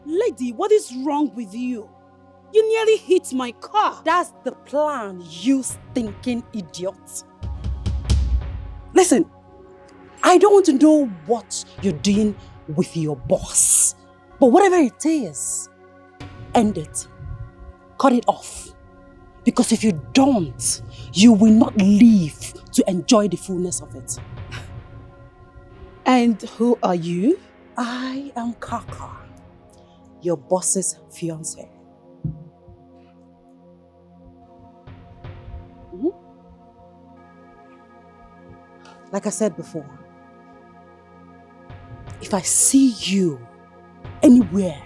Lady, what is wrong with you? You nearly hit my car. That's the plan, you stinking idiot. Listen, I don't want to know what you're doing with your boss. But whatever it is, end it. Cut it off. Because if you don't, you will not live to enjoy the fullness of it. And who are you? I am Kaka, your boss's fiancé. Like I said before, if I see you anywhere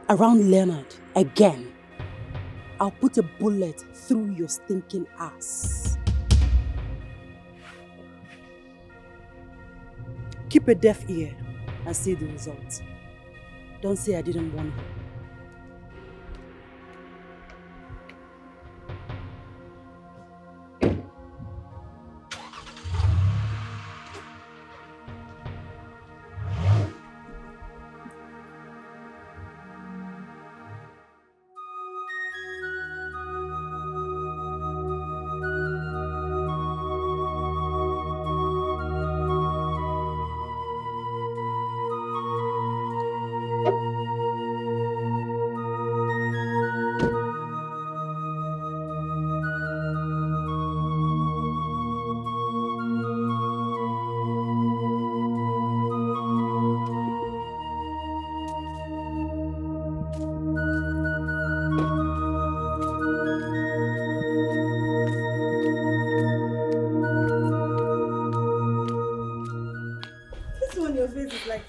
around Leonard again, I'll put a bullet through your stinking ass. Keep a deaf ear and see the result. Don't say I didn't warn you.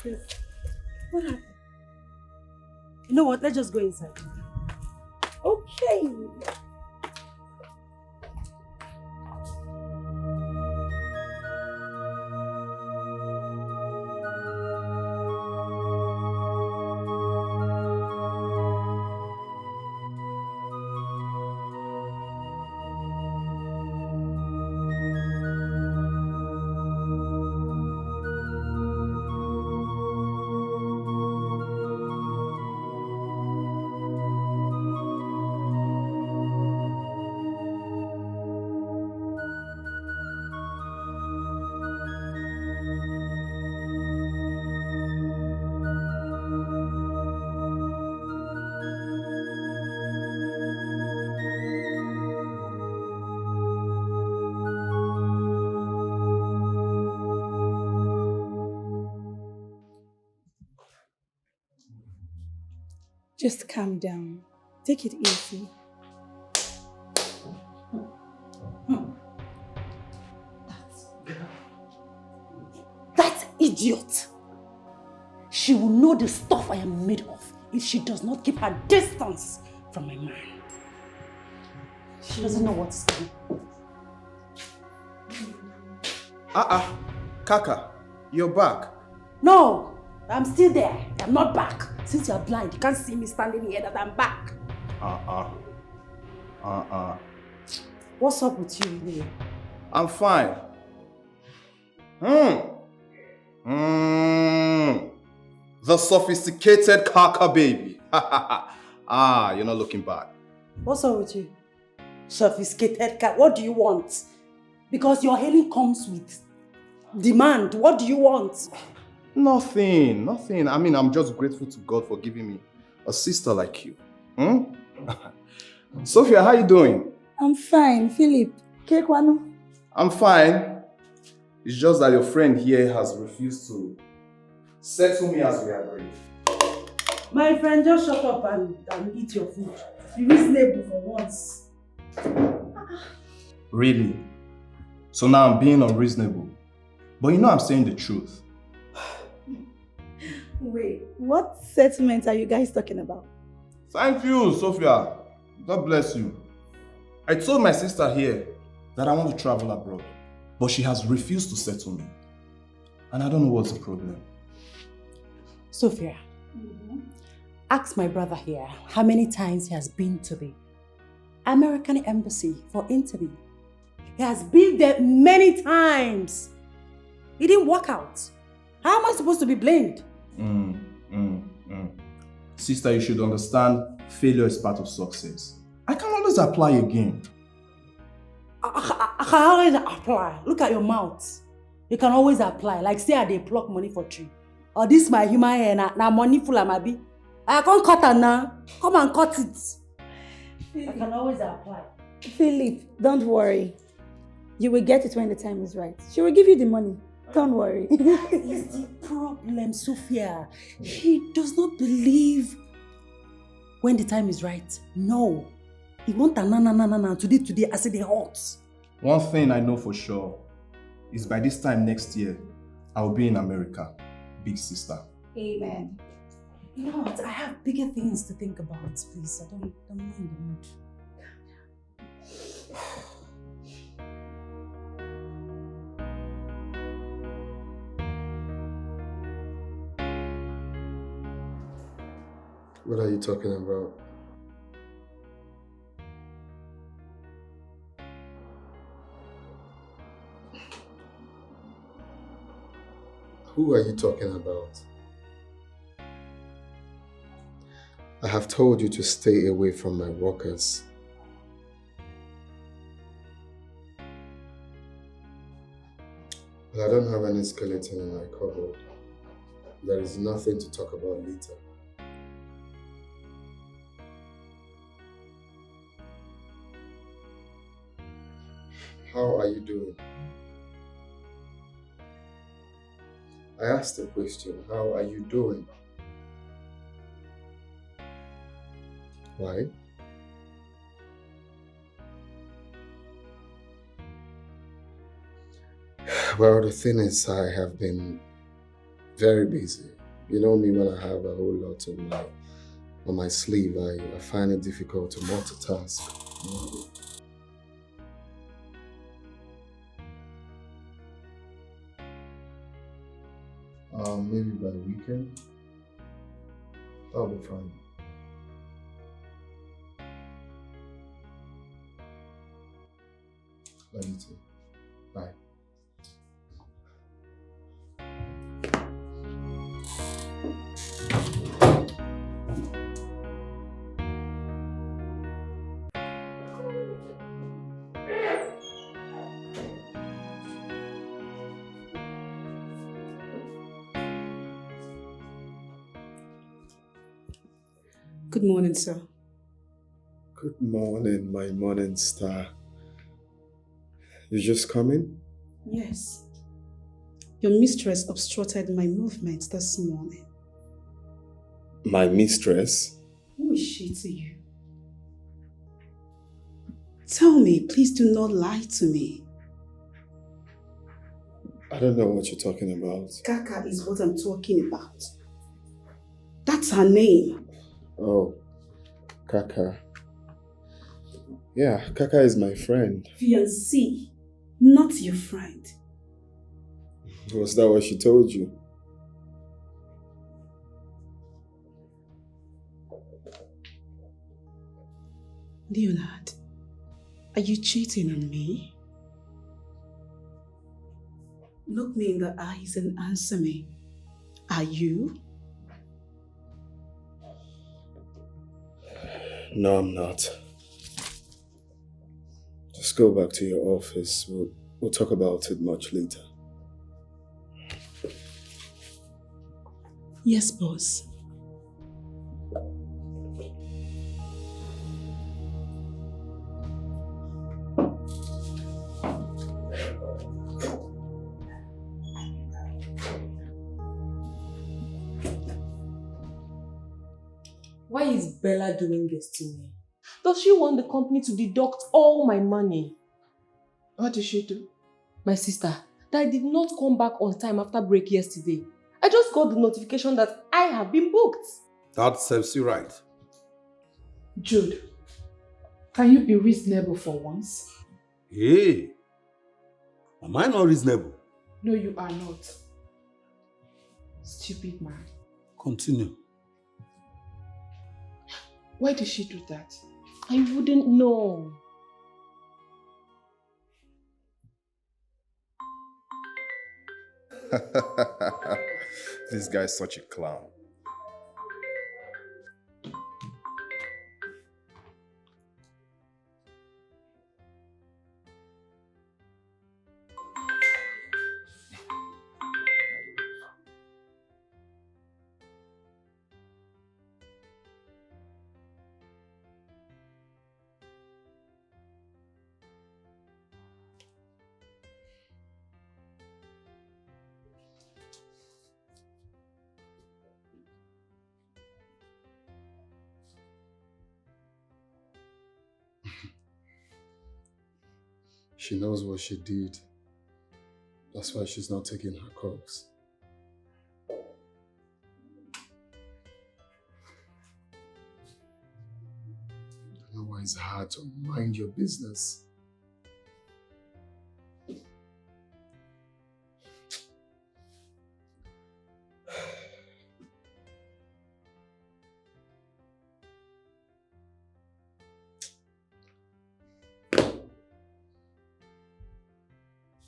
This. What happened? You know what? Let's just go inside. Okay. Just calm down. Take it easy. That idiot! She will know the stuff I am made of if she does not keep her distance from my man. She doesn't know what's coming. Kaka, you're back. No, I'm still there. I'm not back. Since you're blind, you can't see me standing here that I'm back. What's up with you, anyway? I'm fine. The sophisticated Kaka baby. You're not looking bad. What's up with you? Sophisticated cat. What do you want? Because your hailing comes with demand. What do you want? Nothing. I mean, I'm just grateful to God for giving me a sister like you. Sophia, how you doing? I'm fine. Philip, Kekwano? I'm fine. It's just that your friend here has refused to settle me as we agreed. My friend, just shut up and eat your food. Be reasonable for once. Really? So now I'm being unreasonable. But you know I'm saying the truth. Wait, what settlement are you guys talking about? Thank you, Sophia. God bless you. I told my sister here that I want to travel abroad, but she has refused to settle me. And I don't know what's the problem. Sophia, ask my brother here how many times he has been to the American embassy for interview. He has been there many times. It didn't work out. How am I supposed to be blamed? Sister, you should understand failure is part of success. I can always apply again. I can always apply. Look at your mouth. You can always apply. Like say they pluck money for tree. Or this my human hair, now money full of my be. I can't cut it now. Come and cut it. I can always apply. Philip, don't worry. You will get it when the time is right. She will give you the money. Don't worry. That is the problem, Sophia. He does not believe when the time is right. No. He wants a na today, I say they hot. One thing I know for sure is by this time next year, I will be in America. Big sister. Amen. You know what? I have bigger things to think about, please. I don't mind the mood. What are you talking about? Who are you talking about? I have told you to stay away from my workers. But I don't have any skeleton in my cupboard. There is nothing to talk about later. How are you doing? I asked a question. How are you doing? Why? Well, the thing is, I have been very busy. You know me, when I have a whole lot on my sleeve, I find it difficult to multitask. Maybe by the weekend, that'll be fine. Love you too. Bye. Good morning, sir. Good morning, my morning star. You just coming? Yes. Your mistress obstructed my movements this morning. My mistress? Who is she to you? Tell me, please do not lie to me. I don't know what you're talking about. Kaka is what I'm talking about. That's her name. Oh, Kaka. Yeah, Kaka is my friend. Fiancé, not your friend. Was that what she told you? Leonard, are you cheating on me? Look me in the eyes and answer me. Are you? No, I'm not. Just go back to your office. We'll talk about it much later. Yes, boss. Why is Bella doing this to me? Does she want the company to deduct all my money? What did she do? My sister, that I did not come back on time after break yesterday. I just got the notification that I have been booked. That serves you right. Jude, can you be reasonable for once? Hey, am I not reasonable? No, you are not. Stupid man. Continue. Why did she do that? I wouldn't know. This guy is such a clown. She knows what she did. That's why she's not taking her calls. I know why it's hard to mind your business.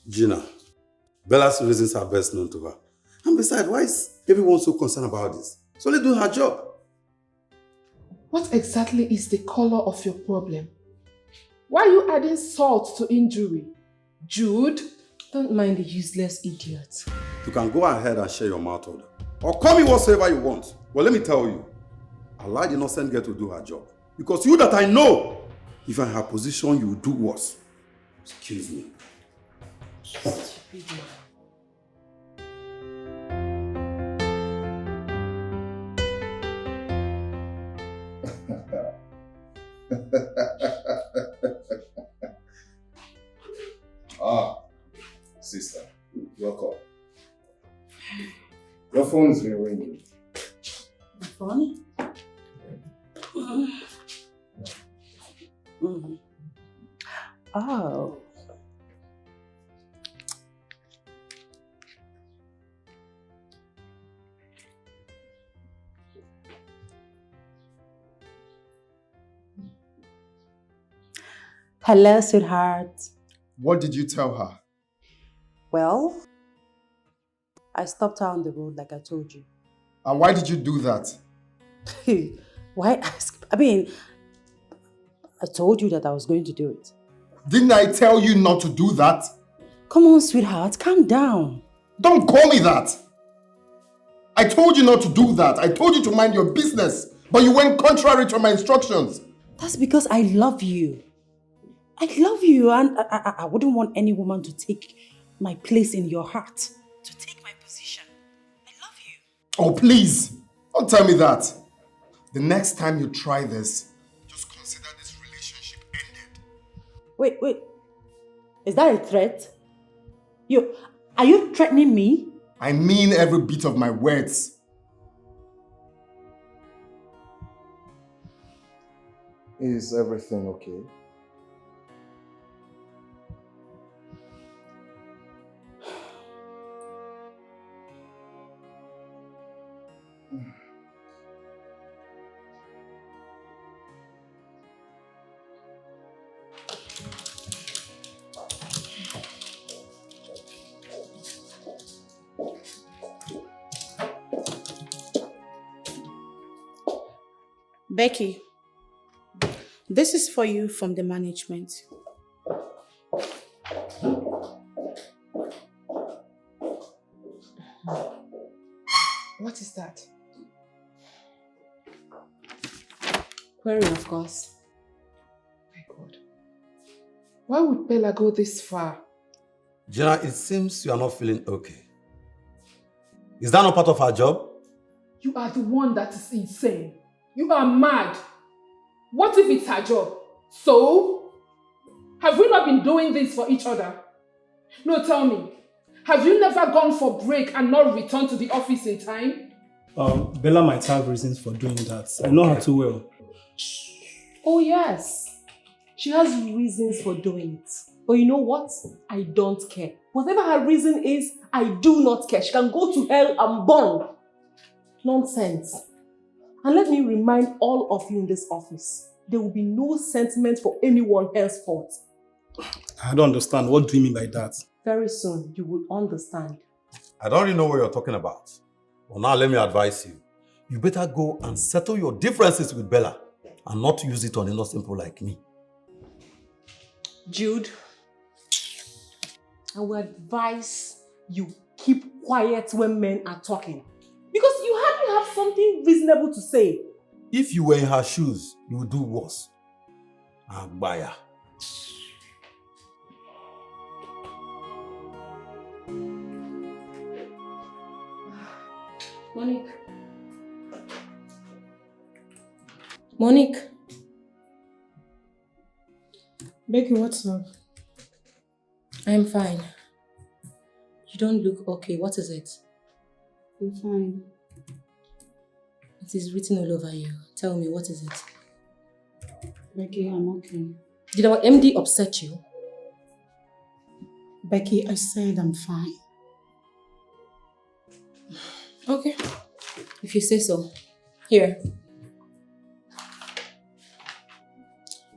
Gina, Bella's reasons are best known to her. And besides, why is everyone so concerned about this? She's only doing her job. What exactly is the color of your problem? Why are you adding salt to injury? Jude? Don't mind the useless idiot. You can go ahead and share your mouth order. Or call me whatsoever you want. Well, let me tell you, allow the innocent girl to do her job. Because you that I know, if you're in her position, you will do worse. Excuse me. Stupid man. Sister, welcome. Your phone's been ringing. My phone? Oh. Hello, sweetheart. What did you tell her? Well, I stopped her on the road like I told you. And why did you do that? Why ask? I mean, I told you that I was going to do it. Didn't I tell you not to do that? Come on, sweetheart, calm down. Don't call me that! I told you not to do that. I told you to mind your business. But you went contrary to my instructions. That's because I love you. I love you, and I wouldn't want any woman to take my place in your heart. To take my position. I love you. Oh, please. Don't tell me that. The next time you try this, just consider this relationship ended. Wait. Is that a threat? Are you threatening me? I mean every bit of my words. Is everything okay? Becky, this is for you from the management. What is that? Query, of course. My God. Why would Bella go this far? Gina, it seems you are not feeling okay. Is that not part of her job? You are the one that is insane. You are mad. What if it's her job? So? Have we not been doing this for each other? No, tell me. Have you never gone for break and not returned to the office in time? Bella might have reasons for doing that. I know her too well. Oh yes. She has reasons for doing it. But you know what? I don't care. Whatever her reason is, I do not care. She can go to hell and burn. Nonsense. And let me remind all of you in this office, there will be no sentiment for anyone henceforth. I don't understand. What do you mean by that? Very soon, you will understand. I don't really know what you're talking about. Well, now let me advise you. You better go and settle your differences with Bella and not use it on innocent people like me. Jude, I will advise you keep quiet when men are talking. Because you hardly have something reasonable to say. If you were in her shoes, you would do worse. Agbaya. Monique. Monique. Becky, what's up? I'm fine. You don't look okay. What is it? I'm fine. It is written all over you. Tell me, what is it? Becky, I'm okay. Did our MD upset you? Becky, I said I'm fine. Okay. If you say so. Here.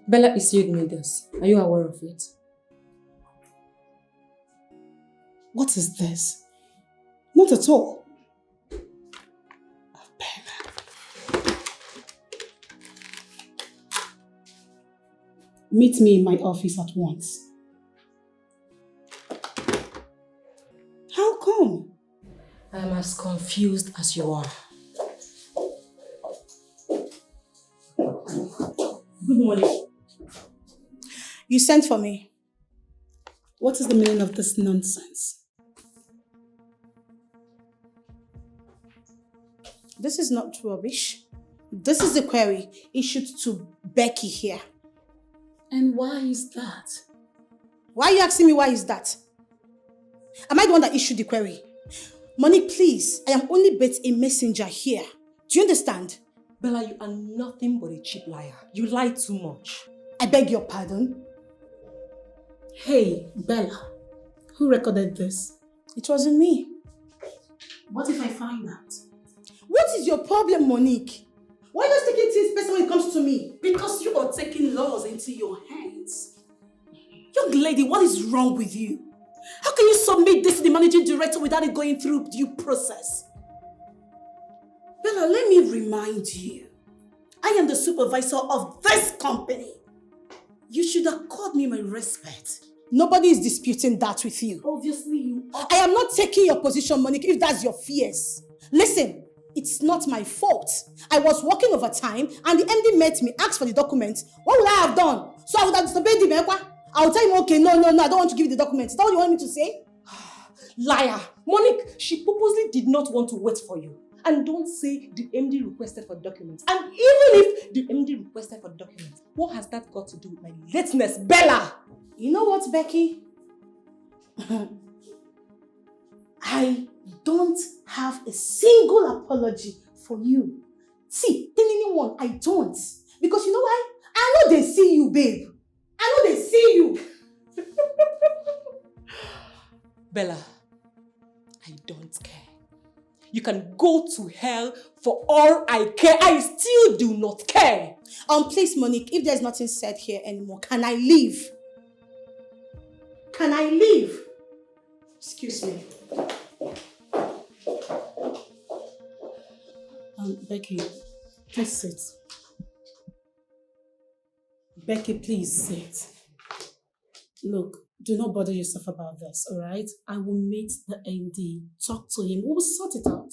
Bella issued me this. Are you aware of it? What is this? Not at all. Meet me in my office at once. How come? I am as confused as you are. Good morning. You sent for me. What is the meaning of this nonsense? This is not rubbish. This is a query issued to Becky here. And why is that? Why are you asking me why is that? Am I the one that issued the query? Monique, please, I am only but a messenger here. Do you understand? Bella, you are nothing but a cheap liar. You lie too much. I beg your pardon. Hey, Bella, who recorded this? It wasn't me. What if I find out? What is your problem, Monique? Why are you just taking things personal when it comes to me? Because you are taking laws into your hands. Young lady, what is wrong with you? How can you submit this to the managing director without it going through due process? Bella, let me remind you. I am the supervisor of this company. You should accord me my respect. Nobody is disputing that with you. Obviously you are. I am not taking your position, Monique, if that's your fears. Listen. It's not my fault. I was working overtime and the MD met me, asked for the documents. What would I have done? So I would have disobeyed him. I would tell him, okay, no, I don't want to give you the documents. Is that what you want me to say? Liar. Monique, she purposely did not want to wait for you. And don't say the MD requested for documents. And even if the MD requested for documents, what has that got to do with my lateness, Bella? You know what, Becky? I don't have a single apology for you. See, tell anyone, I don't. Because you know why? I know they see you, babe. I know they see you. Bella, I don't care. You can go to hell for all I care. I still do not care. Please, Monique, if there's nothing said here anymore, can I leave? Can I leave? Excuse me. Becky, please sit. Becky, please sit. Look, do not bother yourself about this, alright? I will meet the MD, talk to him, we will sort it out.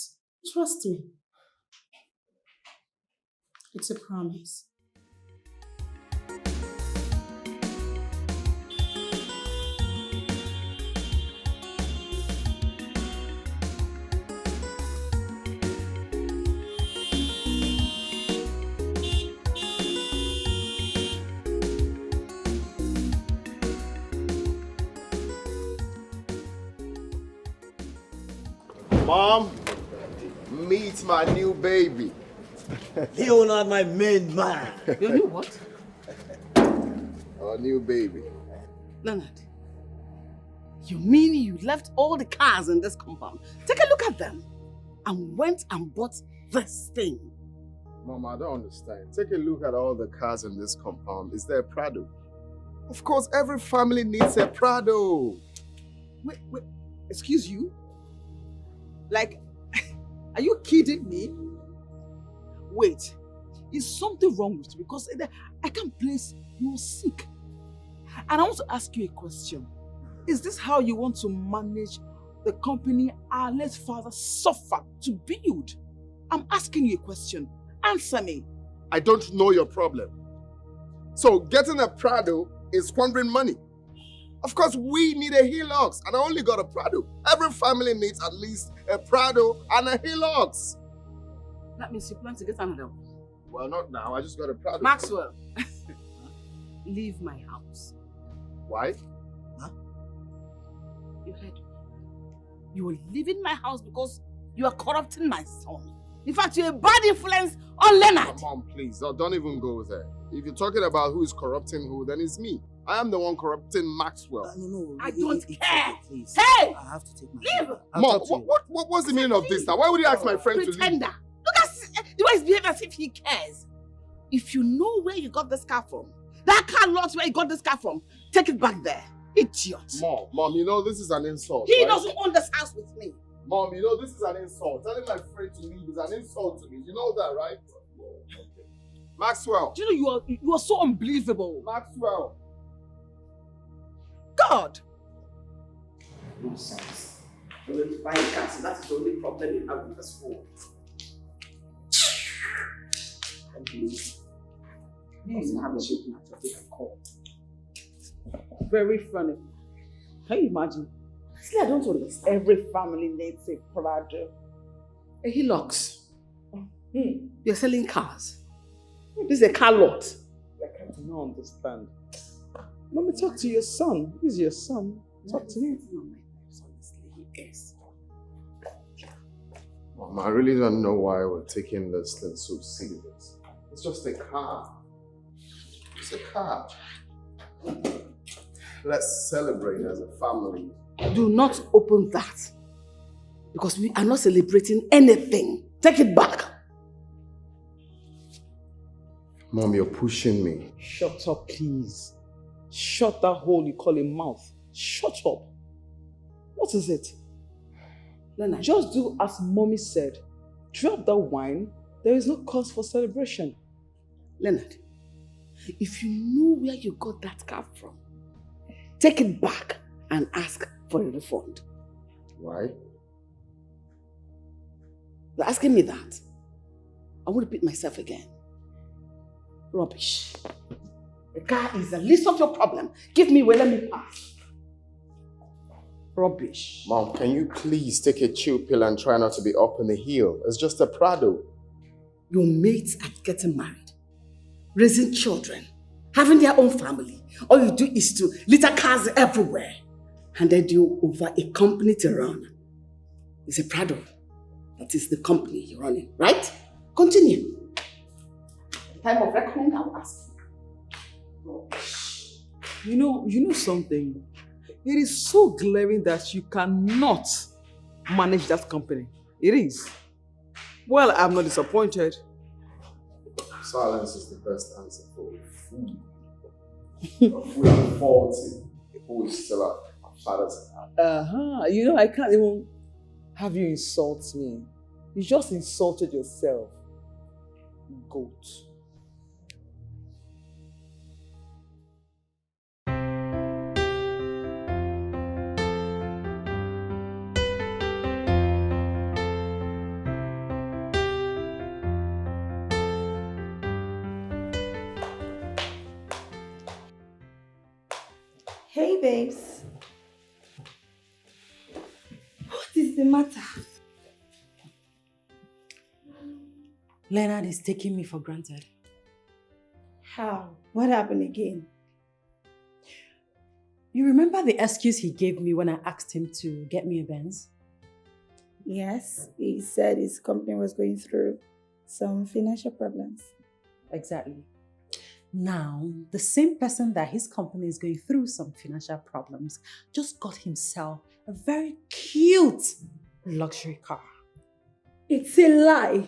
Trust me. It's a promise. Mom, meet my new baby. Leonard, my main man. Your new what? Our new baby. Leonard, you mean you left all the cars in this compound? Take a look at them and went and bought this thing. Mom, I don't understand. Take a look at all the cars in this compound. Is there a Prado? Of course, every family needs a Prado. Wait, excuse you? Like, are you kidding me? Wait, is something wrong with you? Because I can't place you're sick. And I want to ask you a question. Is this how you want to manage the company our late father suffered to build? I'm asking you a question. Answer me. I don't know your problem. So getting a Prado is squandering money. Of course, we need a Hilux, and I only got a Prado. Every family needs at least a Prado and a Hilux. That means you plan to get another one. Well, not now. I just got a Prado. Maxwell, leave my house. Why? Huh? You heard me. You are leaving my house because you are corrupting my son. In fact, you're a bad influence on Leonard. Mom, please, don't even go there. If you're talking about who is corrupting who, then it's me. I am the one corrupting Maxwell. No, I don't care. Okay, please. Hey! I have to take my Leave! Mom, what's the meaning of this now? Why would you ask my friend to leave? Pretender. Look at the way he's behaving as if he cares. If you know where you got this car from, that car lot where you got this car from, take it back there. Idiot. Mom, you know this is an insult. He right? doesn't own this house with me. Mom, you know this is an insult. Telling my friend to leave is an insult to me. You know that, right? Maxwell. Do you know you are so unbelievable? Maxwell. God. Nonsense. You're going to buy a car, so that's the only problem you have with this world. Please. Please have a shaking at your big call. Very funny. Can you imagine? See, I don't understand. Every family needs a brother. A Hilux. You're selling cars. This is a car lot. I do not understand. Let me talk to your son. He's your son. Talk to him. Mom, I really don't know why we're taking this thing so serious. It's just a car. It's a car. Let's celebrate as a family. Do not open that. Because we are not celebrating anything. Take it back. Mom, you're pushing me. Shut up, please. Shut that hole you call a mouth. Shut up. What is it? Leonard. Just do as mommy said. Drop that wine. There is no cause for celebration. Leonard, if you know where you got that car from, take it back and ask for a refund. Why? You're asking me that? I won't repeat myself again. Rubbish. The car is the least of your problem. Give me where, let me pass. Rubbish. Mom, can you please take a chill pill and try not to be up in the hill? It's just a Prado. Your mates are getting married, raising children, having their own family. All you do is to litter cars everywhere. Handed you over a company to run. It's a Prado. That is the company you're running, right? Continue. Time of reckoning, I'll ask you. You know something? It is so glaring that you cannot manage that company. It is. Well, I'm not disappointed. Silence is the best answer for a fool. A fool at 40 who is still a father's house. You know, I can't even have you insult me. You just insulted yourself. Goat. Hey, babes. What is the matter? Leonard is taking me for granted. How? What happened again? You remember the excuse he gave me when I asked him to get me a Benz? Yes, he said his company was going through some financial problems. Exactly. Now, the same person that his company is going through some financial problems just got himself a very cute luxury car. It's a lie.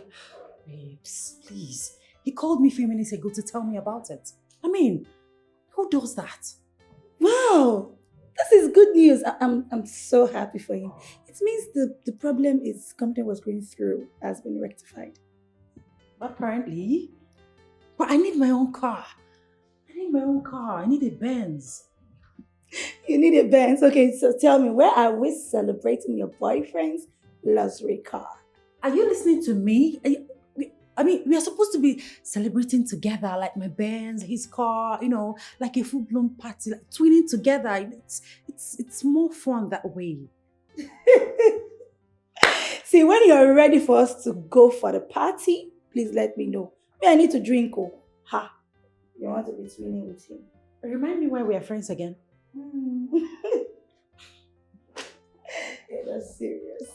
Babes, please. He called me a few minutes ago to tell me about it. I mean, who does that? Wow, this is good news. I'm so happy for him. It means the problem his company was going through has been rectified. Apparently. But I need my own car. I need a Benz. You need a Benz? Okay, so tell me, where are we celebrating your boyfriend's luxury car? Are you listening to me? We are supposed to be celebrating together, like my Benz, his car, like a full-blown party, like twinning together. It's more fun that way. See, when you're ready for us to go for the party, please let me know. I need to drink. Oh, ha! You want to be twinning with him? Remind me why we are friends again. You're not serious.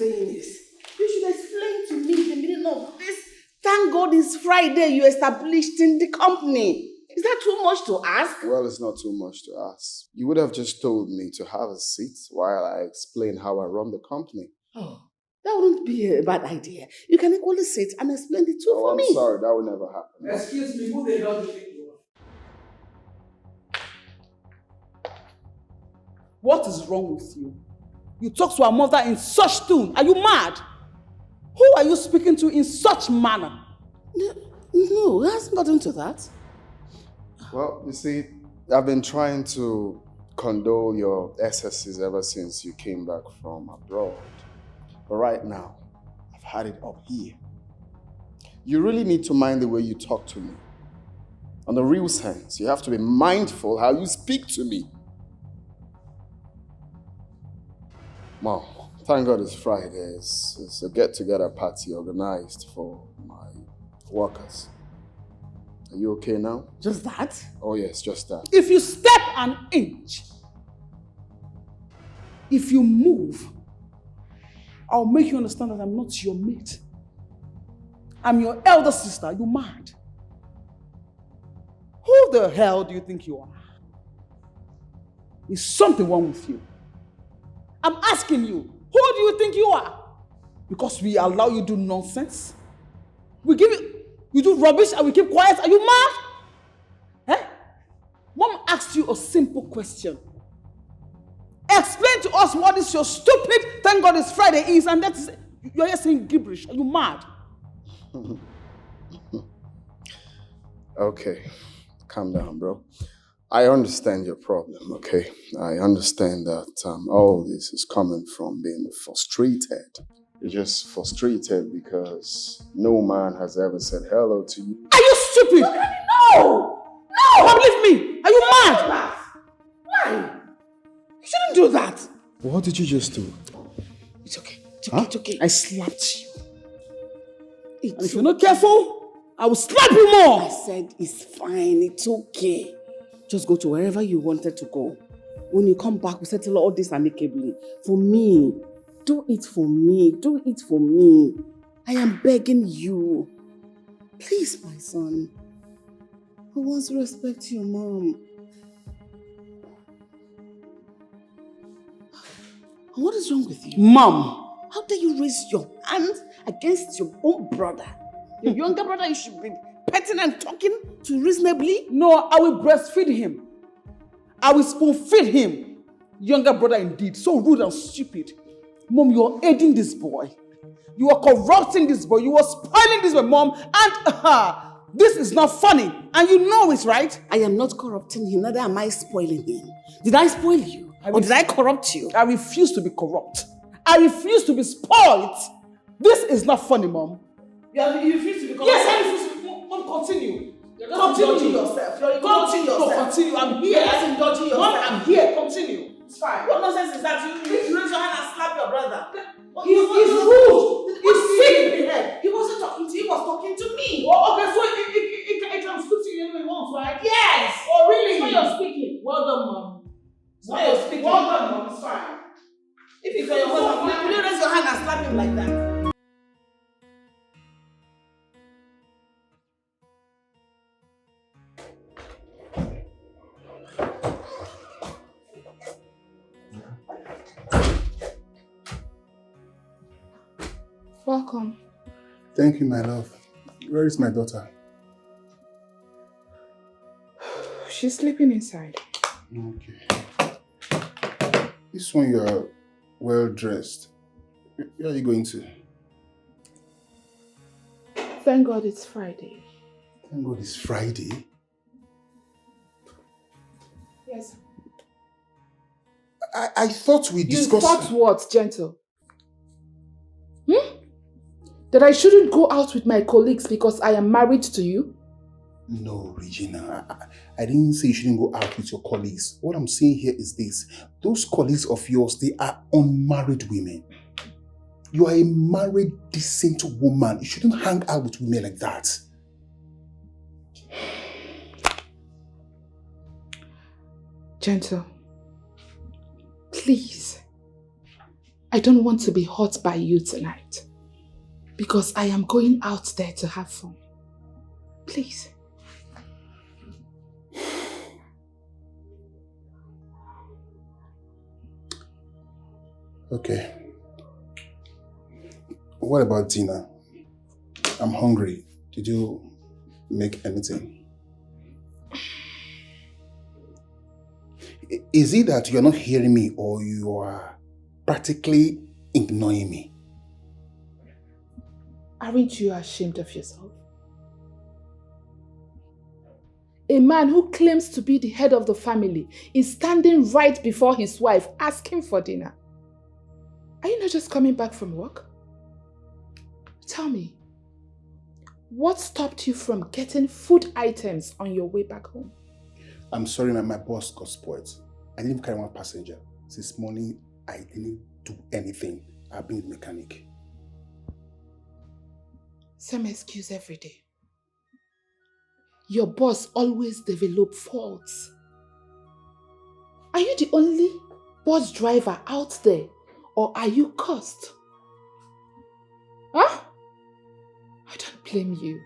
saying is, you should explain to me the meaning of this. Thank God it's Friday you established in the company. Is that too much to ask? Well, it's not too much to ask. You would have just told me to have a seat while I explain how I run the company. Oh, that wouldn't be a bad idea. You can equally sit and explain the two for me. I'm sorry, that would never happen. Excuse me, who the hell do you think you are? What is wrong with you? You talk to our mother in such tone. Are you mad? Who are you speaking to in such manner? No, it hasn't gotten to that. Well, you see, I've been trying to condole your excesses ever since you came back from abroad. But right now, I've had it up here. You really need to mind the way you talk to me. On the real sense, you have to be mindful how you speak to me. Mom, thank God it's Friday. It's a get-together party organized for my workers. Are you okay now? Just that? Oh yes, just that. If you step an inch, if you move, I'll make you understand that I'm not your mate. I'm your elder sister. You mad? Who the hell do you think you are? Is something wrong with you? I'm asking you, who do you think you are? Because we allow you to do nonsense? We give you do rubbish and we keep quiet? Are you mad? Eh? Mom asked you a simple question. Explain to us what is your stupid, thank God it's Friday is, and that's, you're just saying gibberish. Are you mad? Okay, calm down, bro. I understand your problem, okay? I understand that all this is coming from being frustrated. You're just frustrated because no man has ever said hello to you. Are you stupid? No! Come leave me! Are you mad? Why? You shouldn't do that. What did you just do? It's okay. It's okay. I slapped you. And if you're not careful, I will slap you more. I said it's fine. It's okay. Just go to wherever you wanted to go. When you come back, we'll settle all this amicably. For me, Do it for me. Do it for me. I am begging you. Please, my son. Who wants to respect your mom? What is wrong with you? Mom! How dare you raise your hand against your own brother? Your younger brother, you should be petting and talking to reasonably. No, I will breastfeed him. I will spoon feed him. Younger brother indeed, so rude and stupid. Mom, you are aiding this boy. You are corrupting this boy. You are spoiling this boy, Mom. And this is not funny. And you know it, right? I am not corrupting him, neither am I spoiling him. Did I spoil you? Or did I corrupt you? I refuse to be corrupt. I refuse to be spoiled. This is not funny, Mom. You refuse to be corrupt? Yes, I refuse to be. Mom, continue. You're just indulging yourself. You're indulging yourself. No, continue. I'm here. You're just indulging yourself. Mom, I'm here. Continue. It's fine. What nonsense is that? You raise your hand and slap your brother. He's rude. He's sick in the head. He wasn't talking to you, he was talking to me. Oh, okay, so it can speak to you any way he wants, right? Yes. Oh, really? So you're speaking. Well done, Mom. So you're speaking. Well done, Mom. It's fine. If you your husband, will you raise your hand and slap him like that? Welcome. Thank you, my love. Where is my daughter? She's sleeping inside. Okay. This one, you are well dressed. Where are you going to? Thank God it's Friday. Thank God it's Friday. Yes. I thought we discussed... You thought what, Gentle? That I shouldn't go out with my colleagues because I am married to you? No, Regina. I didn't say you shouldn't go out with your colleagues. What I'm saying here is this. Those colleagues of yours, they are unmarried women. You are a married, decent woman. You shouldn't hang out with women like that. Gentle, please. I don't want to be hurt by you tonight. Because I am going out there to have fun. Please. Okay. What about dinner? I'm hungry. Did you make anything? Is it that you're not hearing me or you are practically ignoring me? Aren't you ashamed of yourself? A man who claims to be the head of the family is standing right before his wife asking for dinner. Are you not just coming back from work? Tell me, what stopped you from getting food items on your way back home? I'm sorry, my boss got spoiled. I didn't carry one passenger. Since morning, I didn't do anything. I've been with the mechanic. Same excuse every day. Your boss always develops faults. Are you the only bus driver out there, or are you cursed? Huh? I don't blame you.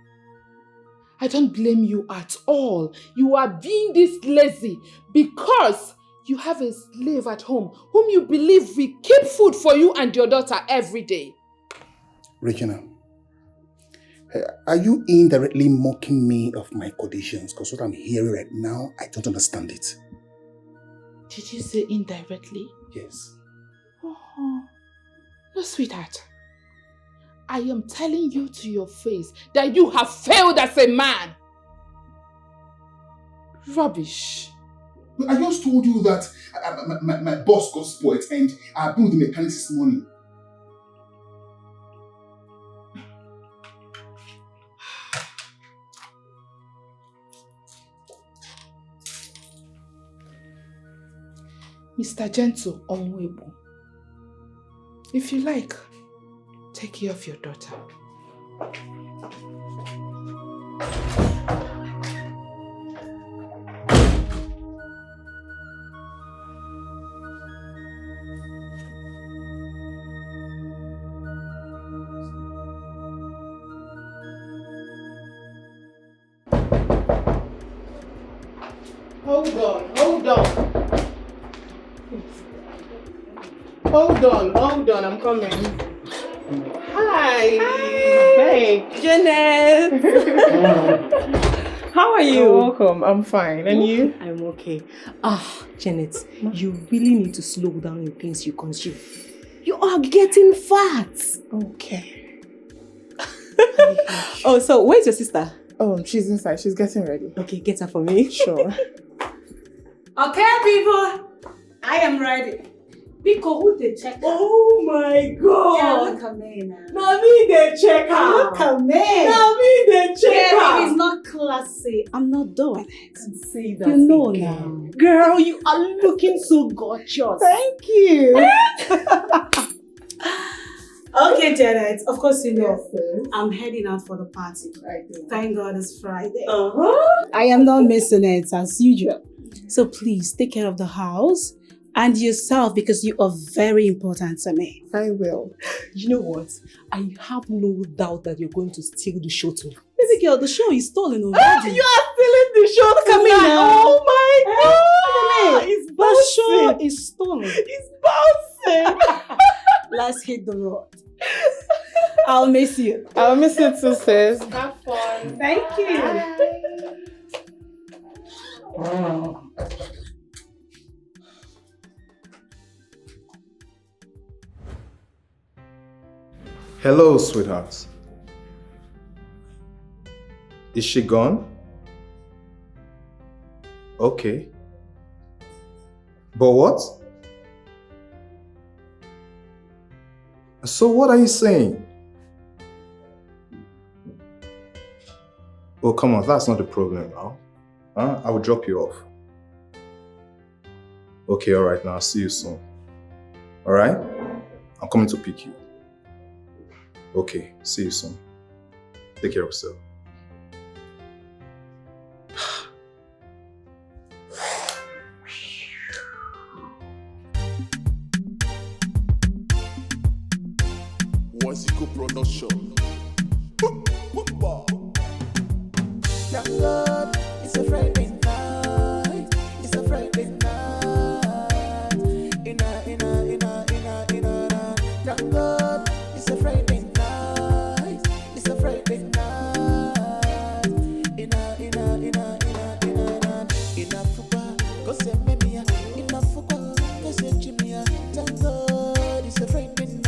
I don't blame you at all. You are being this lazy because you have a slave at home whom you believe will keep food for you and your daughter every day. Regina, are you indirectly mocking me of my conditions? Because what I'm hearing right now, I don't understand it. Did you say indirectly? Yes. Oh, no, sweetheart. I am telling you to your face that you have failed as a man. Rubbish. I just told you that my boss got spoiled and I've been with the mechanic this morning. Mr. Gentle Onwebo, if you like, take care of your daughter. Hold on. Hold on, I'm coming. Hi. Hey. Janet! How are you? You're welcome. I'm fine. And you? I'm okay. Janet, you really need to slow down in things you consume. You are getting fat. Okay. Oh, so where's your sister? Oh, she's inside. She's getting ready. Okay, get her for me. Sure. Okay, people. I am ready. Pico, who they check? Oh my God! Yeah, look at me now. Now me they check her. Look at me. Now me they check her. It's not classy. I'm not doing it. Say that. You know again. now. Girl, you are looking so gorgeous. Thank you. Okay, Janet. Of course you know. Yes, I'm heading out for the party. Thank God it's Friday. Uh-huh. I am not missing it as usual. So please take care of the house and yourself because you are very important to me. I will. You know what? I have no doubt that you're going to steal the show tonight. Baby girl, the show is stolen already. You are stealing the show Look at me tonight. now. Oh my God! Look at me. It's The bouncing. show is stolen. It's bouncing. Let's hit the road. I'll miss you. I'll miss you too, sis. Have fun. Thank you. Hello, sweetheart. Is she gone? Okay. But what? So what are you saying? Oh, come on, that's not the problem now. Huh? I will drop you off. Okay, alright, now I'll see you soon. Alright? I'm coming to pick you. Okay, see you soon. Take care of yourself. Wazico Production. Thank God it's a Friday night. It's a Friday night. Thank God it's a Friday night. It's a Friday night. Inafuka, go say maybe. Inafuka, go say Jimmy. Thank God it's a Friday night.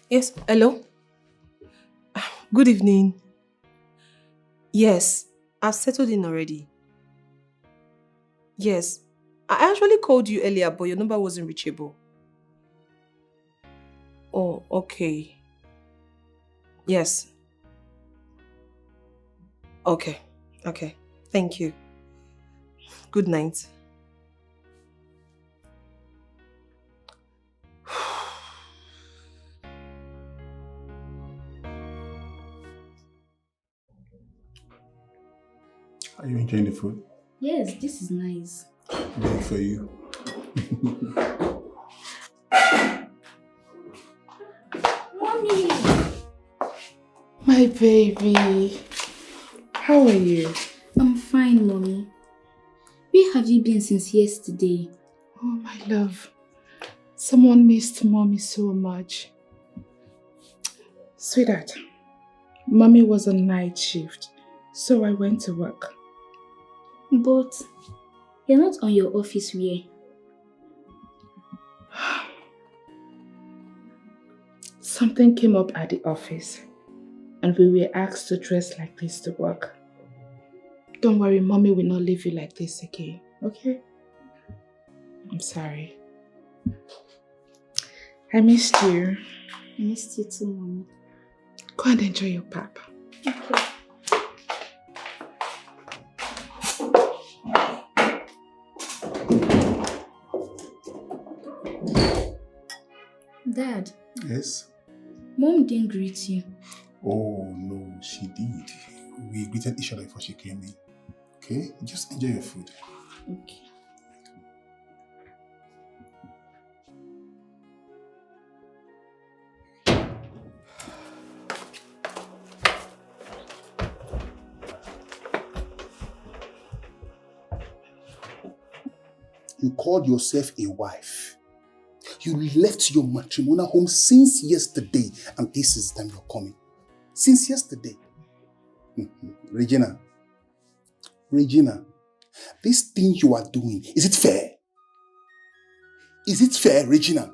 Yes, hello? Good evening. Yes, I've settled in already. Yes, I actually called you earlier, but your number wasn't reachable. Oh, okay. Yes. Okay, okay. Thank you. Good night. Are you enjoying the food? Yes, this is nice. Good for you. Mommy! My baby. How are you? I'm fine, Mommy. Where have you been since yesterday? Oh, my love. Someone missed Mommy so much. Sweetheart, Mommy was on night shift, so I went to work. But you're not on your office wear. Something came up at the office, and we were asked to dress like this to work. Don't worry, Mommy will not leave you like this again, okay? I'm sorry. I missed you. I missed you too, Mommy. Go and enjoy your pap. Okay. Dad. Yes? Mom didn't greet you. Oh, no, she did. We greeted each other before she came in. Okay? Just enjoy your food. Okay. You called yourself a wife. You left your matrimonial home since yesterday, and this is them you're coming. Since yesterday. Regina, this thing you are doing, is it fair? Is it fair, Regina?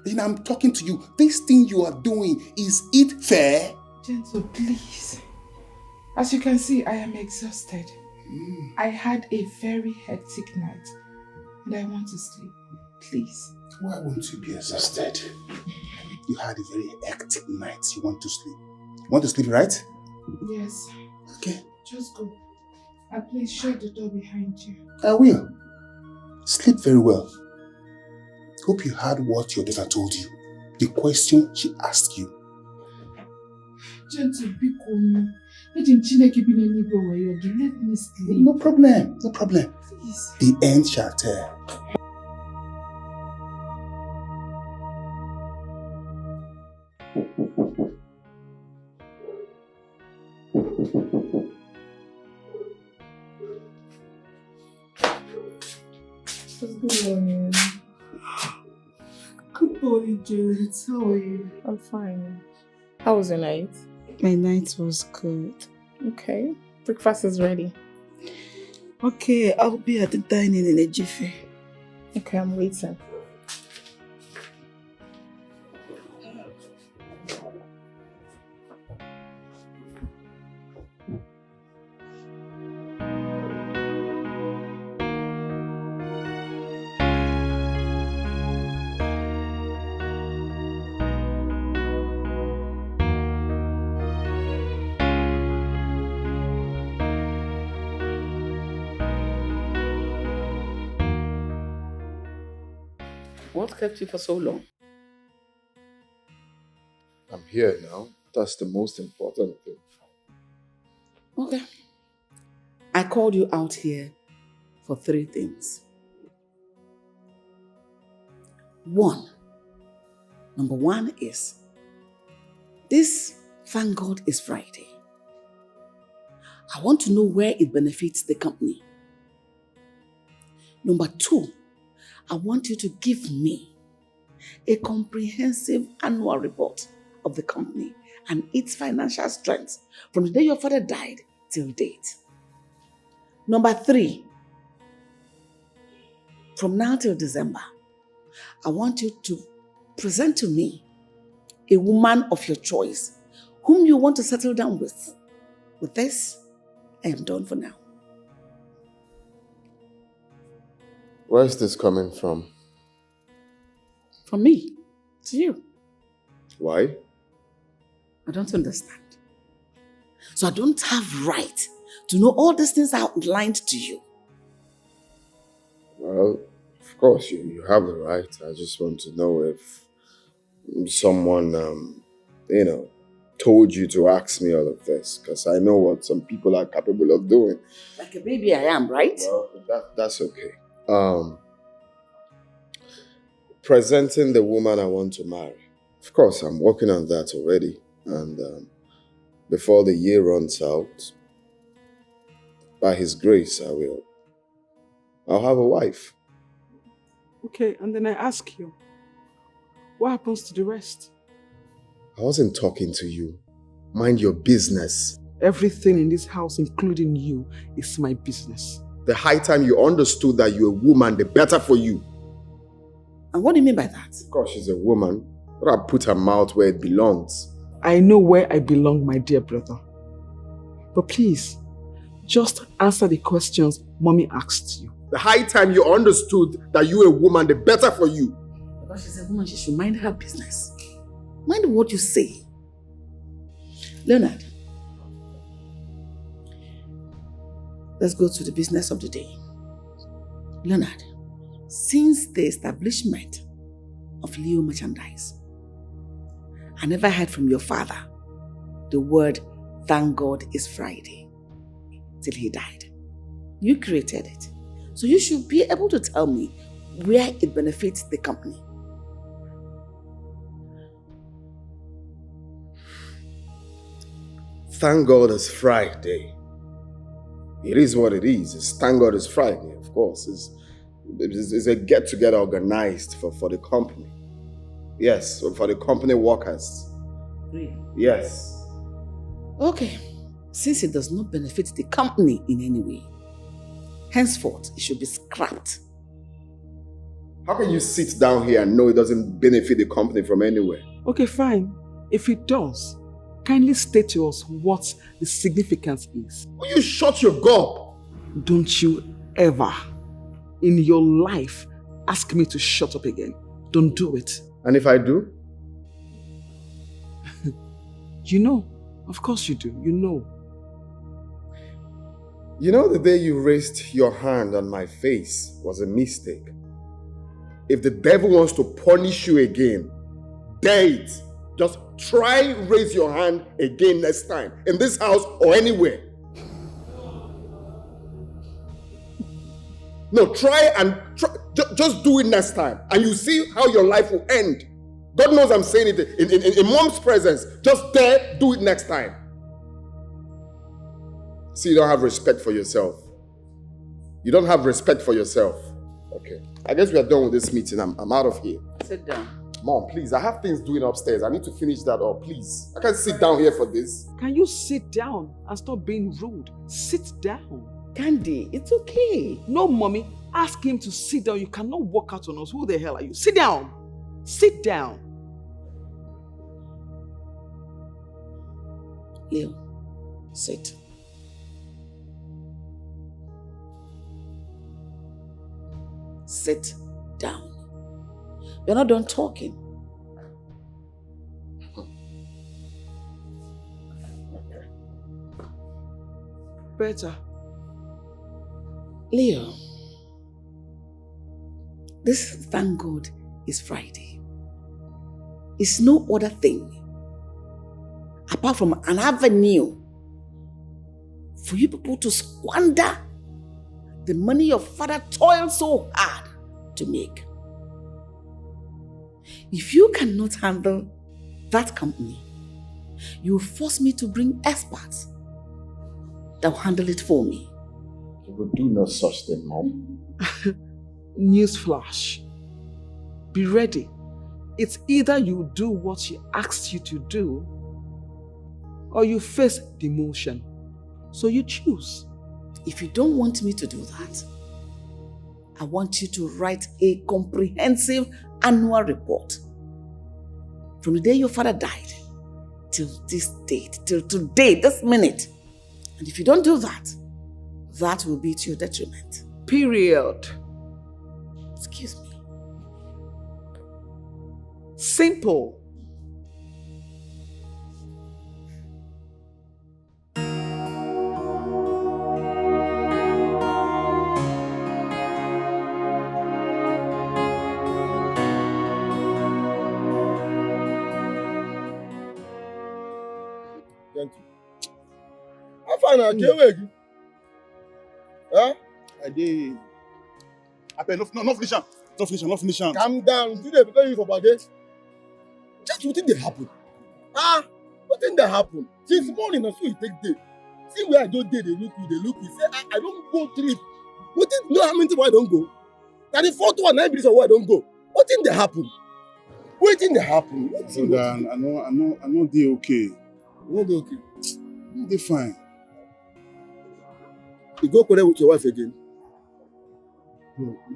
Regina, I'm talking to you. This thing you are doing, is it fair? Gentle, please. As you can see, I am exhausted. I had a very hectic night and I want to sleep. Please. Why won't you be exhausted? You had a very hectic night. You want to sleep. You want to sleep, right? Yes. Okay. Just go. And please shut the door behind you. I will. Sleep very well. Hope you heard what your daughter told you. The question she asked you. Gentle, be calm. Let me sleep. No problem. Please. The end shall tell. Good morning. Good morning, Jude. How are you? I'm fine. How was your night? My night was good. Okay. Breakfast is ready. Okay, I'll be at the dining in a jiffy. Okay, I'm waiting. What kept you for so long? I'm here now. That's the most important thing. Okay. I called you out here for 3 things. 1. Number 1 is, this, thank God, is Friday. I want to know where it benefits the company. Number 2, I want you to give me a comprehensive annual report of the company and its financial strength from the day your father died till date. Number 3, from now till December, I want you to present to me a woman of your choice whom you want to settle down with. With this, I am done for now. Where is this coming from? From me to you. Why? I don't understand. So I don't have right to know all these things outlined to you. Well, of course you have the right. I just want to know if someone, told you to ask me all of this, because I know what some people are capable of doing. Like a baby I am, right? Well, that's okay. Presenting the woman I want to marry. Of course, I'm working on that already. And before the year runs out, by His grace, I'll have a wife. Okay, and then I ask you, what happens to the rest? I wasn't talking to you. Mind your business. Everything in this house, including you, is my business. The high time you understood that you're a woman, the better for you. And what do you mean by that? Of course, she's a woman. But I put her mouth where it belongs. I know where I belong, my dear brother. But please, just answer the questions Mommy asked you. The high time you understood that you're a woman, the better for you. Because she's a woman, she should mind her business. Mind what you say. Leonard, let's go to the business of the day. Leonard, since the establishment of Leo Merchandise, I never heard from your father the word "thank God it's Friday" till he died. You created it. So you should be able to tell me where it benefits the company. Thank God it's Friday. It is what it is. Thank God it's Friday, of course. It's a get-together organized for the company. Yes, for the company workers. Really? Yes. Okay. Since it does not benefit the company in any way, henceforth it should be scrapped. How can you sit down here and know it doesn't benefit the company from anywhere? Okay, fine. If it does, kindly state to us what the significance is. Will you shut your gob? Don't you ever in your life ask me to shut up again. Don't do it. And if I do? You know. Of course you do. You know. You know the day you raised your hand on my face was a mistake. If the devil wants to punish you again, dare it. Just try raise your hand again next time. In this house or anywhere. No, try. Just do it next time. And you see how your life will end. God knows I'm saying it in mom's presence. Just dare do it next time. See, you don't have respect for yourself. You don't have respect for yourself. Okay. I guess we are done with this meeting. I'm out of here. Sit down. Mom, please. I have things doing upstairs. I need to finish that up, please. I can't sit down here for this. Can you sit down and stop being rude? Sit down. Candy, it's okay. No, mommy. Ask him to sit down. You cannot walk out on us. Who the hell are you? Sit down. Sit down. Leo, sit. Sit down. You're not done talking. Better. Leo, this, thank God, is Friday. It's no other thing apart from an avenue for you people to squander the money your father toiled so hard to make. If you cannot handle that company, you will force me to bring experts that will handle it for me. You will do no such thing, Mom. Newsflash. Be ready. It's either you do what she asked you to do, or you face demotion. So you choose. If you don't want me to do that, I want you to write a comprehensive annual report. From the day your father died, till this date, till today, this minute. And if you don't do that, that will be to your detriment. Period. Excuse me. Simple. I can't wait. Huh? I did. I pay no finish. No finish. Calm down. Today because you for bad. Just what did they happen? What did they happen? Since morning, I saw you take day. See where I don't day, they look you. Say I don't go trip. What did no how many times I don't go? That the fourth one, 9 minutes of why I don't go. What did they happen? What did they happen? So then I know they okay. No, they okay. No, they fine. You go connect with your wife again.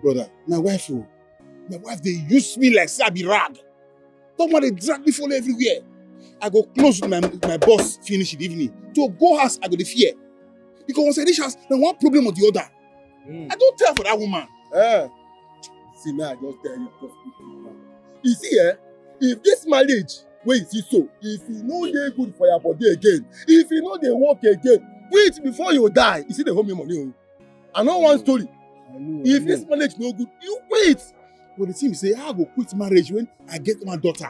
Brother, my wife, they use me like Sabi rag. Don't want to drag me for everywhere. I go close with my boss finish the evening. To go house, I go the fear. Because once I reach house, then one problem or the other. I don't tell for that woman. See now, I just tell you. You see, if this marriage, where you see so, if you know they're good for your body again, if you know they work again, wait before you die. You see the home money. I know one story. If this marriage no good, you wait. But the thing say, I go quit marriage when I get my daughter.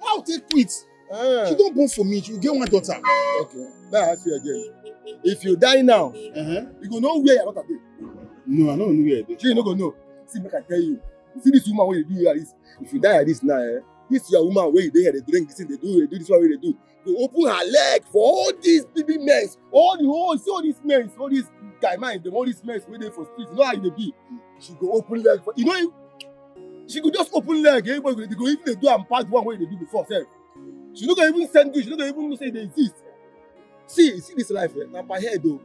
I'll take quit. She don't born for me. She will get one daughter. Okay. Now I ask you again. If you die now, you go know where your daughter dey. No, I don't know where. You no go know. See, make I tell you. See this woman where you do like this. If you die like this now, this your woman where you dey here, they drink this thing, they do this one where they do. They open her leg for all these baby men, all the see all these men, all these guy man, all these men waiting for streets. You know how they be. She go open leg for, she could just open leg. Everybody go even they do and pass one way they do before. Sir. She not gonna even send you. She not gonna even say they exist. See this life. Now by head though.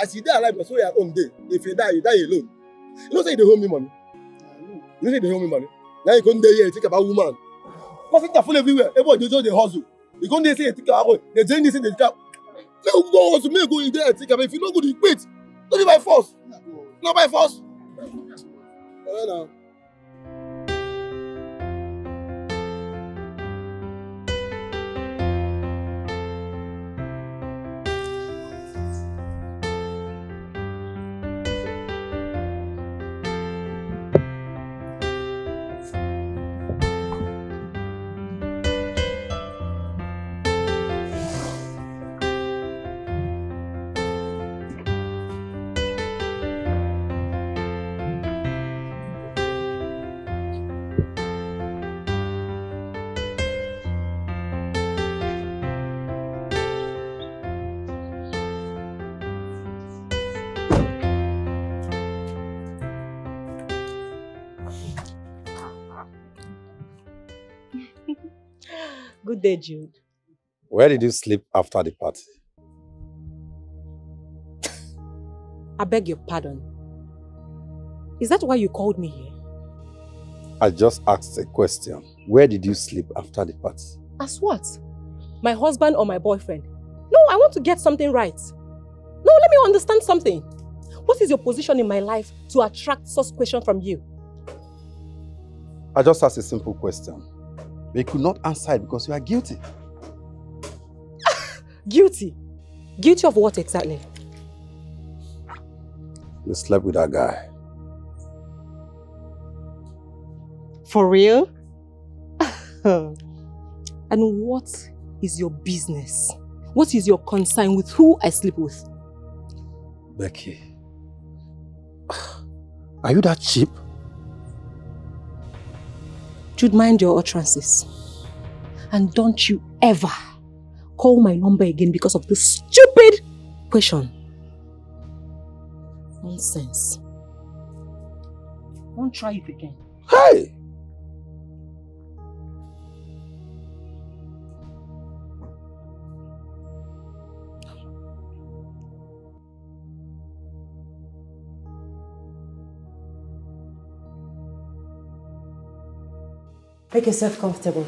As you die alive, so your own day. If you die alone. You don't say they owe me money. You don't say they owe me money. Now you come there here and think about woman. Profit are full everywhere. Everybody just they hustle. You come there say think about they join this in the car. They go hustle. Me go in there and think about if you don't go to quit. Don't be by force. Not by force. Now. Good day, Jude. Where did you sleep after the party? I beg your pardon. Is that why you called me here? I just asked a question. Where did you sleep after the party? As what? My husband or my boyfriend? No, I want to get something right. No, let me understand something. What is your position in my life to attract such question from you? I just asked a simple question. They could not answer it because you are guilty. Guilty? Guilty of what exactly? You slept with that guy. For real? And what is your business? What is your concern with who I sleep with? Becky, are you that cheap? Jude, mind your utterances. And don't you ever call my number again because of this stupid question. Nonsense. Don't try it again. Hey! Make yourself comfortable.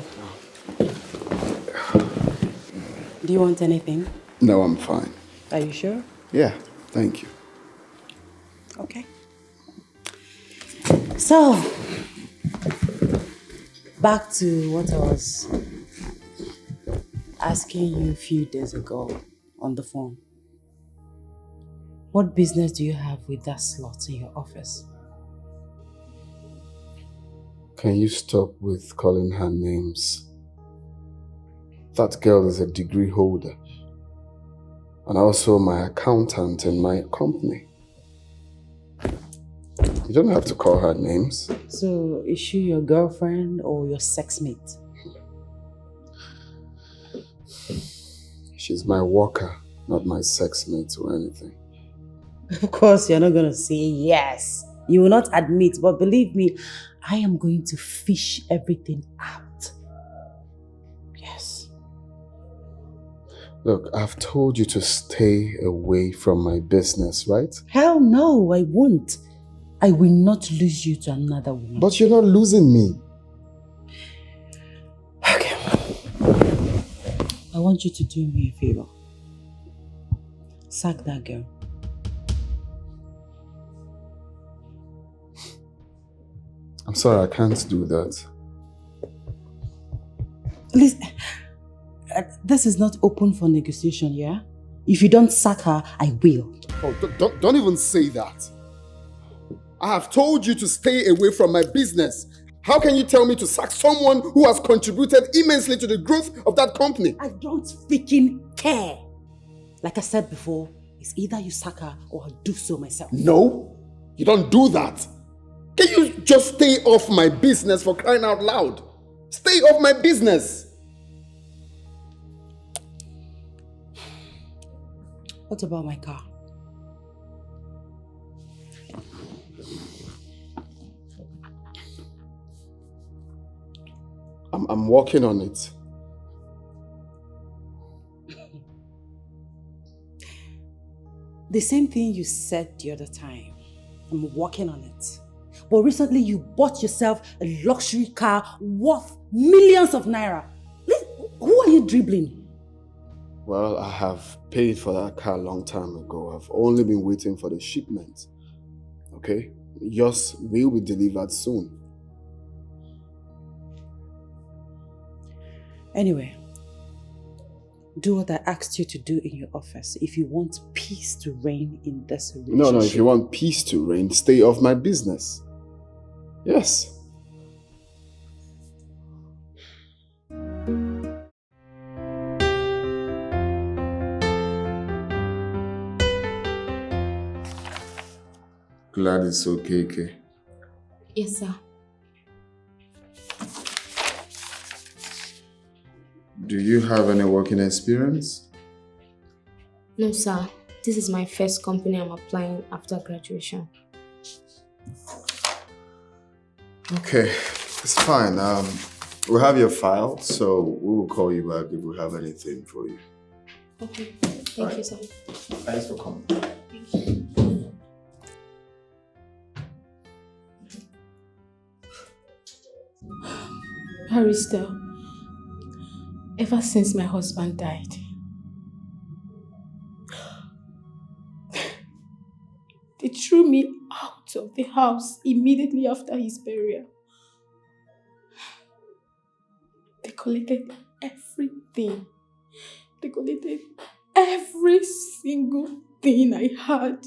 Do you want anything? No, I'm fine. Are you sure? Yeah, thank you. Okay. So, back to what I was asking you a few days ago on the phone. What business do you have with that slot in your office? Can you stop with calling her names? That girl is a degree holder and also my accountant in my company. You don't have to call her names. So, is she your girlfriend or your sex mate? She's my worker, not my sex mate or anything. Of course, you're not going to say yes. You will not admit, but believe me, I am going to fish everything out. Yes. Look, I've told you to stay away from my business, right? Hell no, I won't. I will not lose you to another woman. But you're not losing me. Okay. I want you to do me a favor. Sack that girl. I'm sorry, I can't do that. Listen, this is not open for negotiation, yeah? If you don't sack her, I will. Oh, don't even say that. I have told you to stay away from my business. How can you tell me to sack someone who has contributed immensely to the growth of that company? I don't freaking care. Like I said before, it's either you sack her or I'll do so myself. No, you don't do that. Can you just stay off my business for crying out loud? Stay off my business. What about my car? I'm working on it. The same thing you said the other time. I'm working on it. But recently you bought yourself a luxury car worth millions of naira. Who are you dribbling? Well, I have paid for that car a long time ago. I've only been waiting for the shipment. Okay? Yours will be delivered soon. Anyway, do what I asked you to do in your office if you want peace to reign in this relationship. No, if you want peace to reign, stay off my business. Yes. Glad it's okay, Kay. Yes, sir. Do you have any working experience? No, sir. This is my first company I'm applying after graduation. Okay, it's fine. We'll have your file, so we will call you back if we have anything for you. Okay. Thank you, sir. Thanks for coming. Thank you. Barrister, ever since my husband died, they threw me out of the house immediately after his burial. They collected everything. They collected every single thing I had.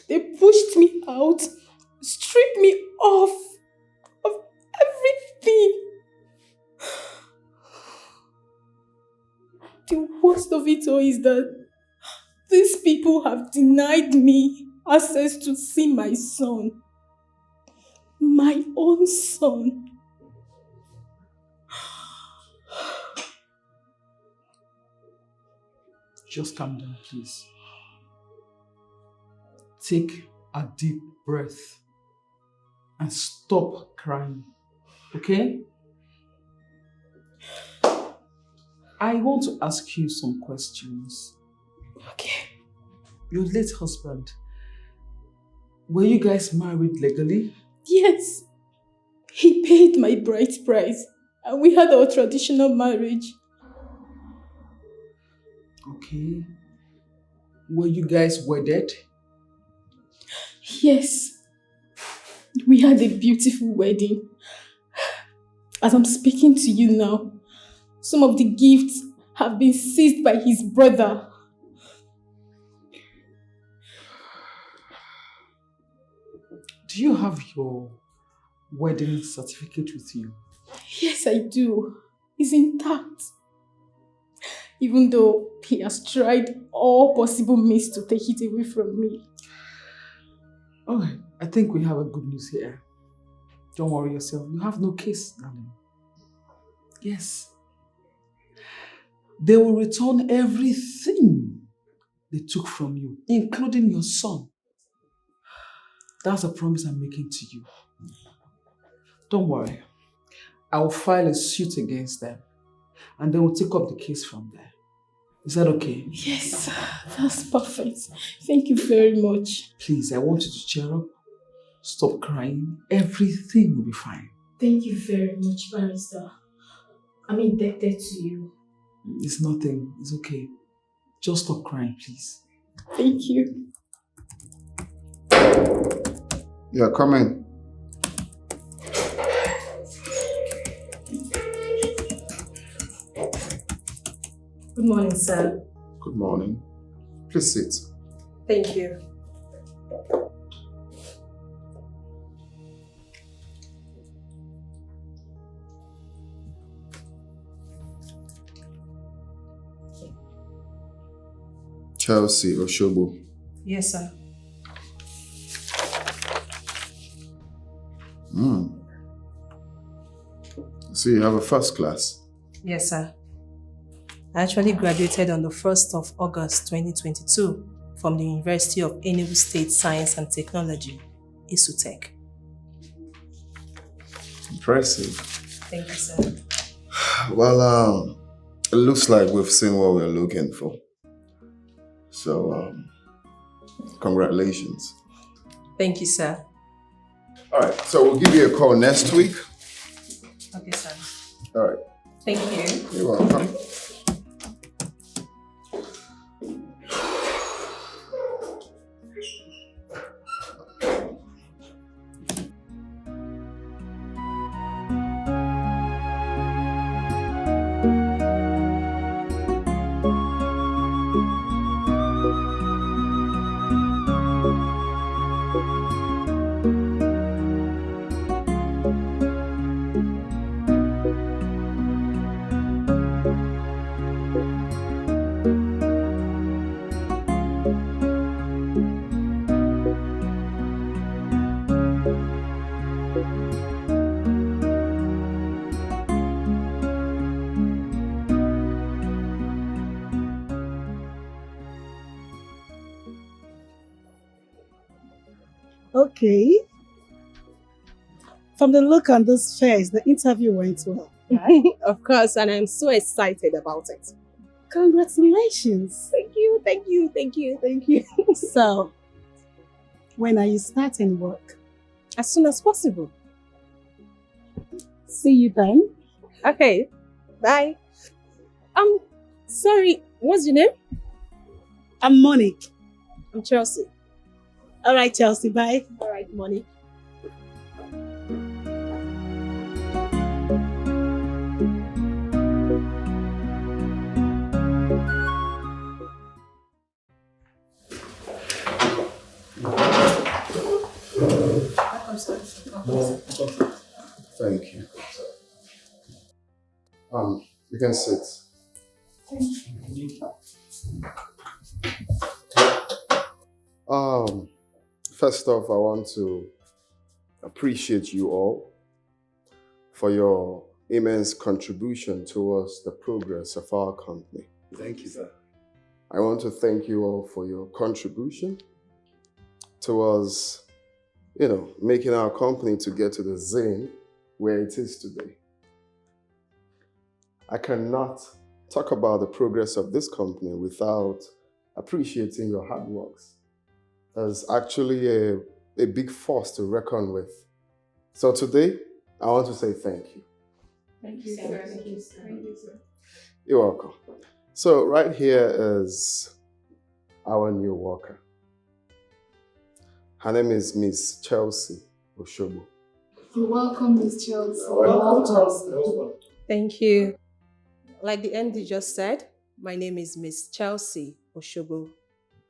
They pushed me out, stripped me off of everything. The worst of it all is that these people have denied me access to see my son. My own son. Just calm down, please. Take a deep breath and stop crying, okay? I want to ask you some questions. Okay. Your late husband, were you guys married legally? Yes. He paid my bride price and we had our traditional marriage. Okay. Were you guys wedded? Yes. We had a beautiful wedding. As I'm speaking to you now, some of the gifts have been seized by his brother. Do you have your wedding certificate with you? Yes, I do. It's intact. Even though he has tried all possible means to take it away from me. Okay, I think we have a good news here. Don't worry yourself. You have no case, darling. Yes. They will return everything they took from you, including your son. That's a promise I'm making to you. Don't worry. I will file a suit against them and they will take up the case from there. Is that okay? Yes, that's perfect. Thank you very much. Please, I want you to cheer up. Stop crying. Everything will be fine. Thank you very much, Barrister. I'm indebted to you. It's nothing. It's okay. Just stop crying, please. Thank you. Yeah, come in. Good morning, sir. Good morning. Please sit. Thank you. Chelsea Oshobo. Yes, sir. So you have a first class? Yes, sir. I actually graduated on the 1st of August 2022 from the University of Enugu State Science and Technology, ISUTEC. Impressive. Thank you, sir. Well, it looks like we've seen what we're looking for. So, congratulations. Thank you, sir. All right, so we'll give you a call next week. Okay, sir. All right. Thank you. You're welcome. Okay. From the look on this face, the interview went well. Right? Of course, and I'm so excited about it. Congratulations. Thank you, thank you, thank you, thank you. So, when are you starting work? As soon as possible. See you then. Okay, bye. Sorry, what's your name? I'm Monique. I'm Chelsea. All right, Chelsea, bye. All right, Monique. Thank you. You can sit. First off, I want to appreciate you all for your immense contribution towards the progress of our company. Thank you, sir. I want to thank you all for your contribution towards, making our company to get to the zone where it is today. I cannot talk about the progress of this company without appreciating your hard works. There's actually a big force to reckon with. So today, I want to say thank you. Thank you, sir. Thank you, sir. Thank you, sir. You're welcome. So right here is our new worker. Her name is Miss Chelsea Oshobo. You're welcome, Miss Chelsea. Welcome. Thank you. Like the MD just said, my name is Miss Chelsea Oshobo.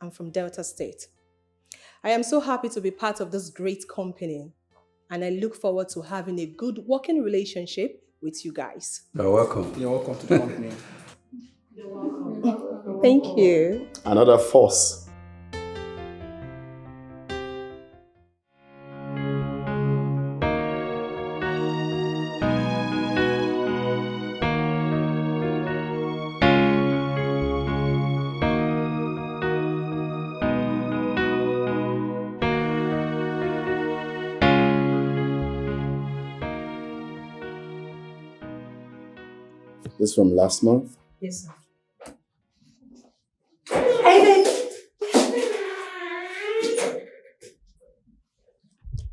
I'm from Delta State. I am so happy to be part of this great company, and I look forward to having a good working relationship with you guys. You're welcome. You're welcome to the company. You're welcome. Thank you. Another force. This from last month? Yes, sir. Hey,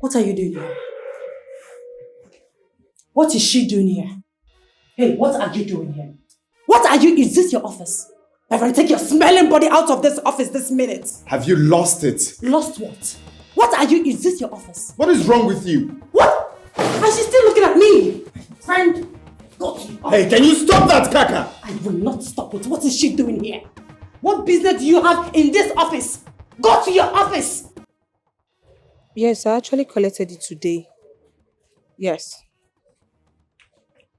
What are you doing here? What is she doing here? Hey, what are you doing here? What are you? Is this your office? If I take your smelling body out of this office this minute. Have you lost it? Lost what? What are you? Is this your office? What is wrong with you? What? And she's still looking at me. Friend, go to your office. Hey, can you stop that, Kaka? I will not stop it. What is she doing here? What business do you have in this office? Go to your office. Yes, I actually collected it today. Yes.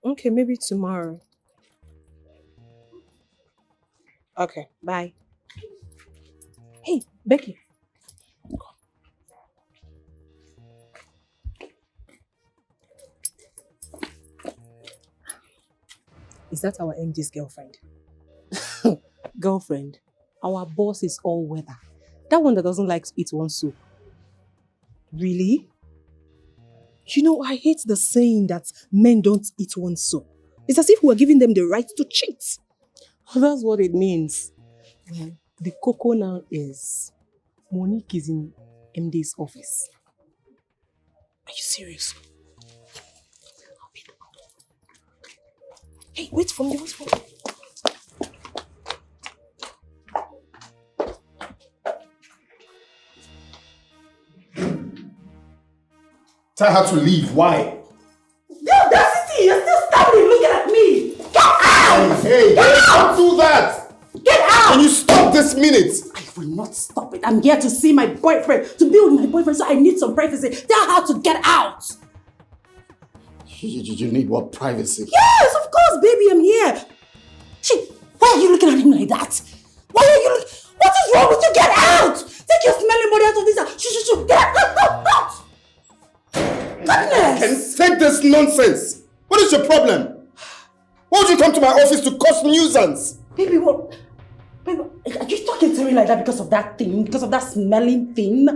Okay, maybe tomorrow. Okay, bye. Hey, Becky. Is that our MD's girlfriend? Girlfriend, our boss is all weather. That one that doesn't like to eat one soup. Really? You know, I hate the saying that men don't eat one soup. It's as if we're giving them the right to cheat. That's what it means. Well, the cocoa now is Monique is in MD's office. Are you serious? Hey, wait for me, wait for me. Tell her to leave. Why? The audacity! You're still standing looking at me! Get out! Hey, don't do that! Get out! Can you stop this minute? I will not stop it. I'm here to see my boyfriend, to be with my boyfriend, so I need some privacy. Tell her to get out! You need what privacy? Yes, of course, baby, I'm here. Why are you looking at him like that? Why are you What is wrong with you? Get out! Take your smelling body out of this house. Shoo! Get out! Goodness! Take this nonsense. What is your problem? Why would you come to my office to cause nuisance? Baby, what? Baby, are you talking to me like that because of that thing? Because of that smelling thing?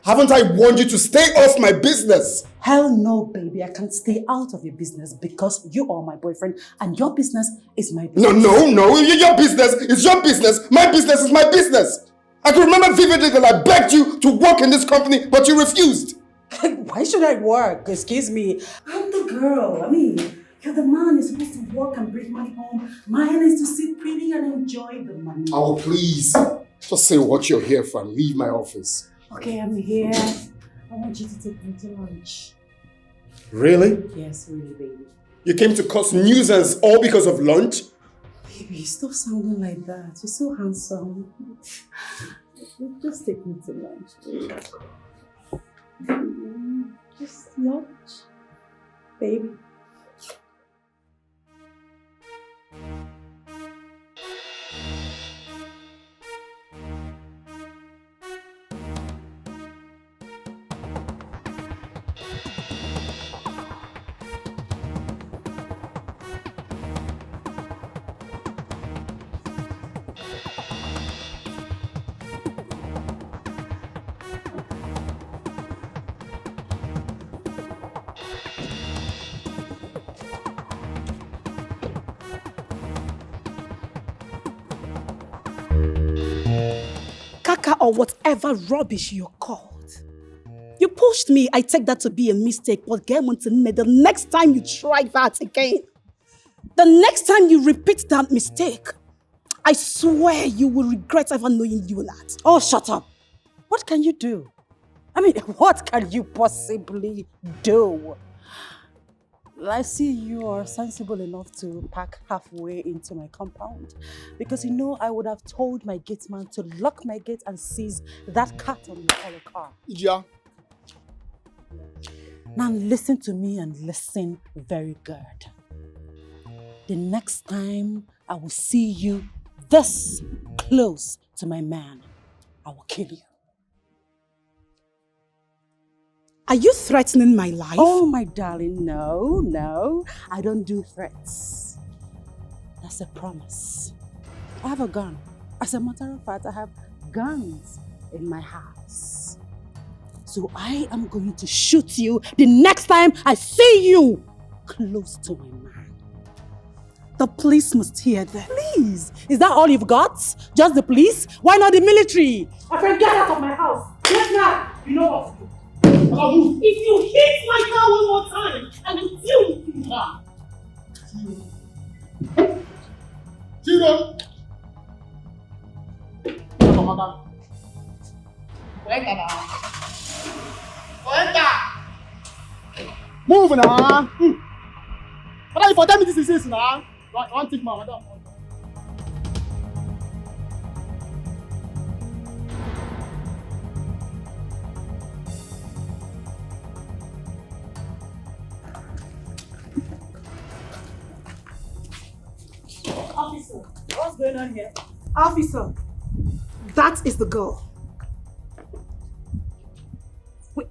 Haven't I warned you to stay off my business? Hell no, baby. I can't stay out of your business because you are my boyfriend and your business is my business. No. Your business is your business. My business is my business. I can remember vividly that I begged you to work in this company, but you refused. Why should I work? Excuse me. I'm the girl. I mean, you're the man. You're supposed to work and bring money home. Mine is to sit pretty and enjoy the money. Oh, please. Just say what you're here for and leave my office. Okay, I'm here. I want you to take me to lunch. Really? Yes, really, baby. You came to cause nuisance all because of lunch? Baby, stop sounding like that. You're so handsome. Just take me to lunch, baby. Just lunch, baby. Kaka or whatever rubbish you're called. You pushed me, I take that to be a mistake, but get on to me the next time you try that again. The next time you repeat that mistake, I swear you will regret ever knowing you that. Oh, shut up. What can you do? I mean, what can you possibly do? I see you are sensible enough to park halfway into my compound. Because you know, I would have told my gate man to lock my gate and seize that cat on your color car. Yeah. Now listen to me and listen very good. The next time I will see you this close to my man, I will kill you. Are you threatening my life? Oh, my darling, no. I don't do threats. That's a promise. I have a gun. As a matter of fact, I have guns in my house. So I am going to shoot you the next time I see you close to my man. The police must hear that. Please, is that all you've got? Just the police? Why not the military? My friend, get out of my house. Get out. You know what? If you hit my car one more time, I will deal with you now. Jude! Move now! But if I tell me this is now, I want to take my madam. Officer, what's going on here? Officer, that is the girl. Wait,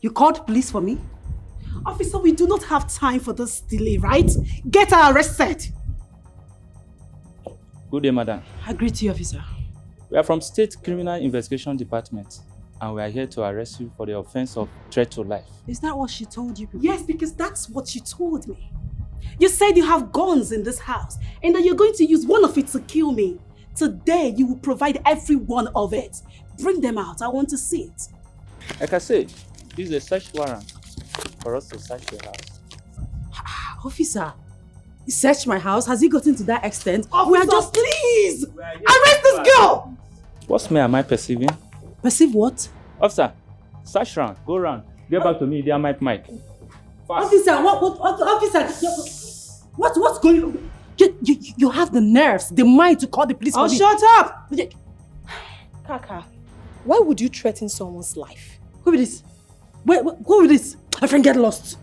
you called police for me? Officer, we do not have time for this delay, right? Get her arrested. Good day, madam. I greet you, officer. We are from State Criminal Investigation Department, and we are here to arrest you for the offense of threat to life. Is that what she told you people? Yes, because that's what you told me. You said you have guns in this house and that you're going to use one of it to kill me. Today, you will provide every one of it. Bring them out. I want to see it. Like I said, this is a search warrant for us to search your house. Officer, he searched my house. Has he gotten to that extent? Officer, we are just... please! Arrest this girl! What smell am I perceiving? Perceive what? Officer, search round, go round. Get back to me, they are mic. Fast. Officer, officer, what's going on? You have the nerves, the mind to call the police. Oh, shut up! Kaka, why would you threaten someone's life? Who with this? Who with this? My friend get lost.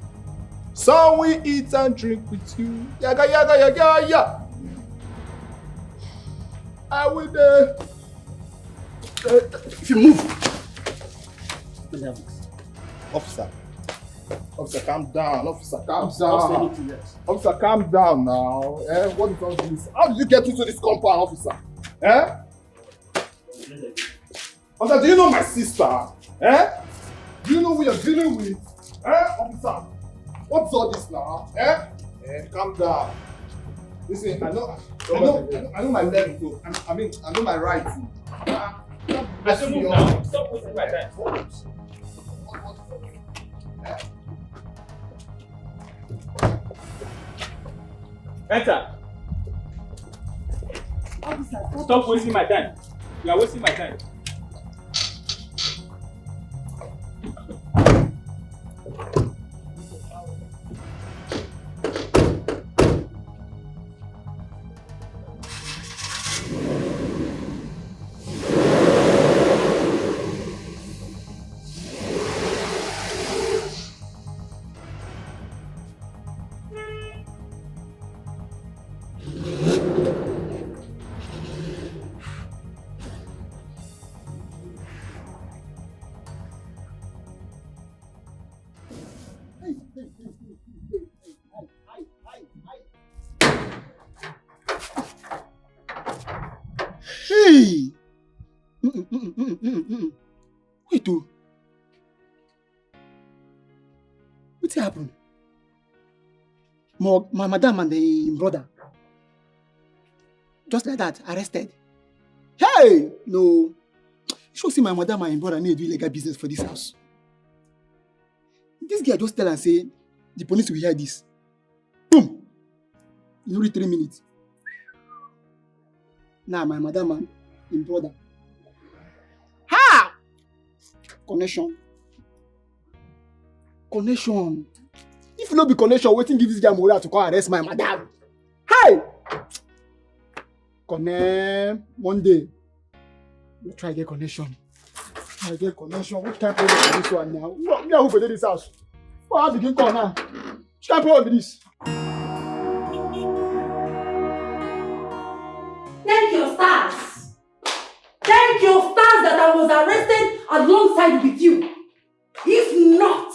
So we eat and drink with you. Yaga, yaga, yaga, yaga. I will if you move. Officer, calm down. Officer, calm down. Officer, calm down now. What is all this? How did you get into this compound, officer? Officer, do you know my sister? Do you know who you're dealing with? Officer, what's all this now? Calm down. Listen, I know my left too. I know my right too. I should move now. Stop wasting my time. Enter. Stop wasting my time. You are wasting my time. Hey! Wait, oh. What happened? My madam and the brother. Just like that, arrested. Hey! No. You should see my madam and brother need to do illegal business for this house. This guy just tell and say, the police will hear this. Boom! In only 3 minutes. Now my madam and him brother. Ha! Connection. If no be connection, waiting give this guy morale to come arrest my madam. Hey! Connect Monday. We'll try get connection. What kind of problem is this one now? Me who for this house? What begin call now? Which kind of problem is this? Thank your stars. Thank your stars that I was arrested alongside with you. If not,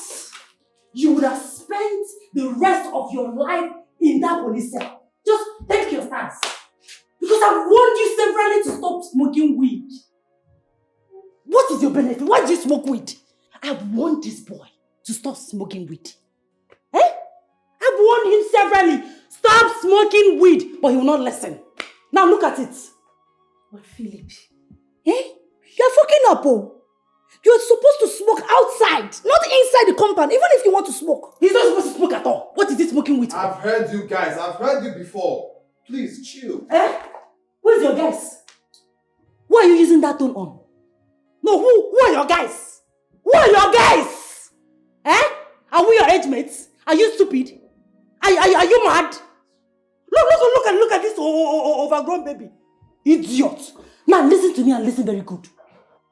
you would have spent the rest of your life in that police cell. Just thank your stars. Because I've warned you severally to stop smoking weed. What is your benefit? Why do you smoke weed? I've warned this boy to stop smoking weed. I've warned him severally. Stop smoking weed. But he will not listen. Now look at it. But Philip, you're fucking up, oh. You're supposed to smoke outside, not inside the compound, even if you want to smoke. He's not supposed to smoke at all. What is he smoking with? I've heard you guys. I've heard you before. Please, chill. Where's your guys? Why are you using that tone on? No, who are your guys? Who are your guys? Are we your age mates? Are you stupid? Are you mad? Look at this overgrown baby. Idiot. Now listen to me and listen very good.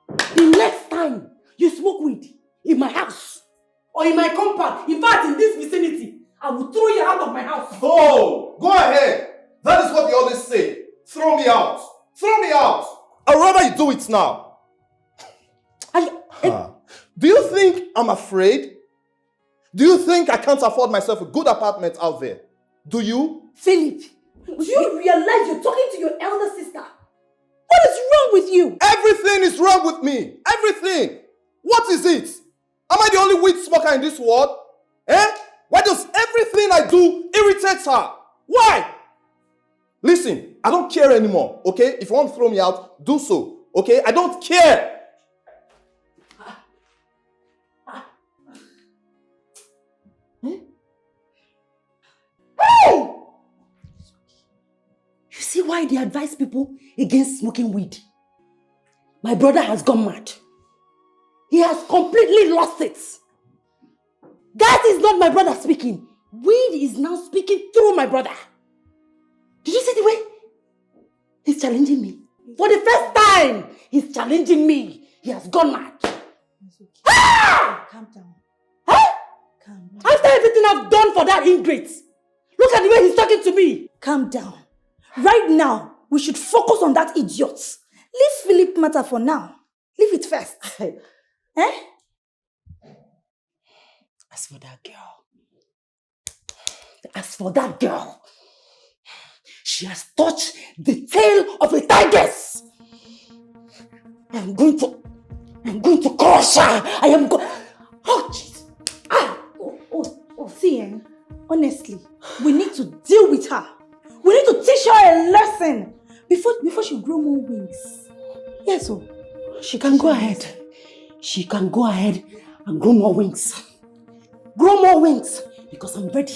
The next time you smoke weed in my house or in my compound, in fact in this vicinity, I will throw you out of my house. Oh, go ahead. That is what they always say. Throw me out. Throw me out. I'd rather you do it now. Do you think I'm afraid? Do you think I can't afford myself a good apartment out there? Do you? Philip, Do you realize you're talking to your elder sister? What is wrong with you? Everything is wrong with me. Everything. What is it? Am I the only weed smoker in this world? Eh? Why does everything I do irritate her? Why? Listen, I don't care anymore, okay? If you want to throw me out, do so, okay? I don't care. Hey! You see why they advise people against smoking weed? My brother has gone mad. He has completely lost it. That is not my brother speaking. Weed is now speaking through my brother. Did you see the way he's challenging me? For the first time, he's challenging me. He has gone mad. Ah! Calm down. Huh? Calm down. After everything I've done for that ingrate, look at the way he's talking to me. Calm down. Right now, we should focus on that idiot. Leave Philip matter for now. Leave it first. Eh? As for that girl, she has touched the tail of a tigress. I'm going to crush her. I am going. Oh, jeez. See, honestly, we need to deal with her. We need to teach her a lesson before she grow more wings. Yes, so she can go ahead. She can go ahead and grow more wings. Grow more wings because I'm ready.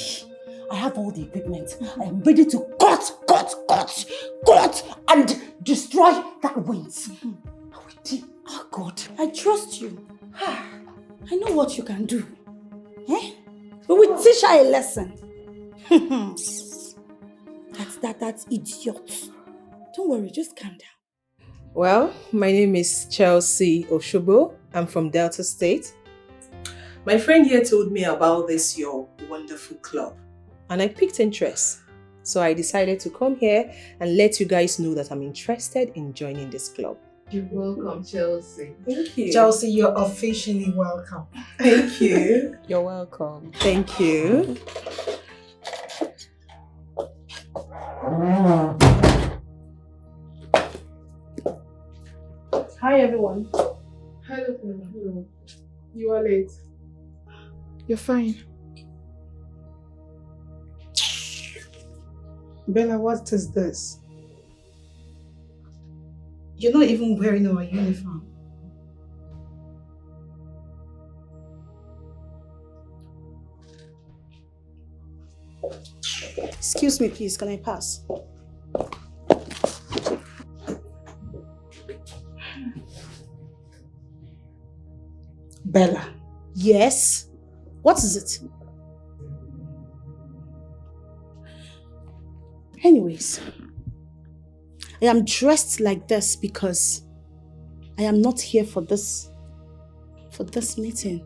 I have all the equipment. I am ready to cut and destroy that wings. Oh God, I trust you. I know what you can do. Eh? We will teach her a lesson. That's idiot. Don't worry, just calm down. Well, my name is Chelsea Oshobo. I'm from Delta State. My friend here told me about this your wonderful club, and I picked interest. So I decided to come here and let you guys know that I'm interested in joining this club. You're welcome, Chelsea. Thank you. Chelsea, you're officially welcome. Thank you. You're welcome. Thank you. Hi, everyone. Hello. You are late. You're fine. Bella, what is this? You're not even wearing our uniform. Excuse me, please. Can I pass? Bella. Yes? What is it? Anyways, I am dressed like this because I am not here for this meeting.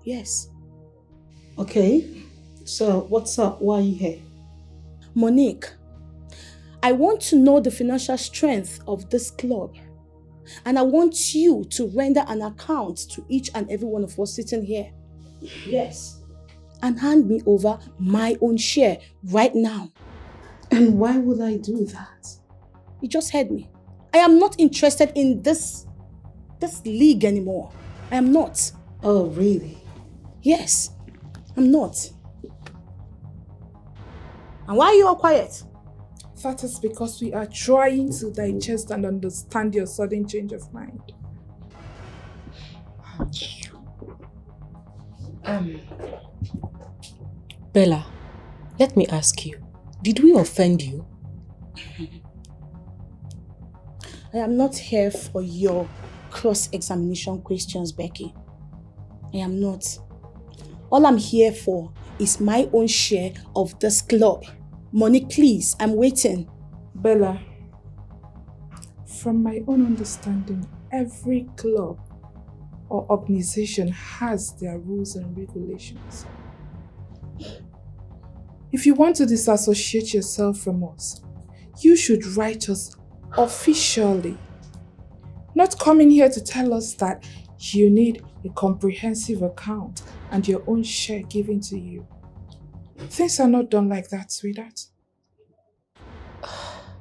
Yes. Okay. So what's up? Why are you here? Monique, I want to know the financial strength of this club. And I want you to render an account to each and every one of us sitting here. Yes. And hand me over my own share right now. And why would I do that? You just heard me. I am not interested in this league anymore. I am not. Oh, really? Yes, I'm not. And why are you all quiet? That is because we are trying to digest and understand your sudden change of mind. Bella, let me ask you, did we offend you? I am not here for your cross-examination questions, Becky. I am not. All I'm here for is my own share of this club. Monique, please, I'm waiting. Bella, from my own understanding, every club or organization has their rules and regulations. If you want to disassociate yourself from us, you should write us officially. Not coming here to tell us that you need a comprehensive account and your own share given to you. Things are not done like that, sweetheart.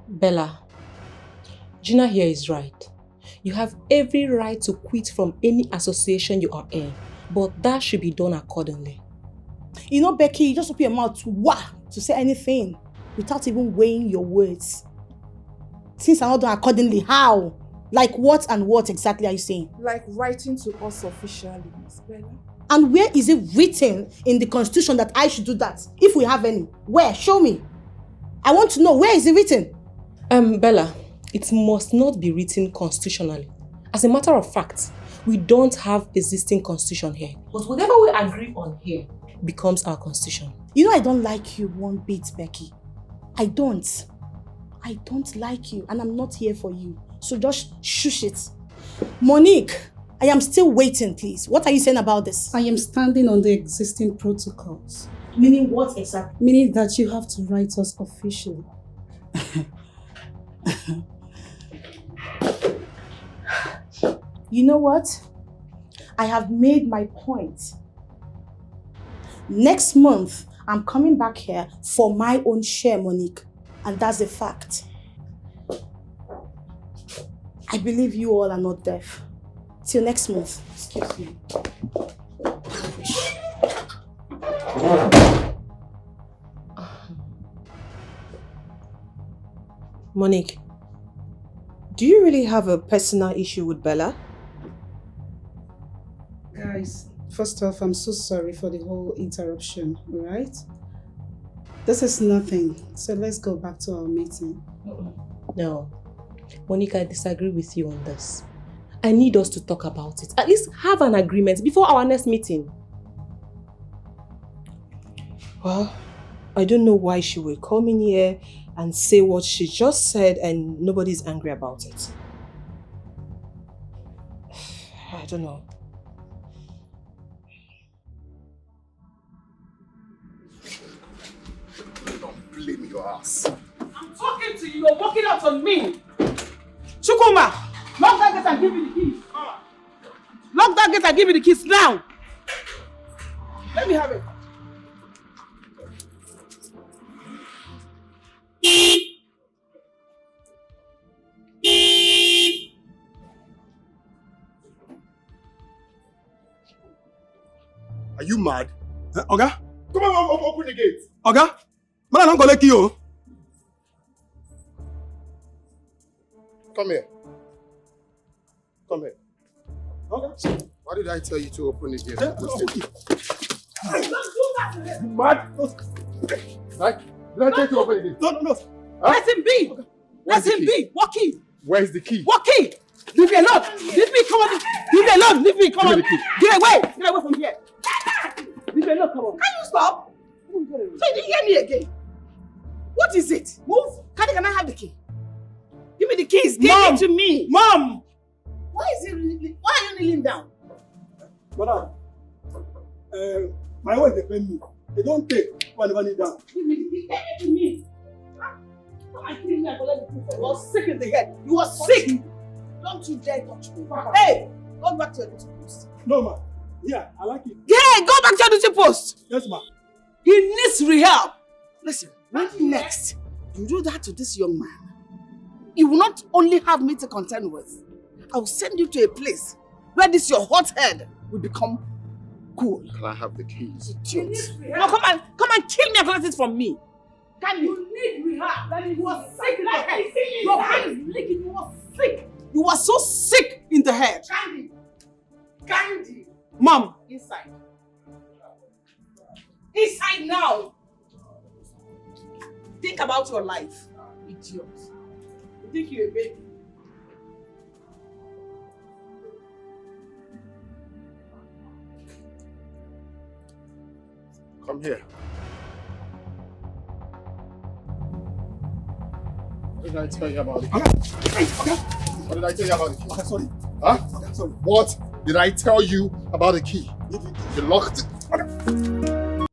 Bella, Gina here is right. You have every right to quit from any association you are in, but that should be done accordingly. You know, Becky, you just open your mouth to say anything without even weighing your words. Since I'm not done accordingly, how? Like what and what exactly are you saying? Like writing to us officially, Miss Bella. And where is it written in the constitution that I should do that? If we have any. Where? Show me. I want to know, where is it written? Bella, it must not be written constitutionally. As a matter of fact, we don't have existing constitution here. But whatever we agree on here becomes our constitution. You know I don't like you one bit, Becky. I don't like you and I'm not here for you. So just shush it. Monique, I am still waiting, please. What are you saying about this? I am standing on the existing protocols. Meaning what exactly? Meaning that you have to write us officially. You know what? I have made my point. Next month, I'm coming back here for my own share, Monique. And that's a fact. I believe you all are not deaf. Till next month. Excuse me. Monique, do you really have a personal issue with Bella? Guys, first off, I'm so sorry for the whole interruption, alright? This is nothing, so let's go back to our meeting. No. Monique, I disagree with you on this. I need us to talk about it. At least have an agreement before our next meeting. Well, I don't know why she will come in here and say what she just said and nobody's angry about it. I don't know. Don't blame your ass. I'm talking to you, you're walking out on me. Chukuma, lock that gate and give me the keys. Lock that gate and give me the keys now. Let me have it. Are you mad? Oga? Come on, open the gate. Oga? Man, I don't collect you. Come here. Come here. Okay. Why did I tell you to open the gate? Don't do that. You mad? Right? Did I tell you to open the gate? No. Huh? Let him be. Okay. Let him be. Walk in. Where's the key? Walk in. Leave me alone. Leave me. Come on. Leave me alone. Leave me. Come on. Get away. Get away from here. Leave me alone. Come on. Can you stop? So you didn't hear me again. What is it? Move. Can I have the key? Give me the keys. Give it to me. Mom. Why are you kneeling down? Madam, my wife depends me. They don't take when I kneel down. Give me the key. Give it to me. Come and kill me and collect the key. You are sick in the head. You are sick. Don't you dare touch me. Hey, go back to your duty post. No, ma. Yeah, I like it. Yeah, go back to your duty post. Yes, ma. He needs rehab. Listen, when next you do that to this young man, you will not only have me to contend with, I will send you to a place where this your hot head will become cool. Can I have the keys? No, come and kill me and collect it from me. Can you? You need rehab. You are sick in the head. Your brain is leaking. You are sick. You are so sick in the head. Candy. Mom. Inside. Inside now. Think about your life, idiot. You think you're a baby? Come here. What did I tell you about it? Okay. What did I tell you about the key? Okay, sorry. Huh? Okay, sorry. What did I tell you about the key? You locked it. Okay.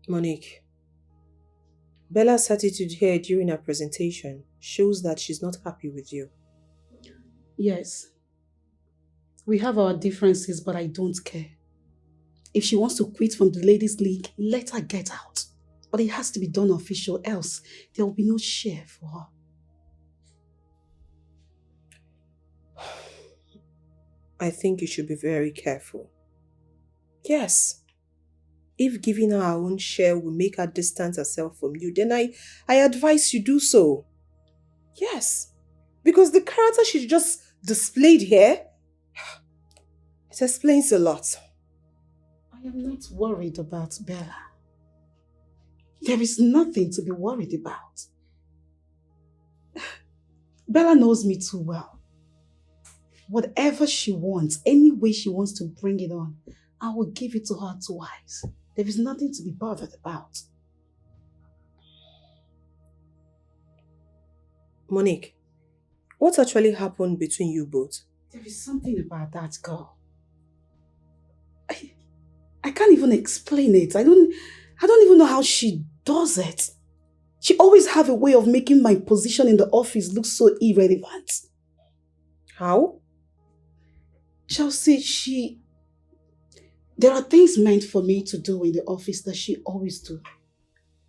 Monique, Bella's attitude here during her presentation shows that she's not happy with you. Yes. We have our differences, but I don't care. If she wants to quit from the ladies' league, let her get out. But it has to be done official, else there will be no share for her. I think you should be very careful. Yes. If giving her her own share will make her distance herself from you, then I advise you do so. Yes. Because the character she just displayed here, it explains a lot. I am not worried about Bella. There is nothing to be worried about. Bella knows me too well. Whatever she wants, any way she wants to bring it on, I will give it to her twice. There is nothing to be bothered about. Monique, what actually happened between you both? There is something about that girl. I can't even explain it. I don't even know how she does it. She always have a way of making my position in the office look so irrelevant. How? Chelsea, there are things meant for me to do in the office that she always do.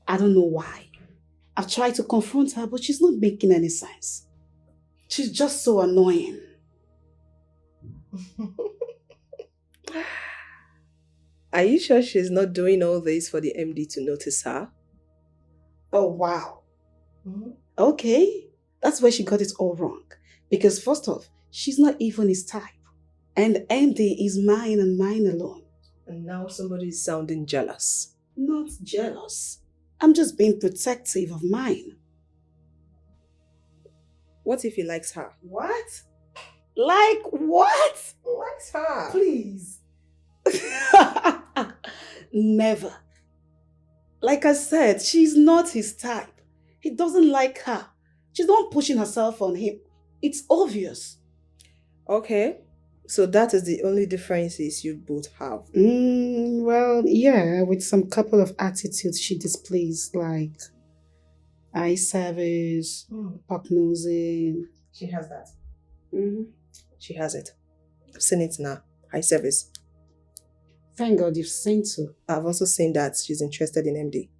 I don't know why. I've tried to confront her, but she's not making any sense. She's just so annoying. Are you sure she's not doing all this for the MD to notice her? Oh, wow. Okay. That's where she got it all wrong. Because first off, she's not even his type. And MD is mine and mine alone. And now somebody is sounding jealous. Not jealous. I'm just being protective of mine. What if he likes her? What? Like what? Likes her. Please. Never. Like I said, she's not his type. He doesn't like her. She's not pushing herself on him. It's obvious. Okay. So that is the only differences you both have? Well, yeah, with some couple of attitudes she displays, like eye service, puck nosing. She has that? She has it. I've seen it now. Eye service. Thank God you've seen so. I've also seen that she's interested in MD.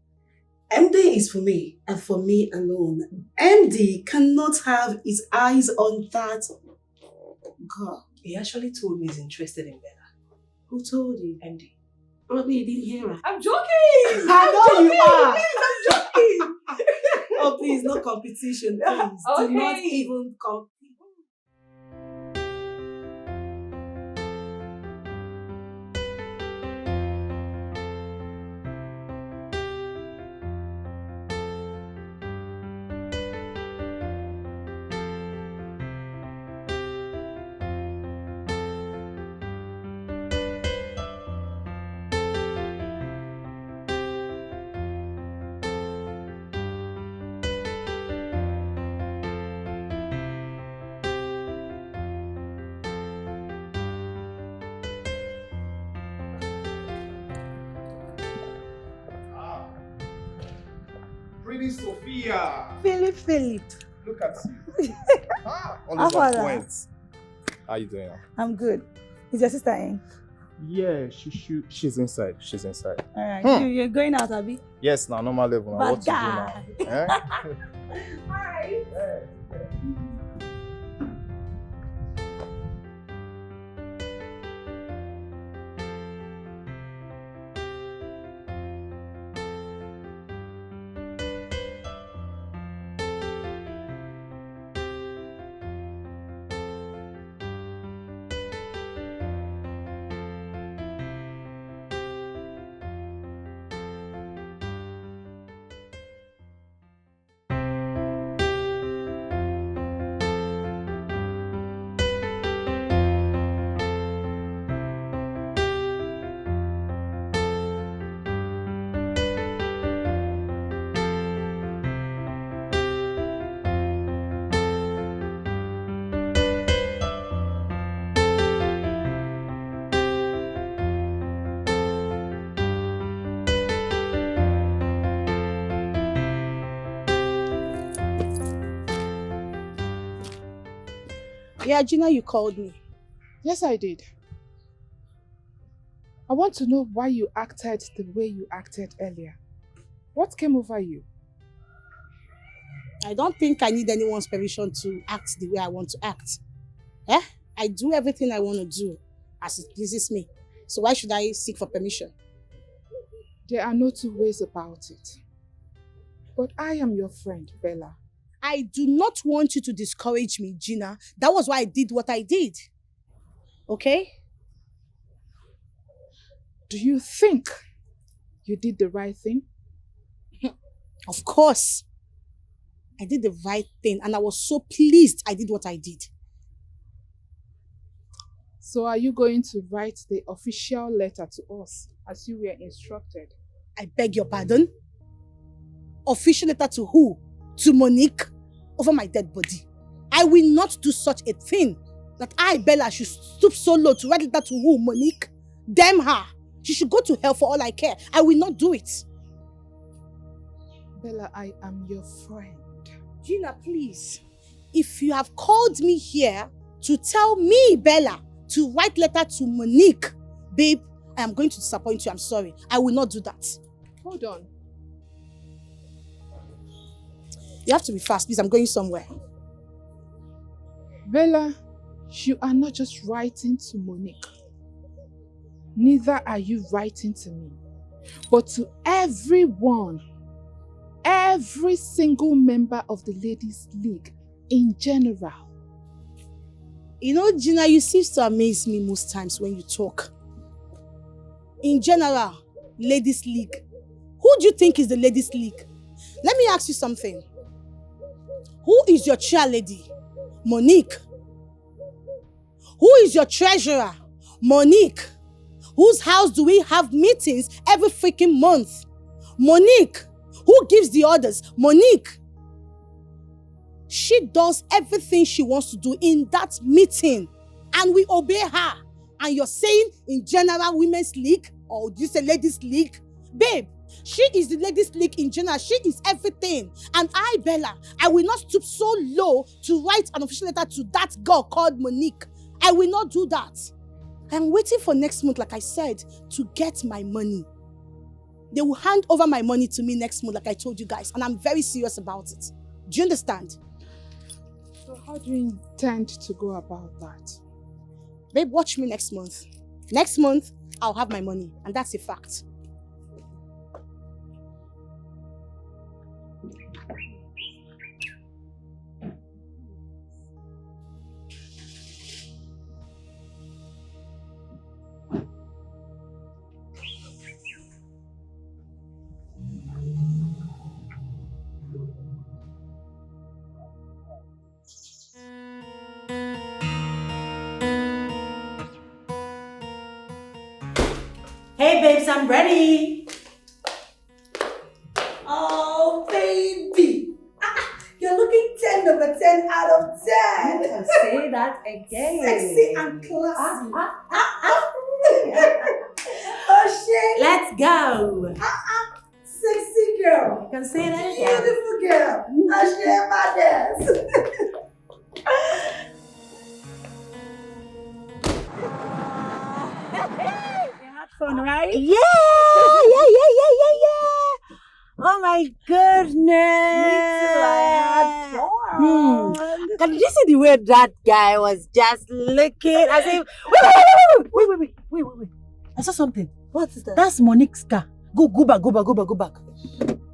MD is for me, and for me alone. MD cannot have his eyes on that girl. He actually told me he's interested in Bella. Who told you? MD. Probably you didn't hear her. I'm joking! I know you are! Please, I'm joking! Oh, please, no competition, please. Okay. Do not even compete. Pretty Sophia. Philip. Look at you. How Always on are point. you? How you doing? I'm good. Is your sister in? Yeah, she's inside. She's inside. Alright. You're going out, Abby? Yes, now normal level. Now Bad what to do guy. now? Eh? Hi. Yeah, Gina, you called me. Yes, I did. I want to know why you acted the way you acted earlier. What came over you? I don't think I need anyone's permission to act the way I want to act. Eh? I do everything I want to do as it pleases me. So why should I seek for permission? There are no two ways about it. But I am your friend, Bella. I do not want you to discourage me, Gina. That was why I did what I did. Okay? Do you think you did the right thing? Of course. I did the right thing and I was so pleased I did what I did. So are you going to write the official letter to us as you were instructed? I beg your pardon? Official letter to who? To Monique? Over my dead body. I will not do such a thing. That I, Bella, should stoop so low to write letter to who? Monique? Damn her. She should go to hell for all I care. I will not do it. Bella, I am your friend. Gina, please. If you have called me here to tell me, Bella, to write letter to Monique, babe, I am going to disappoint you. I'm sorry. I will not do that. Hold on. You have to be fast, please. I'm going somewhere. Bella, you are not just writing to Monique. Neither are you writing to me. But to everyone. Every single member of the Ladies' League in general. You know, Gina, you seem to amaze me most times when you talk. In general, Ladies' League. Who do you think is the Ladies' League? Let me ask you something. Who is your chairlady? Monique. Who is your treasurer? Monique. Whose house do we have meetings every freaking month? Monique. Who gives the orders? Monique. She does everything she wants to do in that meeting. And we obey her. And you're saying in general women's league? Or do you say ladies league? Babe, she is the ladies league in general. She is everything. And I, Bella, I will not stoop so low to write an official letter to that girl called Monique. I will not do that. I'm waiting for next month, like I said, to get my money. They will hand over my money to me next month, like I told you guys. And I'm very serious about it. Do you understand? So how do you intend to go about that? Babe, watch me next month. Next month, I'll have my money. And that's a fact. Hey babes, I'm ready. Oh, baby. You're looking 10 over 10 out of 10. You can say that again. Sexy and classy. Oh, shit. Let's go. Sexy girl. You can say that again. Beautiful girl. Oh, shit, my dance. Fun, right? Yeah. Oh my goodness. Me too, I had fun. Can you see the way that guy was just looking as if wait. I saw something. What is that? That's Monique's car. Go back.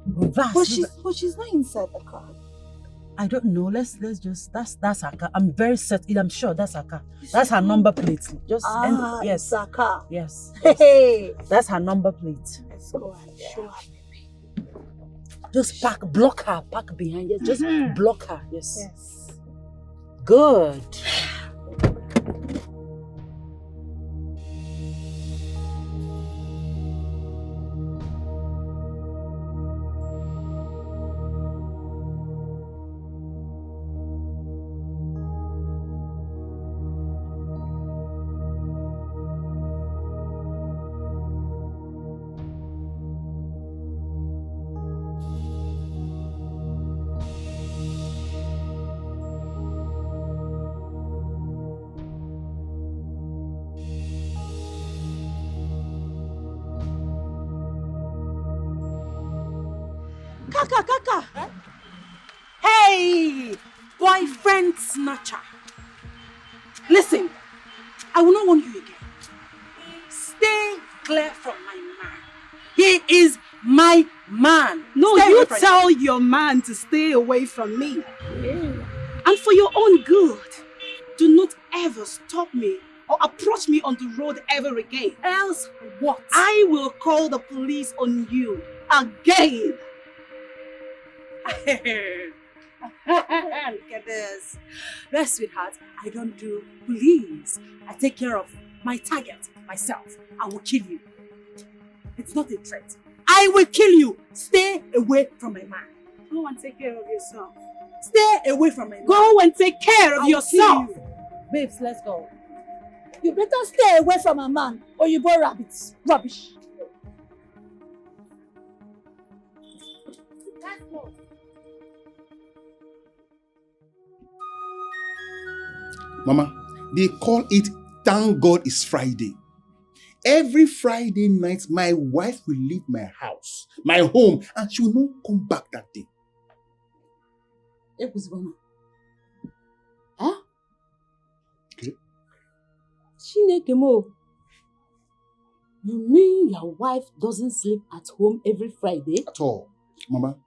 Reverse. But she's not inside the car. I don't know. Let's just that's her car. I'm very certain. I'm sure that's her car. That's her number plate. Just yes. It's her car. Yes. Hey. That's her number plate. Let's go and show her, baby. Just block her, park behind. Yes, just block her. Yes. Good. Kaka! Hey, boyfriend snatcher. Listen, I will not warn you again. Stay clear from my man. He is my man. No, Stay you away from tell him. your man to stay away from me. And for your own good, do not ever stop me or approach me on the road ever again. Else what? I will call the police on you again. Look at this. Well, sweetheart, I don't do police. I take care of my target, myself. I will kill you. It's not a threat. I will kill you. Stay away from my man. Go and take care of yourself. Stay away from my man. Go and take care of yourself. Babes, let's go. You better stay away from a man or you born rabbits. Rubbish. Let's go. Mama, they call it Thank God It's Friday. Every Friday night, my wife will leave my house, my home, and she will not come back that day. Huh? Okay. Chineke mo. You mean your wife doesn't sleep at home every Friday? At all. Mama,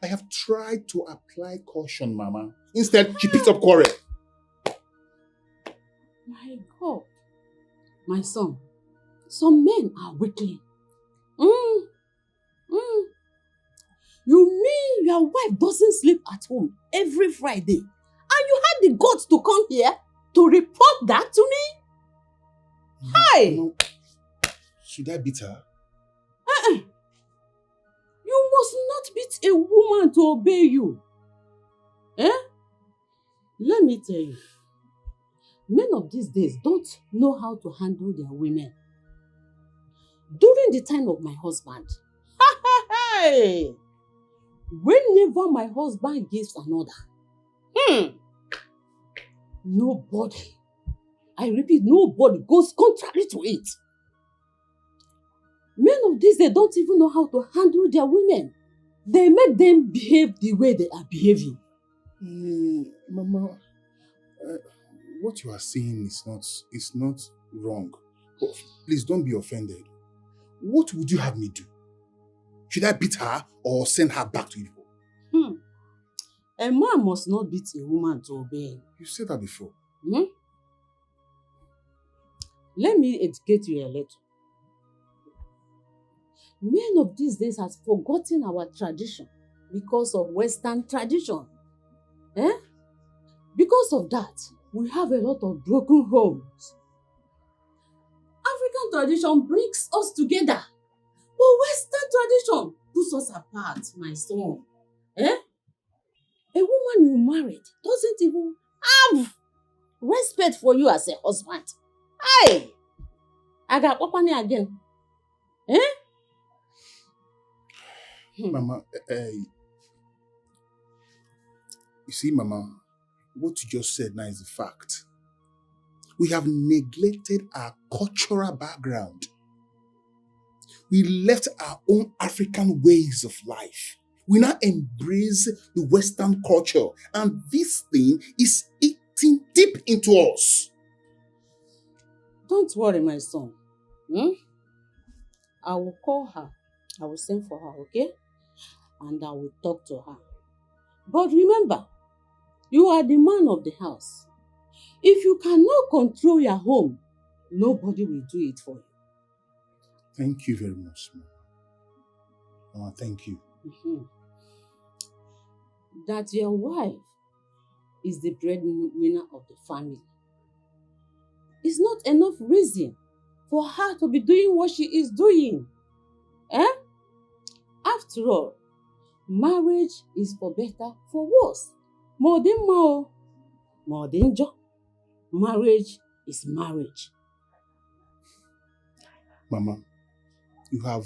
I have tried to apply caution, Mama. Instead, she picks up quarrel. My God. My son, some men are weakling. You mean your wife doesn't sleep at home every Friday? And you had the guts to come here to report that to me? Hi! No. Should I beat her? You must not beat a woman to obey you. Let me tell you, men of these days don't know how to handle their women. During the time of my husband, whenever my husband gives an order, nobody, I repeat, nobody goes contrary to it. Men of these days don't even know how to handle their women. They make them behave the way they are behaving. Mama, what you are saying is not wrong. But please don't be offended. What would you have me do? Should I beat her or send her back to Igbo? A man must not beat a woman to obey him. You said that before. Let me educate you a little. Men of these days have forgotten our tradition because of Western tradition. Because of that, we have a lot of broken homes. African tradition brings us together, but Western tradition puts us apart, my son. A woman you married doesn't even have respect for you as a husband. I got Opani again. Mama, you see, Mama, what you just said now is a fact. We have neglected our cultural background. We left our own African ways of life. We now embrace the Western culture, and this thing is eating deep into us. Don't worry, my son. I will call her. I will send for her, okay? And I will talk to her. But remember, you are the man of the house. If you cannot control your home, nobody will do it for you. Thank you very much, Mama. Mama, thank you. That your wife is the breadwinner of the family is not enough reason for her to be doing what she is doing. After all, marriage is for better, for worse. More than more, more than job. Marriage is marriage. Mama, you have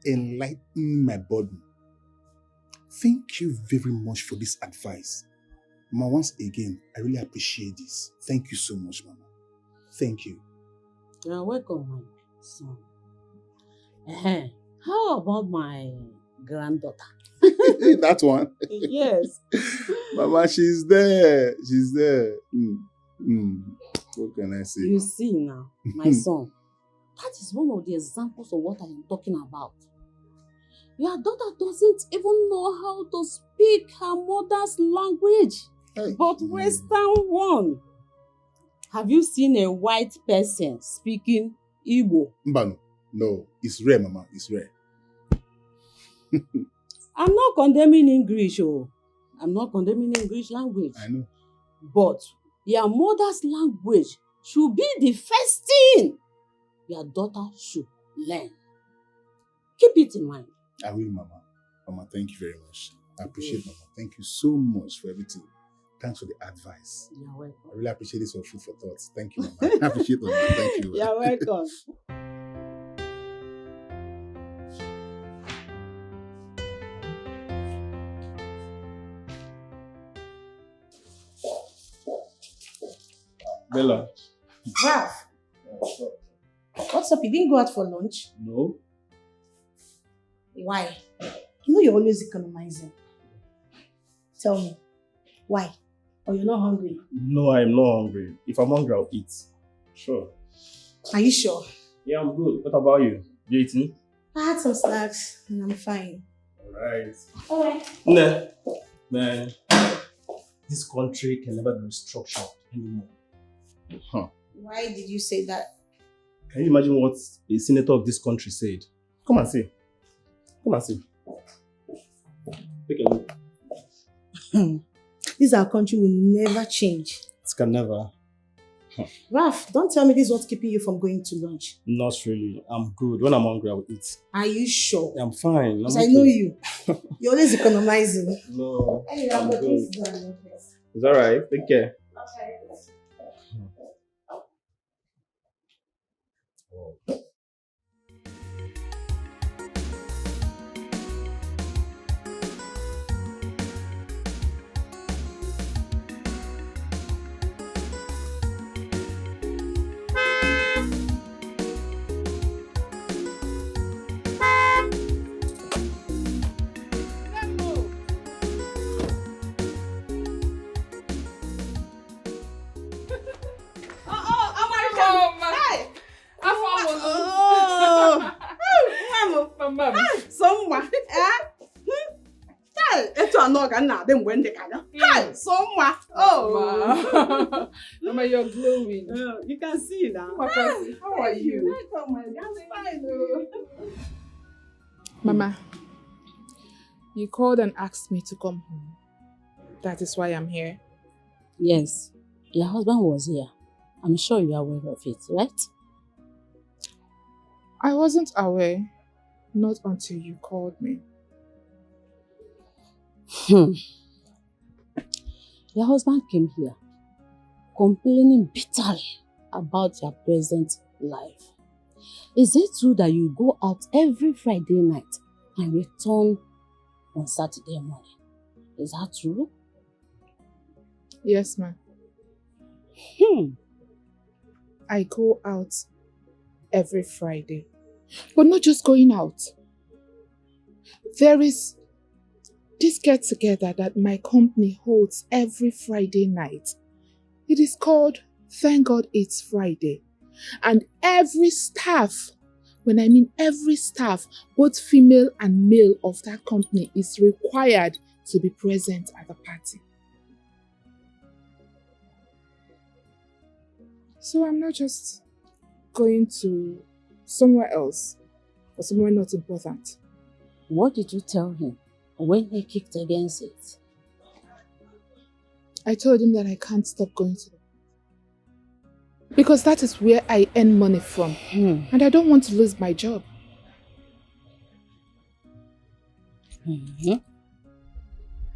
enlightened my burden. Thank you very much for this advice. Mama, once again, I really appreciate this. Thank you so much, Mama. Thank you. You're welcome, my son. How about my granddaughter? That one. Yes. Mama, she's there. She's there. What can I say? You see now, my son, that is one of the examples of what I am talking about. Your daughter doesn't even know how to speak her mother's language, but Western one. Have you seen a white person speaking Igbo? Mbano. No, it's rare, Mama. It's rare. I'm not condemning English, I'm not condemning English language. I know. But your mother's language should be the first thing your daughter should learn. Keep it in mind. I will, Mama. Mama, thank you very much. I appreciate Mama. Thank you so much for everything. Thanks for the advice. You're welcome. I really appreciate this for food for thoughts. Thank you, Mama. I appreciate Mama. Thank you. You're welcome. Bella. Ralph, what's up? You didn't go out for lunch? No. Why? You know you're always economizing. Tell me, why? Or you're not hungry? No, I'm not hungry. If I'm hungry, I'll eat. Sure. Are you sure? Yeah, I'm good. What about you? You eating? I had some snacks and I'm fine. Alright. Alright. Nah. Man, this country can never be restructured anymore. Huh. Why did you say that? Can you imagine what a senator of this country said? Come and see. Come and see. Take a look. This our country will never change. It can never. Ralph, don't tell me this is what's keeping you from going to lunch. Not really. I'm good. When I'm hungry, I'll eat. Are you sure? I'm fine. Because I know you. You're always economizing. No. Anyway, I'm but good. this is done. It's alright. Take care. Mama, you're glowing. You can see now. How are you? Mama, you called and asked me to come home. That is why I'm here. Yes, your husband was here. I'm sure you are aware of it, right? I wasn't aware, not until you called me. Your husband came here complaining bitterly about your present life. Is it true that you go out every Friday night and return on Saturday morning? Is that true? Yes, ma'am. I go out every Friday. But not just going out. There is this get-together that my company holds every Friday night. It is called Thank God It's Friday. And every staff, when I mean every staff, both female and male of that company is required to be present at the party. So I'm not just going to somewhere else or somewhere not important. What did you tell him when he kicked against it? I told him that I can't stop going to them. Because that is where I earn money from. And I don't want to lose my job.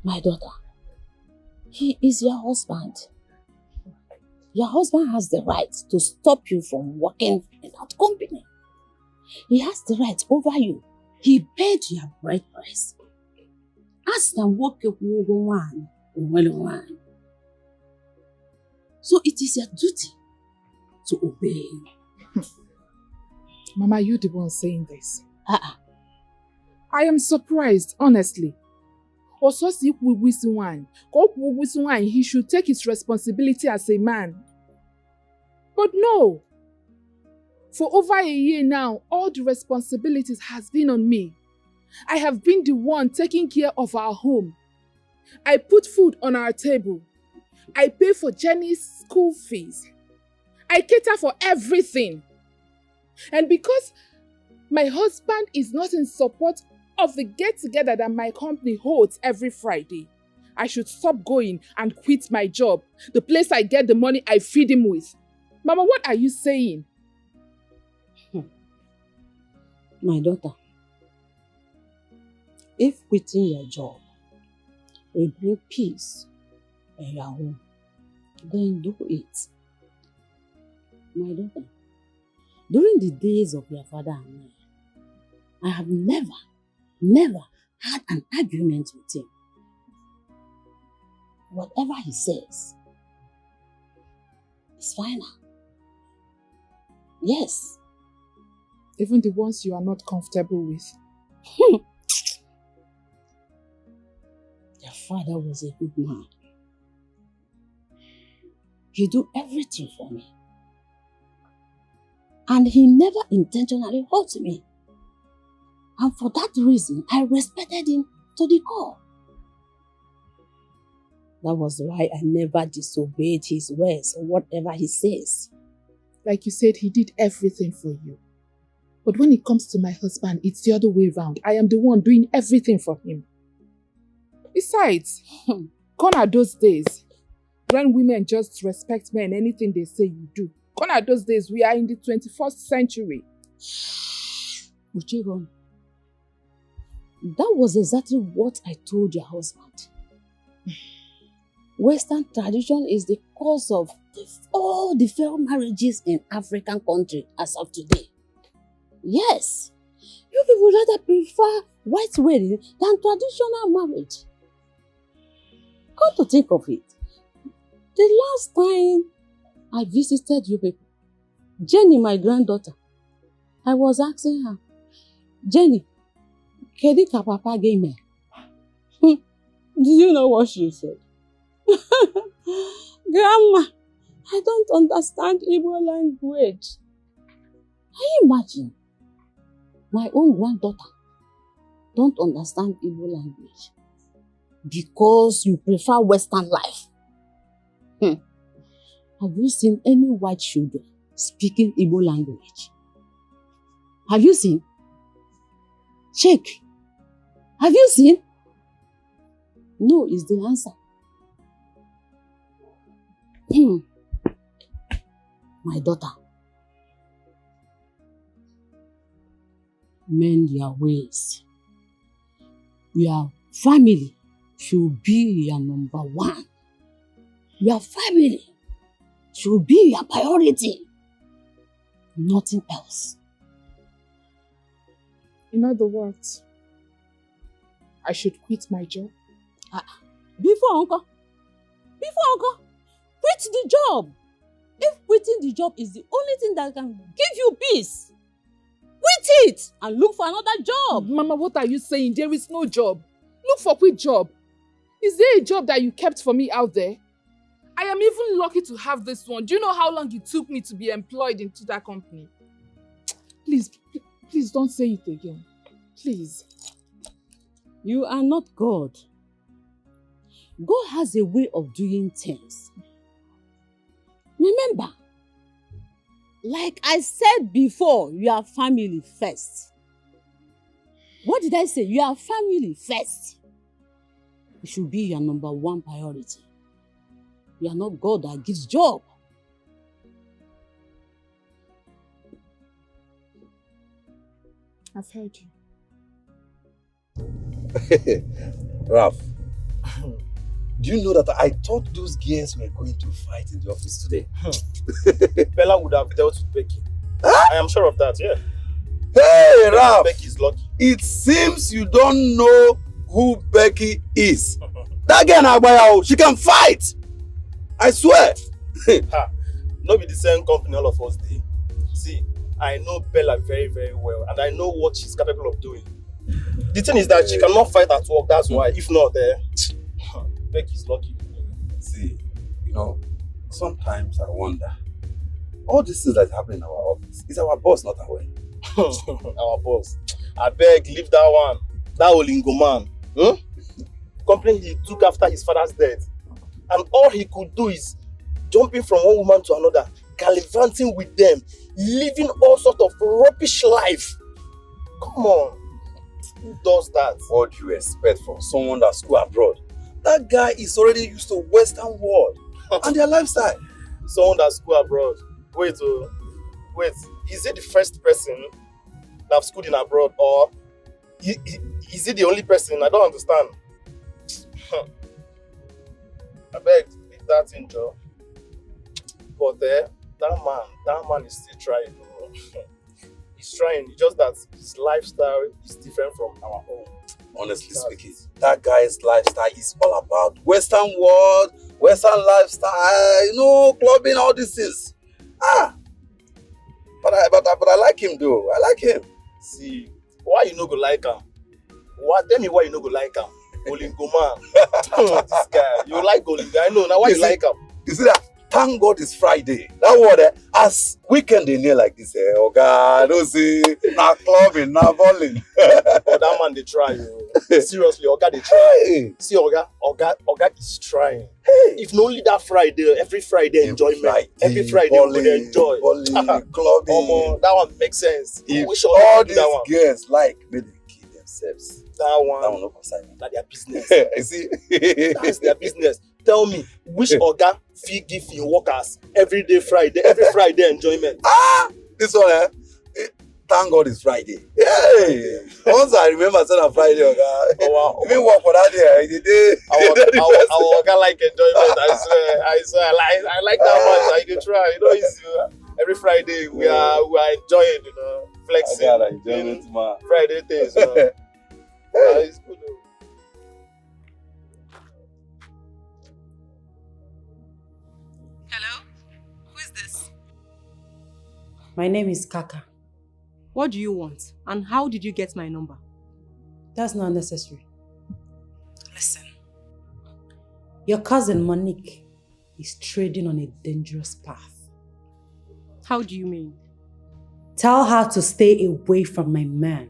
My daughter, he is your husband. Your husband has the right to stop you from working in that company. He has the right over you. He paid your bride price. Ask them what you want. So it is your duty to obey him. Mama, you the one saying this. I am surprised, honestly. He should take his responsibility as a man. But no. For over a year now, all the responsibilities has been on me. I have been the one taking care of our home. I put food on our table. I pay for Jenny's school fees. I cater for everything. And because my husband is not in support of the get-together that my company holds every Friday, I should stop going and quit my job, the place I get the money I feed him with. Mama, what are you saying? My daughter, if quitting your job will bring peace in your home, then do it. My daughter, during the days of your father and I have never had an argument with him. Whatever he says is final. Yes. Even the ones you are not comfortable with. Your father was a good man. He do everything for me. And he never intentionally hurt me. And for that reason, I respected him to the core. That was why I never disobeyed his words or whatever he says. Like you said, he did everything for you. But when it comes to my husband, it's the other way around. I am the one doing everything for him. Besides, gone are those days when women just respect men, anything they say you do. Gone are those days, we are in the 21st century. Uchiron, that was exactly what I told your husband. Western tradition is the cause of all the failed marriages in African countries as of today. Yes, you people rather prefer white wedding than traditional marriage. Come to think of it, the last time I visited you people, Jenny, my granddaughter, I was asking her, Jenny, Kedi ka papa gave me? Did you know what she said? Grandma, I don't understand Igbo language. Can you imagine? My own granddaughter don't understand Igbo language because you prefer Western life. Have you seen any white children speaking Igbo language? Have you seen? Check. Have you seen? No is the answer. My daughter, mend your ways. Your family should be your number one. Your family should be your priority. Nothing else. In other words, I should quit my job? Before uncle, quit the job. If quitting the job is the only thing that can give you peace, quit it and look for another job. Mama, what are you saying? There is no job. Look for quick job. Is there a job that you kept for me out there? I am even lucky to have this one. Do you know how long it took me to be employed into that company? Please don't say it again. Please. You are not God. God has a way of doing things. Remember, like I said before, you are family first. What did I say? You are family first. It should be your number one priority. You are not God that gives job. I've heard you. Ralph, do you know that I thought those girls were going to fight in the office today? Bella would have dealt with Becky. I am sure of that, yeah. Hey, Ralph! Becky's lucky. It seems you don't know who Becky is. That girl Nagbaya, she can fight! I swear! No be the same company all of us did. See, I know Bella very, very well, and I know what she's capable of doing. The thing is that she cannot fight at work, that's why. If not, Becky's lucky. See, you know, sometimes I wonder, all these things that happen in our office, is our boss not aware? Our boss. I beg, leave that one. That Olingo man. Company he took after his father's death. And all he could do is jumping from one woman to another, gallivanting with them, living all sort of rubbish life. Come on. Who does that? What do you expect from someone that's go abroad? That guy is already used to Western world and their lifestyle. Someone that's go abroad. Wait, is it the first person that have schooled in abroad, or is it the only person? I don't understand. I beg, leave that in, Joe. But that man is still trying. He's trying. It's just that his lifestyle is different from our own. Honestly speaking, that guy's lifestyle is all about Western world, Western lifestyle, you know, clubbing, all these things. But I like him though. I like him. See, why you no go like him? Tell me why you no go like him? Olingo man. This guy, you like Olingo? I know. Now why you like him? You see that? Thank God it's Friday. That word, as weekend in here like this, oh God, don't see, not clubbing, not bowling. But that man, they try. Seriously, Oga, they try. Hey. See, Oga is trying. Hey. If not only that Friday, every Friday enjoyment. Every Friday we enjoy. Clubbing. That one makes sense. If all these girls like, may they kill themselves. That one no concern. That's their business. You see? That's their business. Tell me, which Oga fee give your workers every Friday enjoyment? This one, thank God it's Friday. Hey! Once I remember saying on Friday, Oga, even work for that day. Our Oga like enjoyment. I swear, I like that much. I can try. You know, it's, every Friday we are enjoying, you know, flexing. I got enjoyment, man. Friday things, you know. It's good. My name is Kaka. What do you want? And how did you get my number? That's not necessary. Listen. Your cousin Monique is trading on a dangerous path. How do you mean? Tell her to stay away from my man.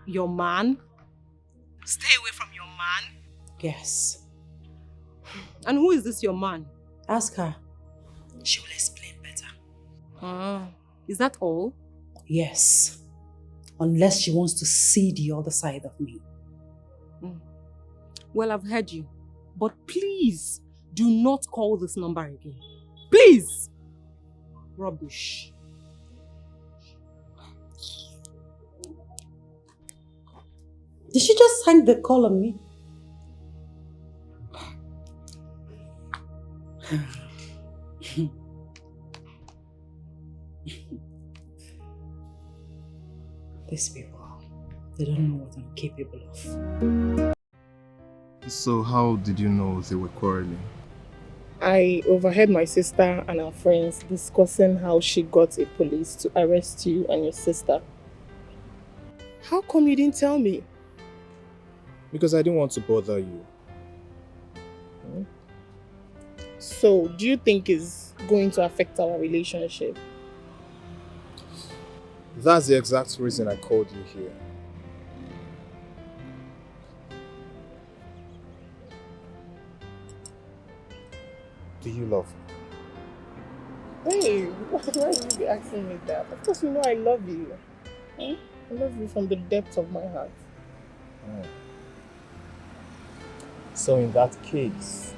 Your man? Stay away from your man? Yes. And who is this your man? Ask her. She will explain better. Is that all? Yes. Unless she wants to see the other side of me. Well, I've heard you. But please, do not call this number again. Please! Rubbish. Did she just hang the call on me? These people, they don't know what I'm capable of. So how did you know they were quarreling? I overheard my sister and her friends discussing how she got a police to arrest you and your sister. How come you didn't tell me? Because I didn't want to bother you. So, do you think it's going to affect our relationship? That's the exact reason I called you here. Do you love me? Hey, why would you be asking me that? Of course you know I love you. I love you from the depths of my heart. So in that case,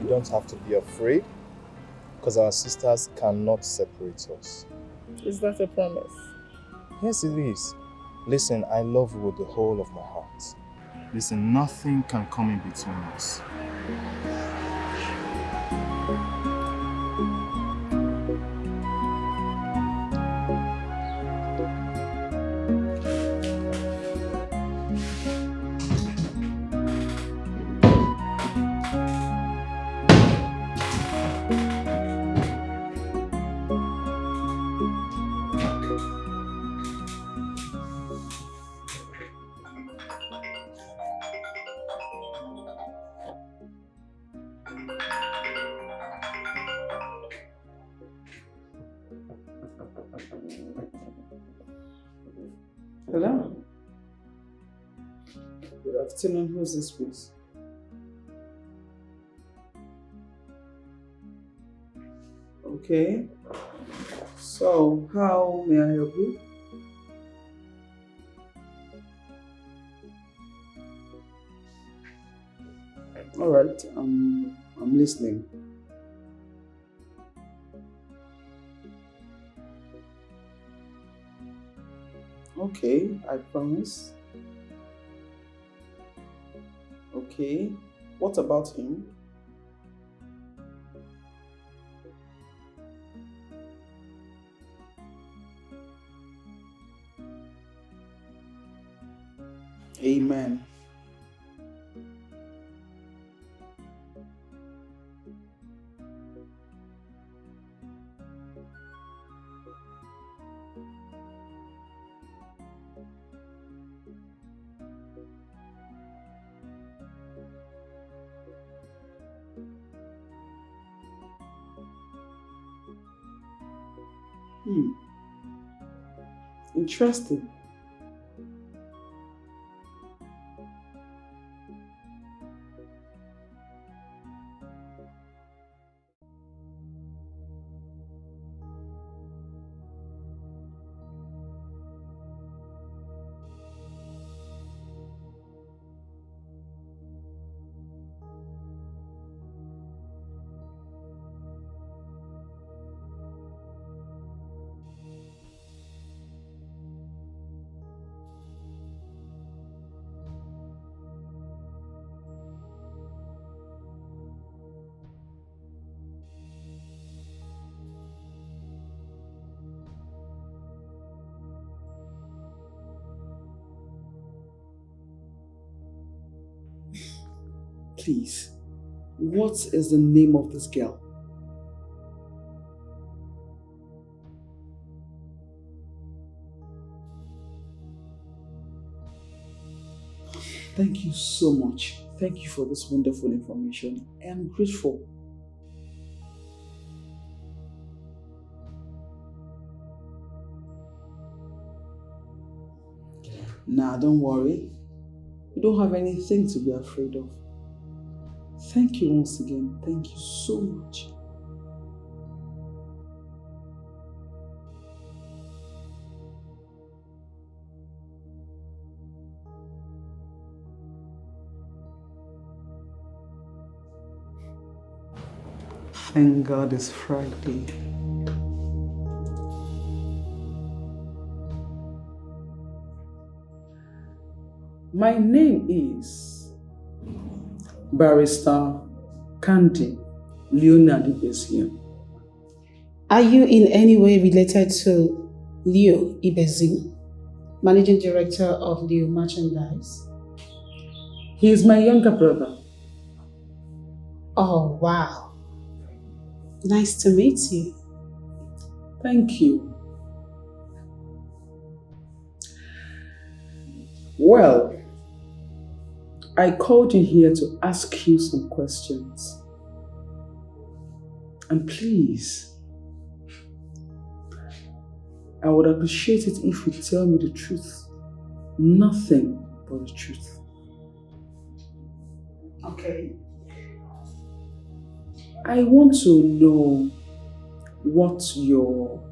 you don't have to be afraid, because our sisters cannot separate us. Is that a promise? Yes, it is. Listen, I love you with the whole of my heart. Listen, nothing can come in between us. Hello? Good afternoon. Who's this, please? Okay. So, how may I help you? All right. I'm listening. Okay, I promise. Okay. What about him? Amen. Interesting. Please, what is the name of this girl? Thank you so much. Thank you for this wonderful information. I am grateful. Nah, don't worry. You don't have anything to be afraid of. Thank you once again. Thank you so much. Thank God it's Friday. My name is Barrister Kaka Leonard. Are you in any way related to Leo Ibezim, Managing Director of Leo Merchandise? He is my younger brother. Oh, wow. Nice to meet you. Thank you. Well, I called you here to ask you some questions. And please, I would appreciate it if you tell me the truth. Nothing but the truth. Okay. I want to know what your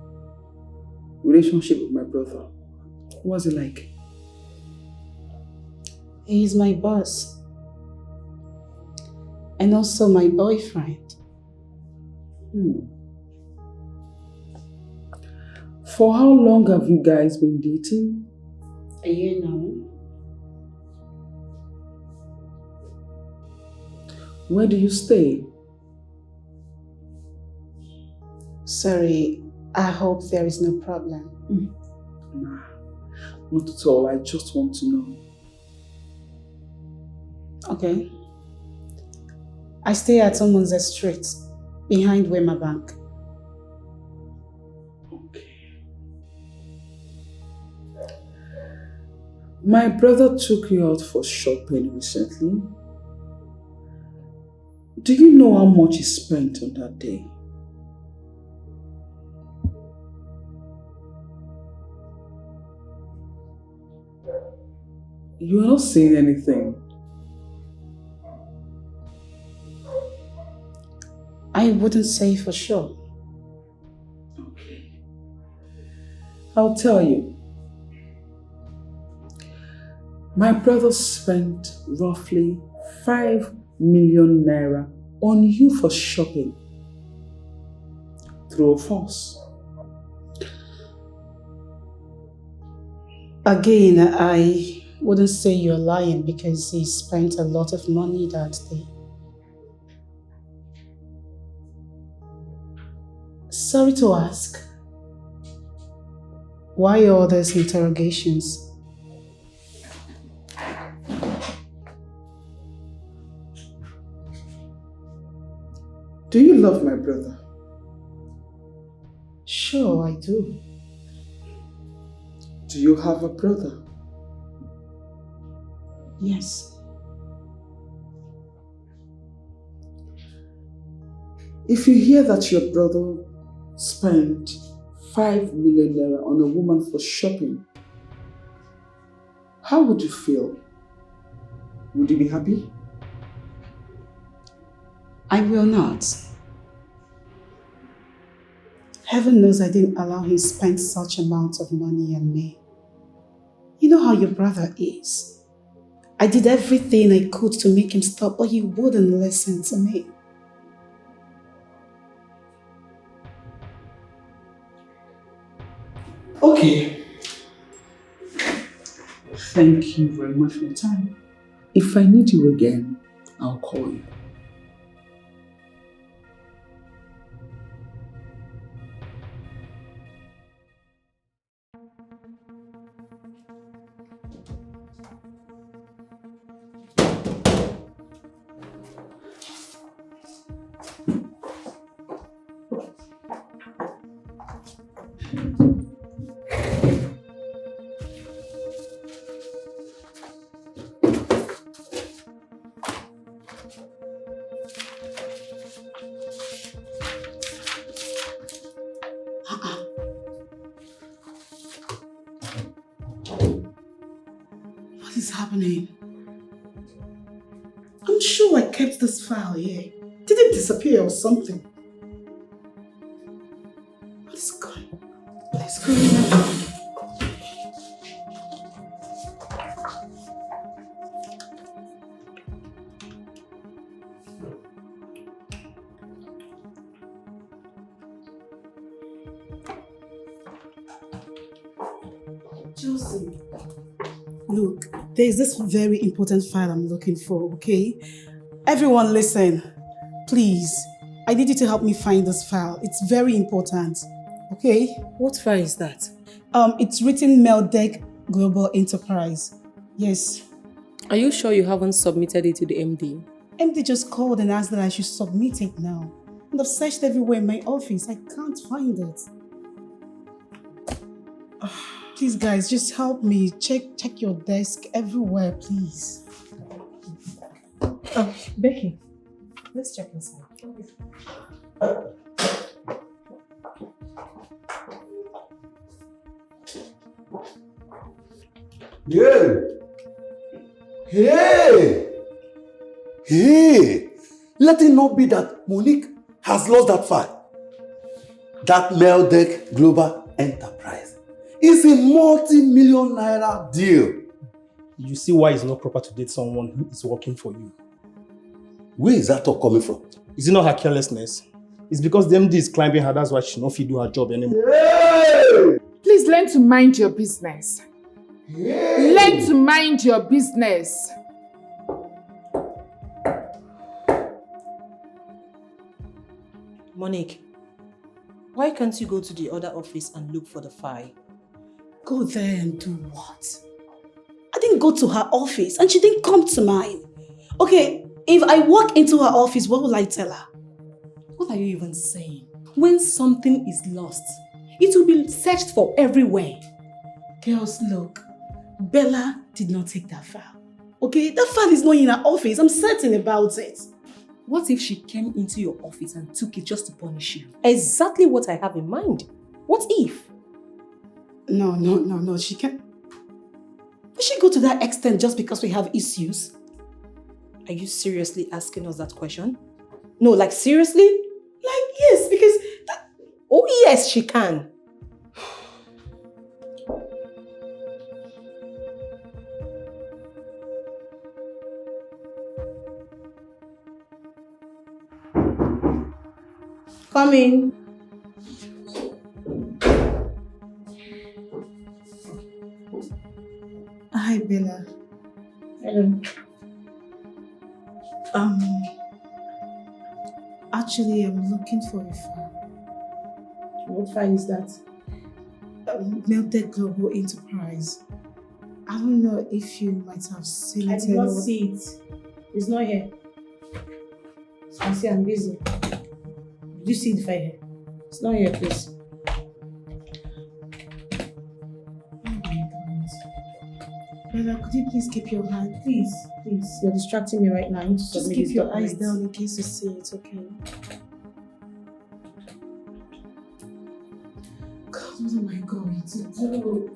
relationship with my brother was it like? He's my boss. And also my boyfriend. For how long have you guys been dating? A year now. Where do you stay? Sorry, I hope there is no problem. Nah, not at all. I just want to know. Okay. I stay at Omonze Street, behind Wema Bank. My brother took you out for shopping recently. Do you know how much he spent on that day? You are not saying anything. I wouldn't say for sure. I'll tell you. My brother spent roughly 5 million naira on you for shopping. True or false? Again, I wouldn't say you're lying because he spent a lot of money that day. Sorry to ask, why all these interrogations? Do you love my brother? Sure, I do. Do you have a brother? Yes. If you hear that your brother spent 5 million naira on a woman for shopping, how would you feel? Would you be happy? I will not. Heaven knows I didn't allow him to spend such amount of money on me. You know how your brother is. I did everything I could to make him stop, but he wouldn't listen to me. Okay. Thank you very much for your time. If I need you again, I'll call you. What is happening? I'm sure I kept this file here. Did it disappear or something? What is going on? Josie, look, there's this very important file I'm looking for, okay? Everyone listen, please. I need you to help me find this file. It's very important, okay? What file is that? It's written Meldec Global Enterprise. Yes. Are you sure you haven't submitted it to the MD? MD just called and asked that I should submit it now. And I've searched everywhere in my office. I can't find it. Please, guys, just help me. Check your desk everywhere, please. Becky, let's check inside. Yeah. Hey! Let it not be that Monique has lost that file. That Meldec Global Enterprise is a multi-million naira deal. You see why it's not proper to date someone who is working for you. Where is that talk coming from? Is it not her carelessness? It's because the MD is climbing her, that's why she not fit do her job anymore. Hey! Please learn to mind your business. Hey! Learn to mind your business. Monique, why can't you go to the other office and look for the file? Go there and do what? I didn't go to her office and she didn't come to mine. Okay, if I walk into her office, what will I tell her? What are you even saying? When something is lost, it will be searched for everywhere. Girls, look, Bella did not take that file. Okay, that file is not in her office. I'm certain about it. What if she came into your office and took it just to punish you? Exactly what I have in mind. What if? No, she can't. Will she go to that extent just because we have issues? Are you seriously asking us that question? No, like seriously? Like yes, because oh yes, she can. Come in. Hi, Bella. Hello. Actually, I'm looking for a file. What file is that? Melted Global Enterprise. I don't know if you might have seen it. I did not see it. It's not here. I see I'm busy. Did you see the file here? It's not here, please. Bella, could you please keep your hand? Please. You're distracting me right now. I need to Just submit keep this your eyes document. down in case you see it, okay? God, what am I going to do?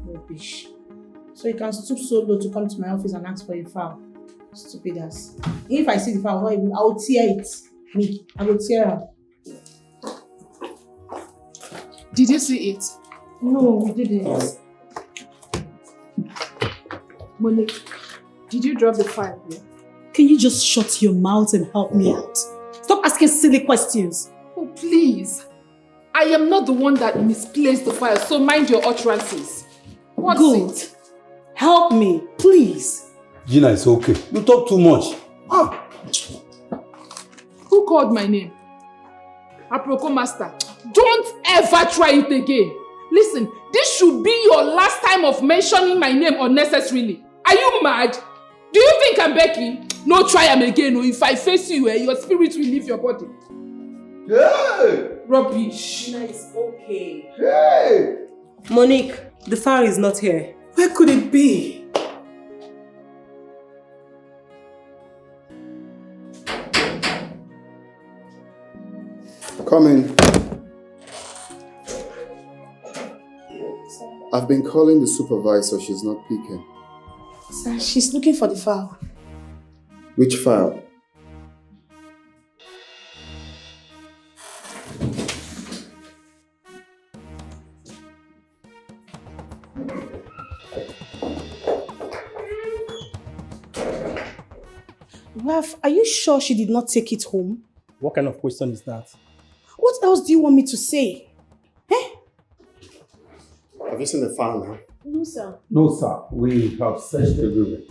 Rubbish. So you can stoop so low to come to my office and ask for a file. Stupid ass. If I see the file, I'll tear it. Me, I will tear her. Did you see it? No, we didn't. Monique, did you drop the file here? Can you just shut your mouth and help me out? Stop asking silly questions. Oh, please. I am not the one that misplaced the file, so mind your utterances. What's Good. it? Help me, please. Gina, it's okay. You talk too much. Who called my name? Aproko Master. Don't ever try it again. Listen, this should be your last time of mentioning my name unnecessarily. Are you mad? Do you think I'm Becky? No, try am again. Or if I face you, your spirit will leave your body. Hey! Rubbish. Gina, it's okay. Hey! Monique, the file is not here. Where could it be? Come in. I've been calling the supervisor, she's not picking. Sir, she's looking for the file. Which file? Ralph, are you sure she did not take it home? What kind of question is that? What else do you want me to say? Have you seen the file now? No, sir. No, sir. We have searched everywhere.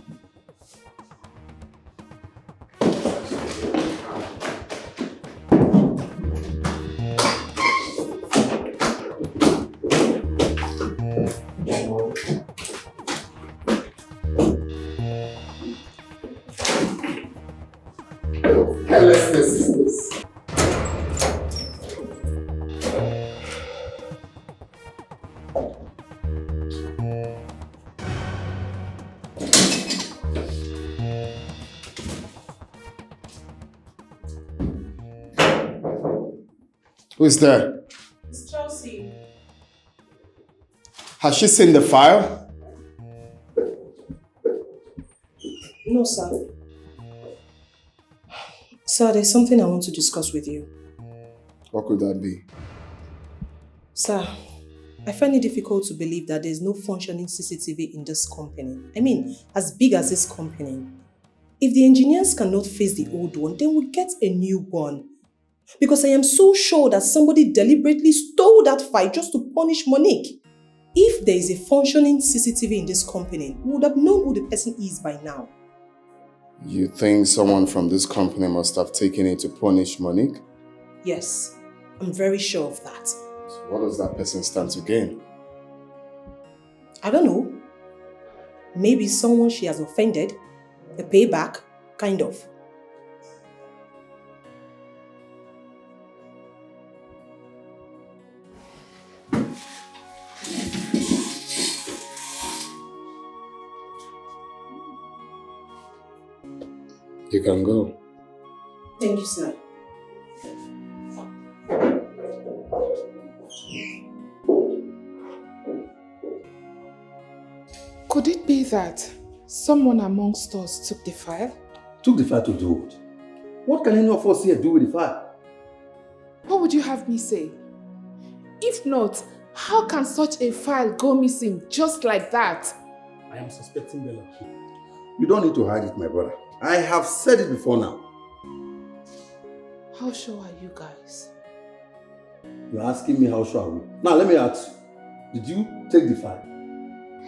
Carelessness is this. Who is there? It's Chelsea. Has she seen the file? No, sir. Sir, there's something I want to discuss with you. What could that be? Sir, I find it difficult to believe that there's no functioning CCTV in this company. I mean, as big as this company. If the engineers cannot face the old one, then we'll get a new one. Because I am so sure that somebody deliberately stole that file just to punish Monique. If there is a functioning CCTV in this company, we would have known who the person is by now. You think someone from this company must have taken it to punish Monique? Yes, I'm very sure of that. So what does that person stand to gain? I don't know. Maybe someone she has offended, a payback, kind of. You can go. Thank you, sir. Could it be that someone amongst us took the file? Took the file to do what? What can any of us here do with the file? What would you have me say? If not, how can such a file go missing just like that? I am suspecting Bella. You don't need to hide it, my brother. I have said it before now. How sure are you guys? You're asking me how sure are we? Now let me ask you. Did you take the file?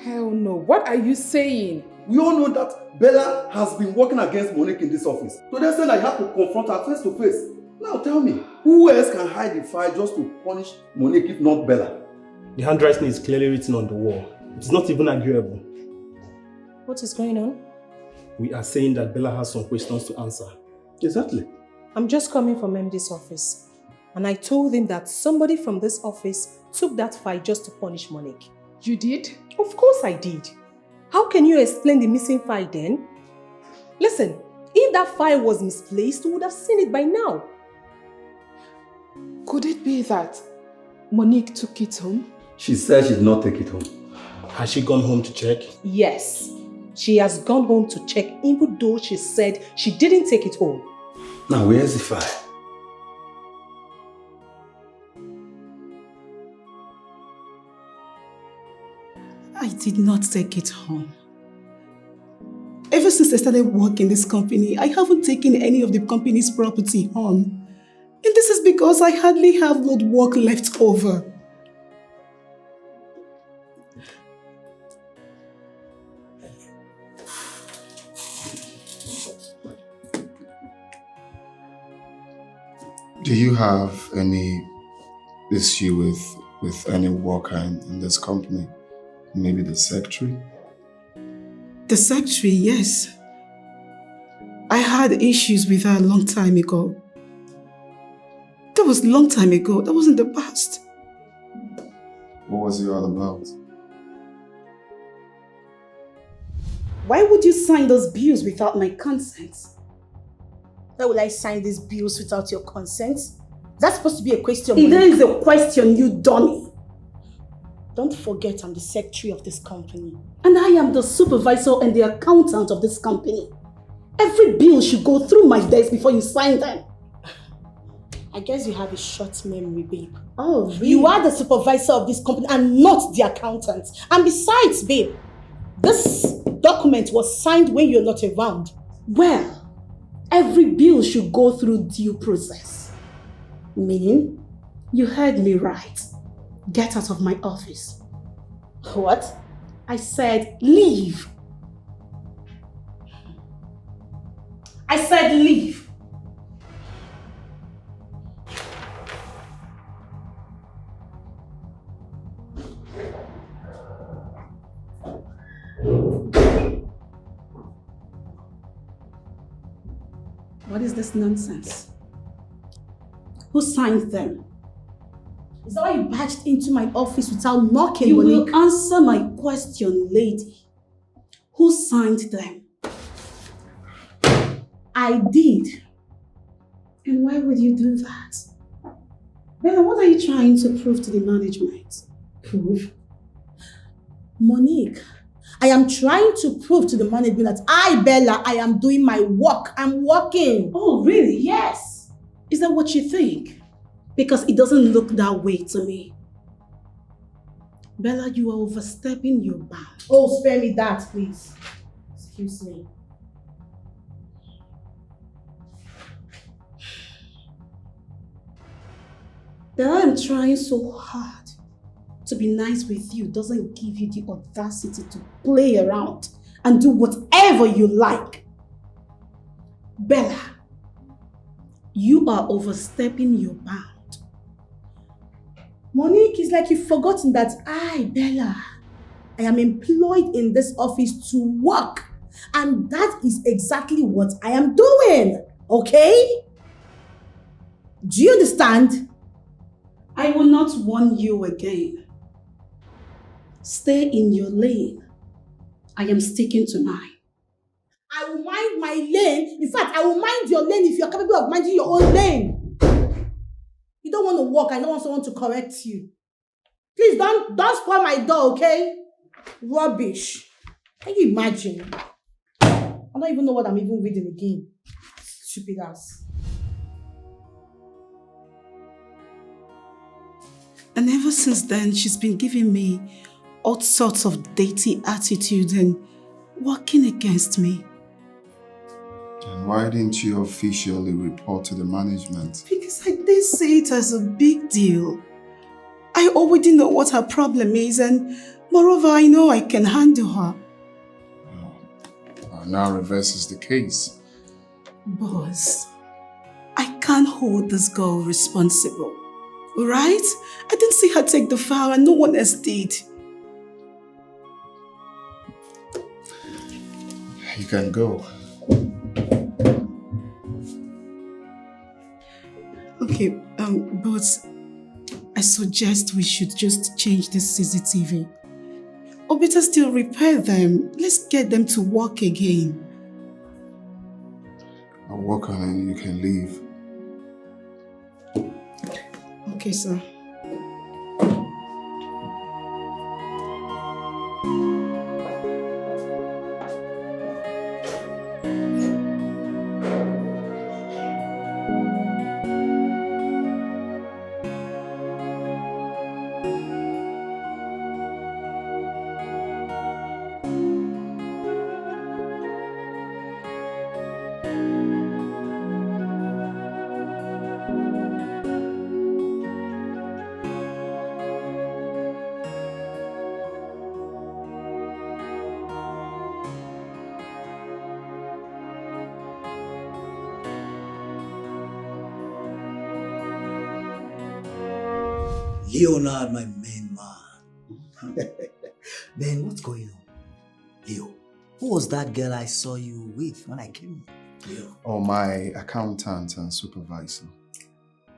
Hell no. What are you saying? We all know that Bella has been working against Monique in this office. So they said I have to confront her face to face. Now tell me, who else can hide the file just to punish Monique if not Bella? The handwriting is clearly written on the wall. It is not even arguable. What is going on? We are saying that Bella has some questions to answer. Exactly. I'm just coming from MD's office. And I told him that somebody from this office took that file just to punish Monique. You did? Of course I did. How can you explain the missing file then? Listen, if that file was misplaced, we would have seen it by now. Could it be that Monique took it home? She said she did not take it home. Has she gone home to check? Yes. She has gone home to check even though she said she didn't take it home. Now where's the file? I did not take it home. Ever since I started working in this company, I haven't taken any of the company's property home. And this is because I hardly have load work left over. Do you have any issue with any worker in this company? Maybe the secretary? The secretary, yes. I had issues with her a long time ago. That was a long time ago. That wasn't the past. What was it all about? Why would you sign those bills without my consent? Why will I sign these bills without your consent? That's supposed to be a question. It is a question, you dummy. Don't forget I'm the secretary of this company. And I am the supervisor and the accountant of this company. Every bill should go through my desk before you sign them. I guess you have a short memory, babe. Oh, really? You are the supervisor of this company and not the accountant. And besides, babe, this document was signed when you're not around. Well, every bill should go through due process. Meaning, you heard me right. Get out of my office. What? I said leave. I said leave. What is this nonsense? Who signed them? Is that why you barged into my office without knocking, You Monique? will answer my question, lady. Who signed them? I did. And why would you do that? Bella, what are you trying to prove to the management? Prove? Monique, I am trying to prove to the management that Bella, I am doing my work. I'm working. Oh, really? Yes. Is that what you think? Because it doesn't look that way to me. Bella, you are overstepping your bounds. Oh, spare me that, please. Excuse me. That I am trying so hard to be nice with you doesn't give you the audacity to play around and do whatever you like. Bella, you are overstepping your bound. Monique, it's like you've forgotten that Bella, I am employed in this office to work. And that is exactly what I am doing. Okay? Do you understand? I will not warn you again. Stay in your lane. I am sticking to mine. I will mind my lane. In fact, I will mind your lane if you're capable of minding your own lane. You don't want to walk. I don't want someone to correct you. Please don't spoil my door, okay? Rubbish. Can you imagine? I don't even know what I'm even reading again. Stupid ass. And ever since then, she's been giving me all sorts of dainty attitude and working against me. And why didn't you officially report to the management? Because I didn't see it as a big deal. I already know what her problem is, and moreover, I know I can handle her. Now reverses the case. Boss, I can't hold this girl responsible. Alright? I didn't see her take the file and no one else did. You can go. Okay, but I suggest we should just change the CCTV. Or better still, repair them. Let's get them to work again. I'll work on it, you can leave. Okay, sir. Leonard, my main man. Ben, what's going on? Leo, who was that girl I saw you with when I came? Leo. Oh, my accountant and supervisor.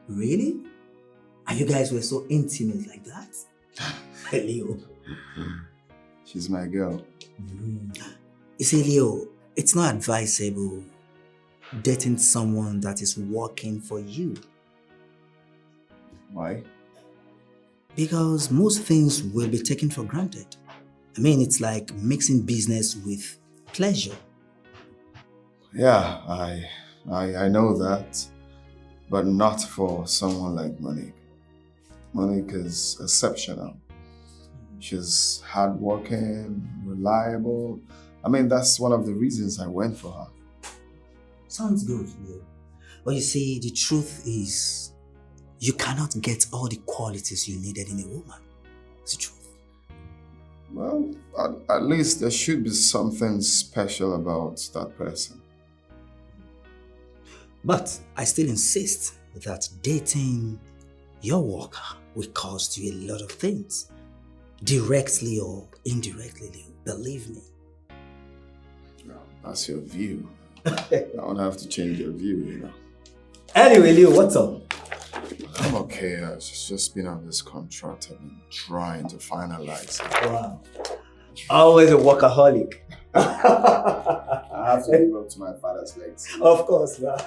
Really? And you guys were so intimate like that? Leo. She's my girl. You see, Leo, it's not advisable dating someone that is working for you. Why? Because most things will be taken for granted. I mean, it's like mixing business with pleasure. Yeah, I know that, but not for someone like Monique. Monique is exceptional. She's hardworking, reliable. I mean, that's one of the reasons I went for her. Sounds good, Leo. But you see, the truth is, you cannot get all the qualities you needed in a woman. It's the truth. Well, at least there should be something special about that person. But I still insist that dating your worker will cost you a lot of things. Directly or indirectly, Leo. Believe me. Well, that's your view. I don't have to change your view, you know. Anyway, Leo, what's up? I'm okay. I've just been on this contract. I've been trying to finalize it. Wow. Always a workaholic. I have to live up to my father's legs. Of course, man.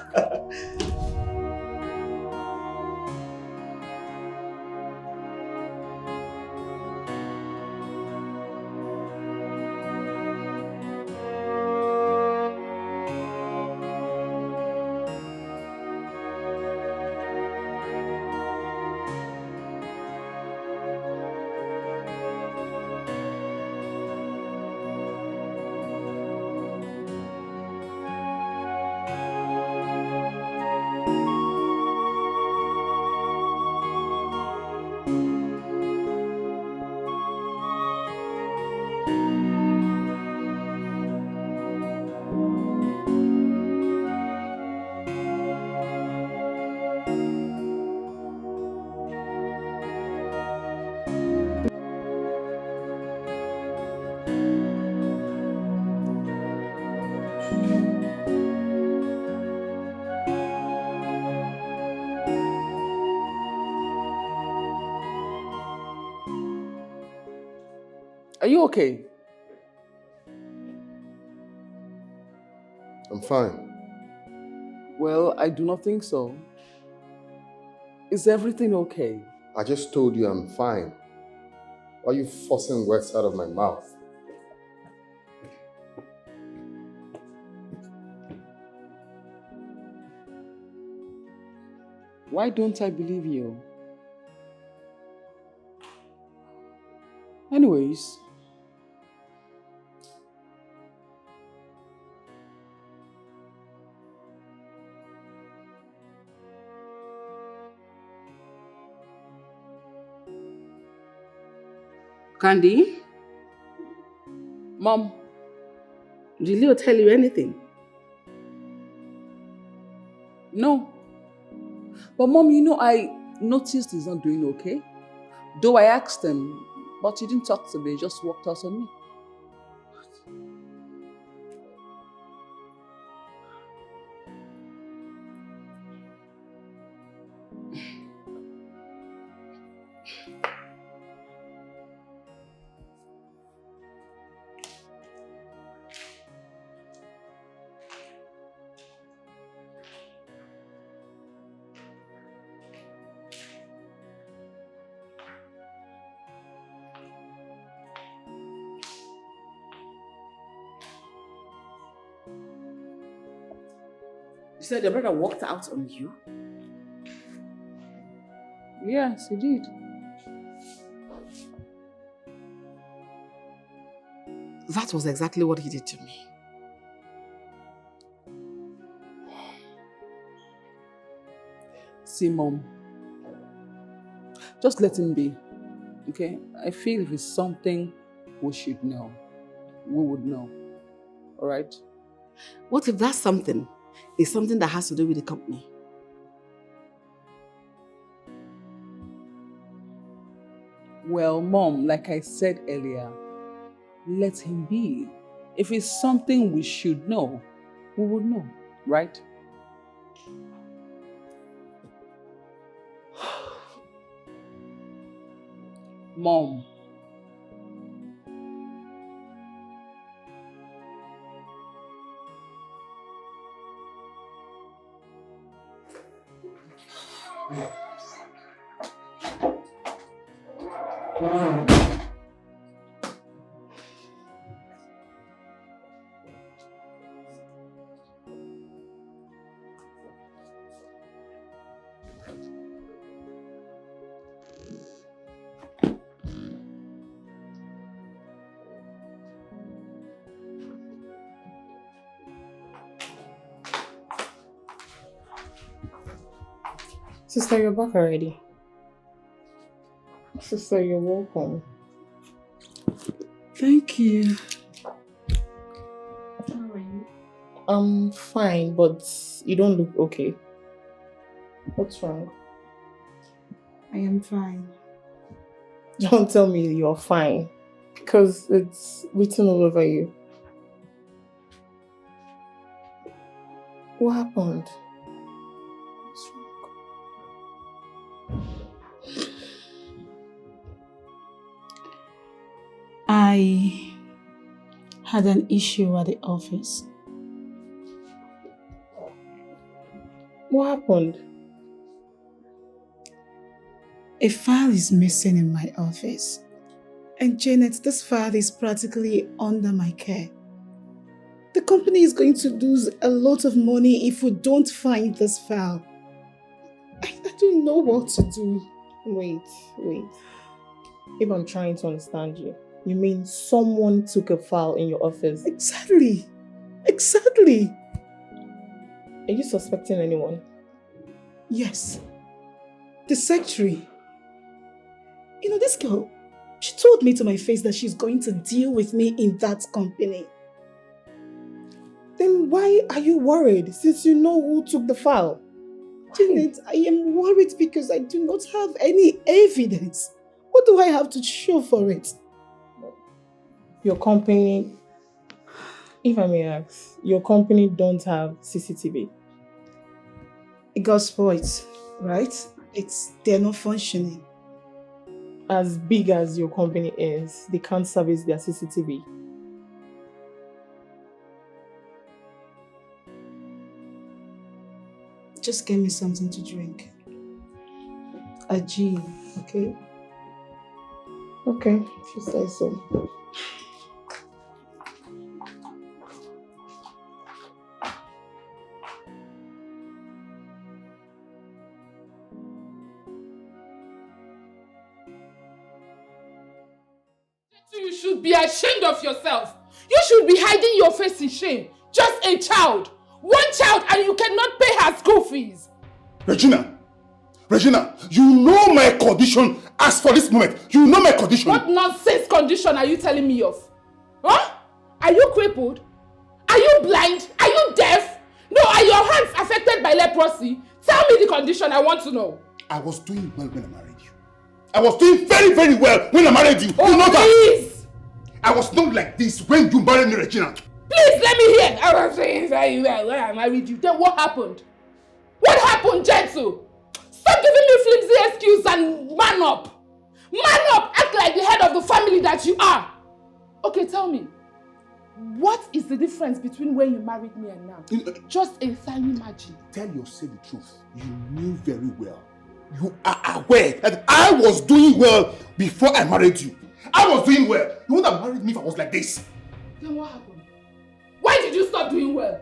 Are you okay? I'm fine. Well, I do not think so. Is everything okay? I just told you I'm fine. Why are you forcing words out of my mouth? Why don't I believe you? Anyways, Candy, Mom, did Leo tell you anything? no. But Mom, I noticed he's not doing okay. Though I asked him, but he didn't talk to me, he just walked out on me. You said your brother walked out on you? Yes, he did. That was exactly what he did to me. See, Mom, just let him be, okay? I feel if it's something we should know, we would know, all right? What if that something is something that has to do with the company? Well, Mom, like I said earlier, let him be. If it's something we should know, we would know, right? Mom. Sister, you're back already. Sister, you're welcome. Thank you. How are you? I'm fine, but you don't look okay. What's wrong? I am fine. Don't tell me you're fine, because it's written all over you. What happened? I had an issue at the office. What happened? A file is missing in my office. And Janet, this file is practically under my care. The company is going to lose a lot of money if we don't find this file. I don't know what to do. Wait. If I'm trying to understand you, you mean someone took a file in your office? Exactly. Are you suspecting anyone? Yes. The secretary. This girl, she told me to my face that she's going to deal with me in that company. Then why are you worried since you know who took the file? Janet, I am worried because I do not have any evidence. What do I have to show for it? Your company, if I may ask, your company don't have CCTV? It got spoiled, right? They're not functioning. As big as your company is, they can't service their CCTV. Just get me something to drink. A gin, okay? Okay, if you say so. should be ashamed of yourself. You should be hiding your face in shame. Just a child. One child and you cannot pay her school fees. Regina, you know my condition as for this moment. You know my condition. What nonsense condition are you telling me of? Huh? Are you crippled? Are you blind? Are you deaf? No, are your hands affected by leprosy? Tell me the condition, I want to know. I was doing well when I married you. I was doing very, very well when I married you. Oh, you know please! That? I was not like this when you married me, Regina. Please, let me hear. I was doing very well when I married you. Then what happened? What happened, Gentle? Stop giving me flimsy excuse and man up. Man up! Act like the head of the family that you are. Okay, tell me. What is the difference between when you married me and now? Just a tiny margin. Tell yourself the truth. You knew very well. You are aware that I was doing well before I married you. I was doing well. You would have married me if I was like this. Then what happened? Why did you stop doing well?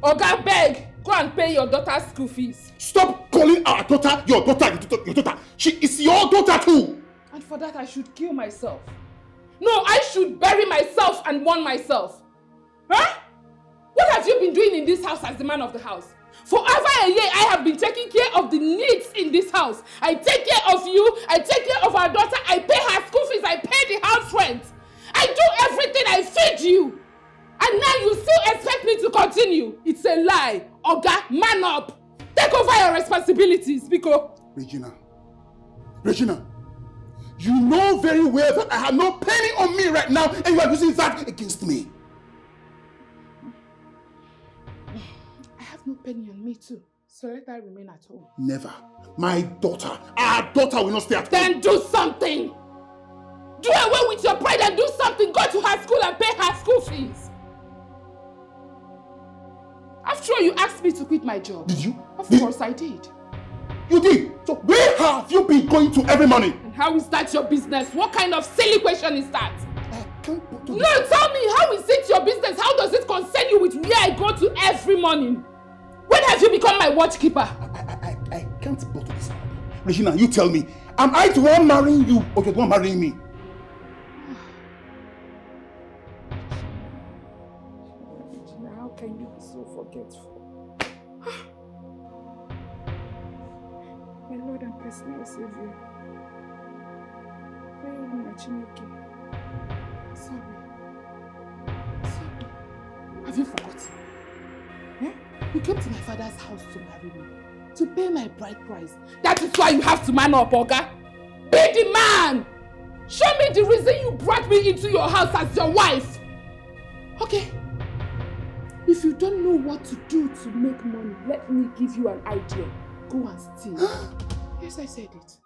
Oga, beg, go and pay your daughter's school fees. Stop calling our daughter your daughter. She is your daughter too. And for that I should kill myself. No, I should bury myself and mourn myself. Huh? What have you been doing in this house as the man of the house? For over a year, I have been taking care of the needs in this house. I take care of you, I take care of our daughter, I pay her school fees, I pay the house rent. I do everything, I feed you. And now you still expect me to continue. It's a lie. Oga, man up. Take over your responsibilities, because... Regina, you know very well that I have no penny on me right now and you are using that against me. I have no penny on me too. So let her remain at home. Never. My daughter, our daughter will not stay at home. Then do something. Do away with your pride and do something. Go to her school and pay her school fees. After all, you asked me to quit my job. Did you? Of course I did. You did? So where have you been going to every morning? And how is that your business? What kind of silly question is that? No, tell me, how is it your business? How does it concern you with where I go to every morning? When have you become my watchkeeper? I can't go to this. Regina, you tell me, am I the one marrying you or you're the one marrying me? How can you be so forgetful? My Lord and personal Savior. Sorry. Have you forgotten? Eh? You came to my father's house to marry me, to pay my bride price. That is why you have to man up, Oga. Be the man! Show me the reason you brought me into your house as your wife. Okay? If you don't know what to do to make money, let me give you an idea. Go and steal. Yes, I said it.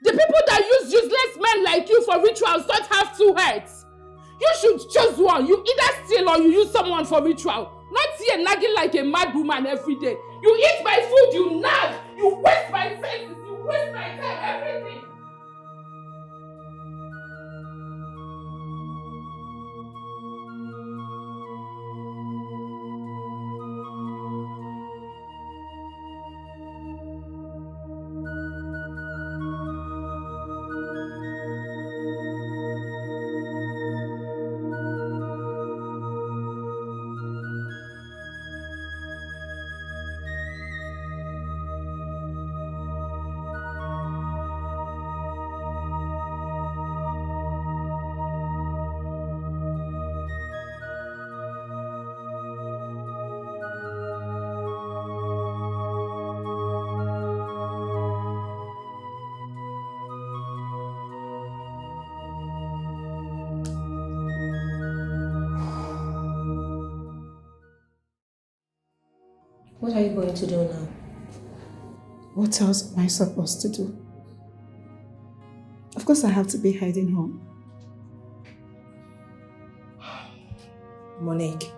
The people that use useless men like you for rituals don't have two heads. You should choose one. You either steal or you use someone for ritual. Not here nagging like a mad woman every day. You eat my food, you nag. You waste my senses, you waste my time, everything. What are you going to do now? What else am I supposed to do? Of course I have to be hiding home. Monique,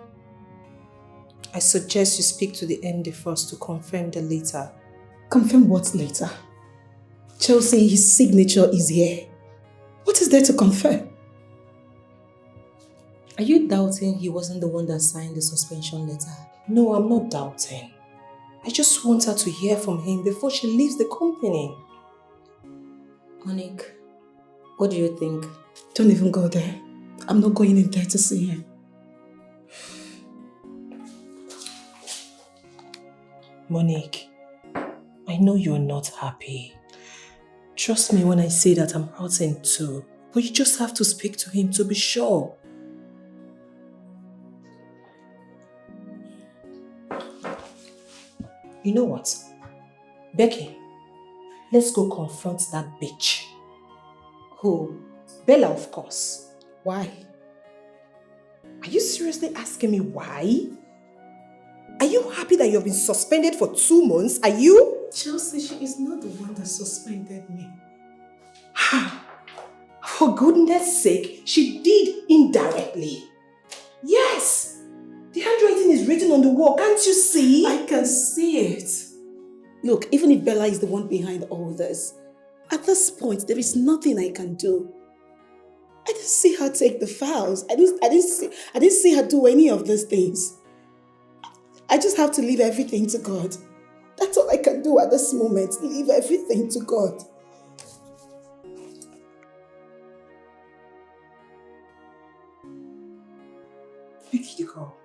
I suggest you speak to the MD first to confirm the later. Confirm what later? Chelsea, his signature is here. What is there to confirm? Are you doubting he wasn't the one that signed the suspension letter? No, I'm not doubting. I just want her to hear from him before she leaves the company. Monique, what do you think? Don't even go there. I'm not going in there to see him. Monique, I know you're not happy. Trust me when I say that I'm hurting too. But you just have to speak to him to be sure. You know what? Becky, let's go confront that bitch. Who? Bella, of course. Why? Are you seriously asking me why? Are you happy that you've been suspended for 2 months? Are you? Chelsea, she is not the one that suspended me. For goodness sake, she did indirectly. Yes! The handwriting is written on the wall, can't you see? I can see it. Look, even if Bella is the one behind all this, at this point, there is nothing I can do. I didn't see her take the files. I didn't see her do any of these things. I just have to leave everything to God. That's all I can do at this moment. Leave everything to God. Pick the call.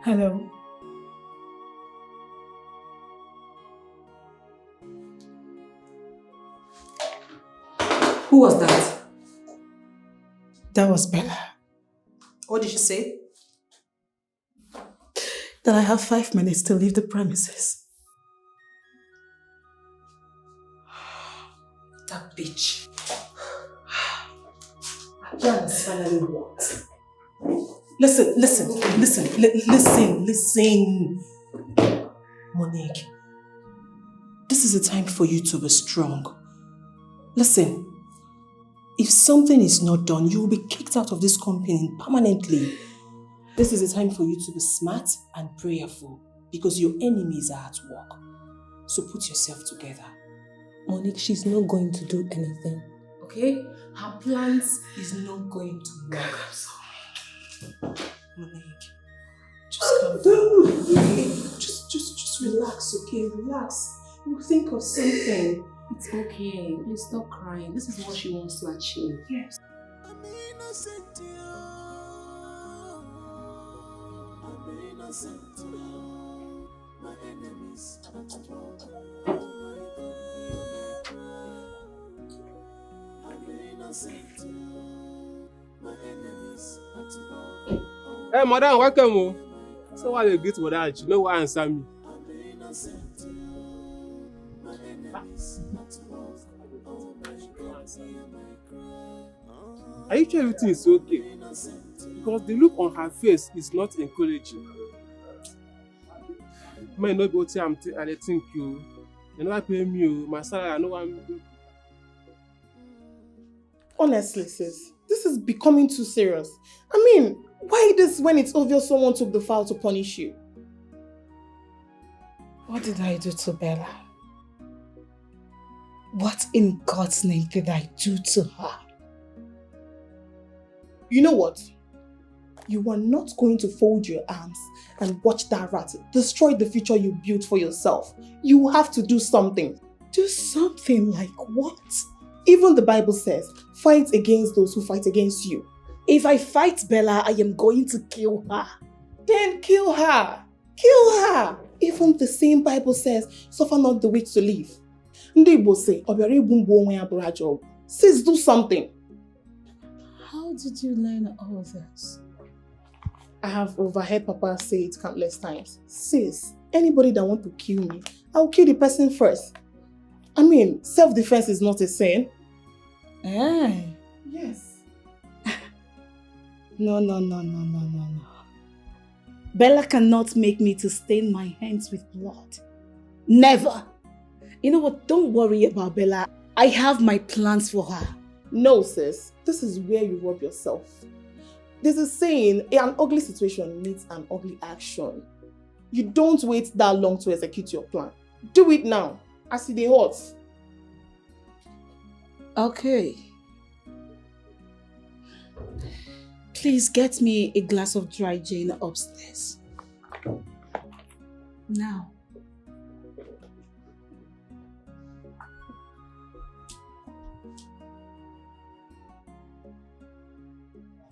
Hello. Who was that? That was Bella. What did she say? That I have 5 minutes to leave the premises. That bitch. Janice finally what? Listen. Monique, this is a time for you to be strong. Listen, if something is not done, you will be kicked out of this company permanently. This is a time for you to be smart and prayerful because your enemies are at work. So put yourself together. Monique, she's not going to do anything. Okay? Her plans is not going to work. I'm sorry. Monique, just calm down. Okay? Just relax, okay? Relax. We'll think of something. It's okay. Please stop crying. This is what she wants to achieve. Yes. I'm innocent. My enemies at work. I'm innocent. My enemies at work. Hey, madam, welcome. So why you greet madam? She know why answer me. I'm innocent. My enemies at work. Oh my God. Are you sure everything is okay? Because the look on her face is not encouraging. Man, no go tell I think you. You never pay me. My salary, I know I'm. Honestly, sis, this is becoming too serious. I mean, why this when it's obvious someone took the file to punish you? What did I do to Bella? What in God's name did I do to her? You know what? You are not going to fold your arms and watch that rat destroy the future you built for yourself. You have to do something. Do something like what? Even the Bible says, fight against those who fight against you. If I fight Bella, I am going to kill her. Then kill her. Kill her. Even the same Bible says, suffer not the weak to live. Ndị Igbo say, "Obiara egbu mgbu onwe ya bụrụ ajọ ọgwụ." Sis, do something. How did you learn all this? I have overheard Papa say it countless times. Sis, anybody that wants to kill me, I'll kill the person first. I mean, self-defense is not a sin. Yes. No. Bella cannot make me to stain my hands with blood. Never. You know what? Don't worry about Bella. I have my plans for her. No, sis. This is where you rob yourself. There's a saying, an ugly situation needs an ugly action. You don't wait that long to execute your plan. Do it now. As it hot. Okay. Please get me a glass of dry gin upstairs. Now.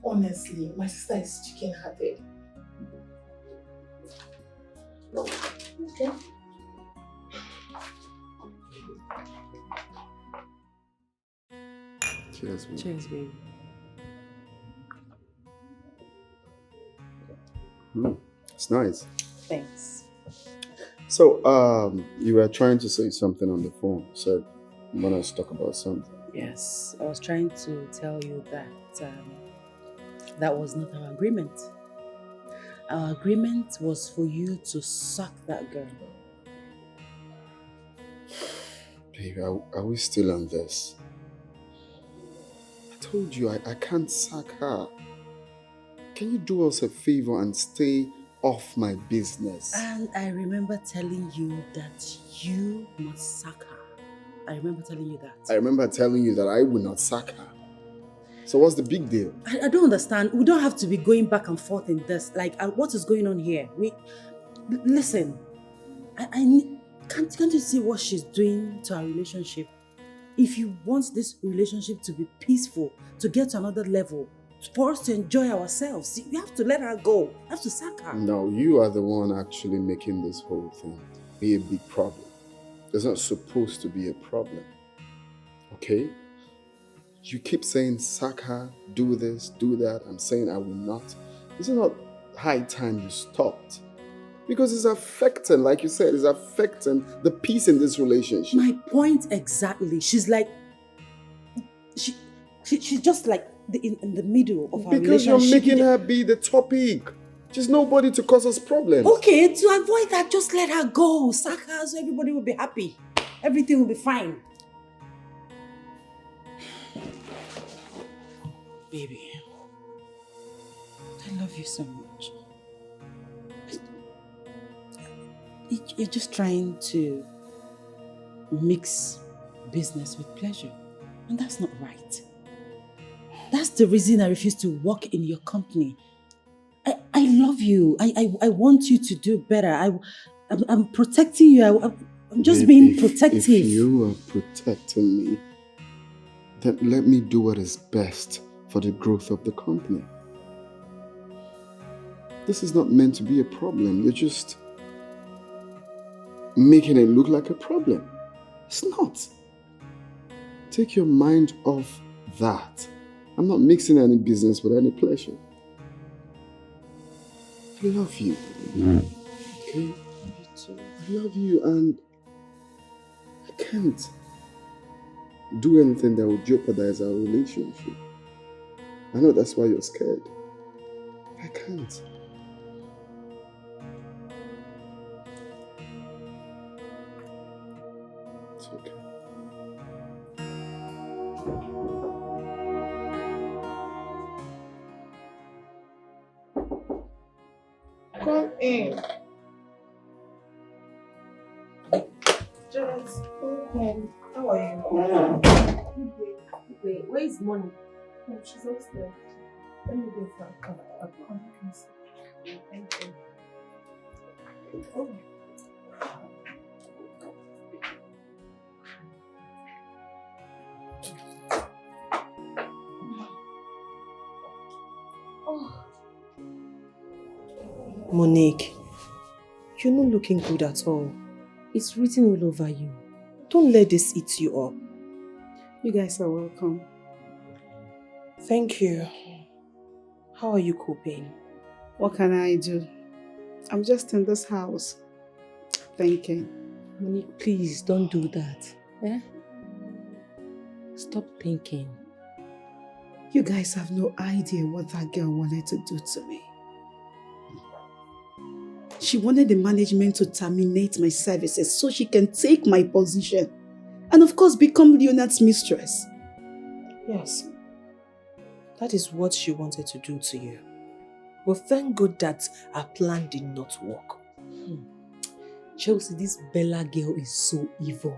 Honestly, my sister is chicken-hearted. Okay. Cheers, babe. Cheers, babe. It's nice. Thanks. So, you were trying to say something on the phone. So, you want us to talk about something? Yes, I was trying to tell you that that was not our agreement. Our agreement was for you to suck that girl. Baby, are we still on this? I told you I can't sack her. Can you do us a favor and stay off my business? And I remember telling you that you must sack her. I remember telling you that. I remember telling you that I will not sack her. So what's the big deal? I don't understand. We don't have to be going back and forth in this. Like, what is going on here? Listen. Can't you see what she's doing to our relationship? If you want this relationship to be peaceful, to get to another level, for us to enjoy ourselves, you have to let her go. You have to sack her. No, you are the one actually making this whole thing be a big problem. It's not supposed to be a problem. Okay? You keep saying, sack her, do this, do that. I'm saying I will not. Is it not high time you stopped? Because it's affecting, like you said, it's affecting the peace in this relationship. My point exactly. She's like, she's just like in the middle of our relationship. Because you're making her be the topic. She's nobody to cause us problems. Okay, to avoid that, just let her go. Sack her so everybody will be happy. Everything will be fine. Baby, I love you so much. You're just trying to mix business with pleasure. And that's not right. That's the reason I refuse to work in your company. I love you. I want you to do better. I'm protecting you. I'm just being protective. If you are protecting me, then let me do what is best for the growth of the company. This is not meant to be a problem. You're just making it look like a problem. It's not. Take your mind off that. I'm not mixing any business with any pleasure. I love you. Okay? I love you and I can't do anything that will jeopardize our relationship. I know that's why you're scared. I can't. It's okay. Come in. Just open. How are you? Wait, where is Monique? Oh, she's upstairs. Let me get her a cup of coffee. Thank you. Oh. Monique, you're not looking good at all. It's written all over you. Don't let this eat you up. You guys are welcome. Thank you. How are you coping? What can I do? I'm just in this house, thinking. Monique, please don't do that. Eh? Stop thinking. You guys have no idea what that girl wanted to do to me. She wanted the management to terminate my services so she can take my position and of course become Leonard's mistress. Yes. That is what she wanted to do to you. But thank God that our plan did not work. Chelsea, this Bella girl is so evil.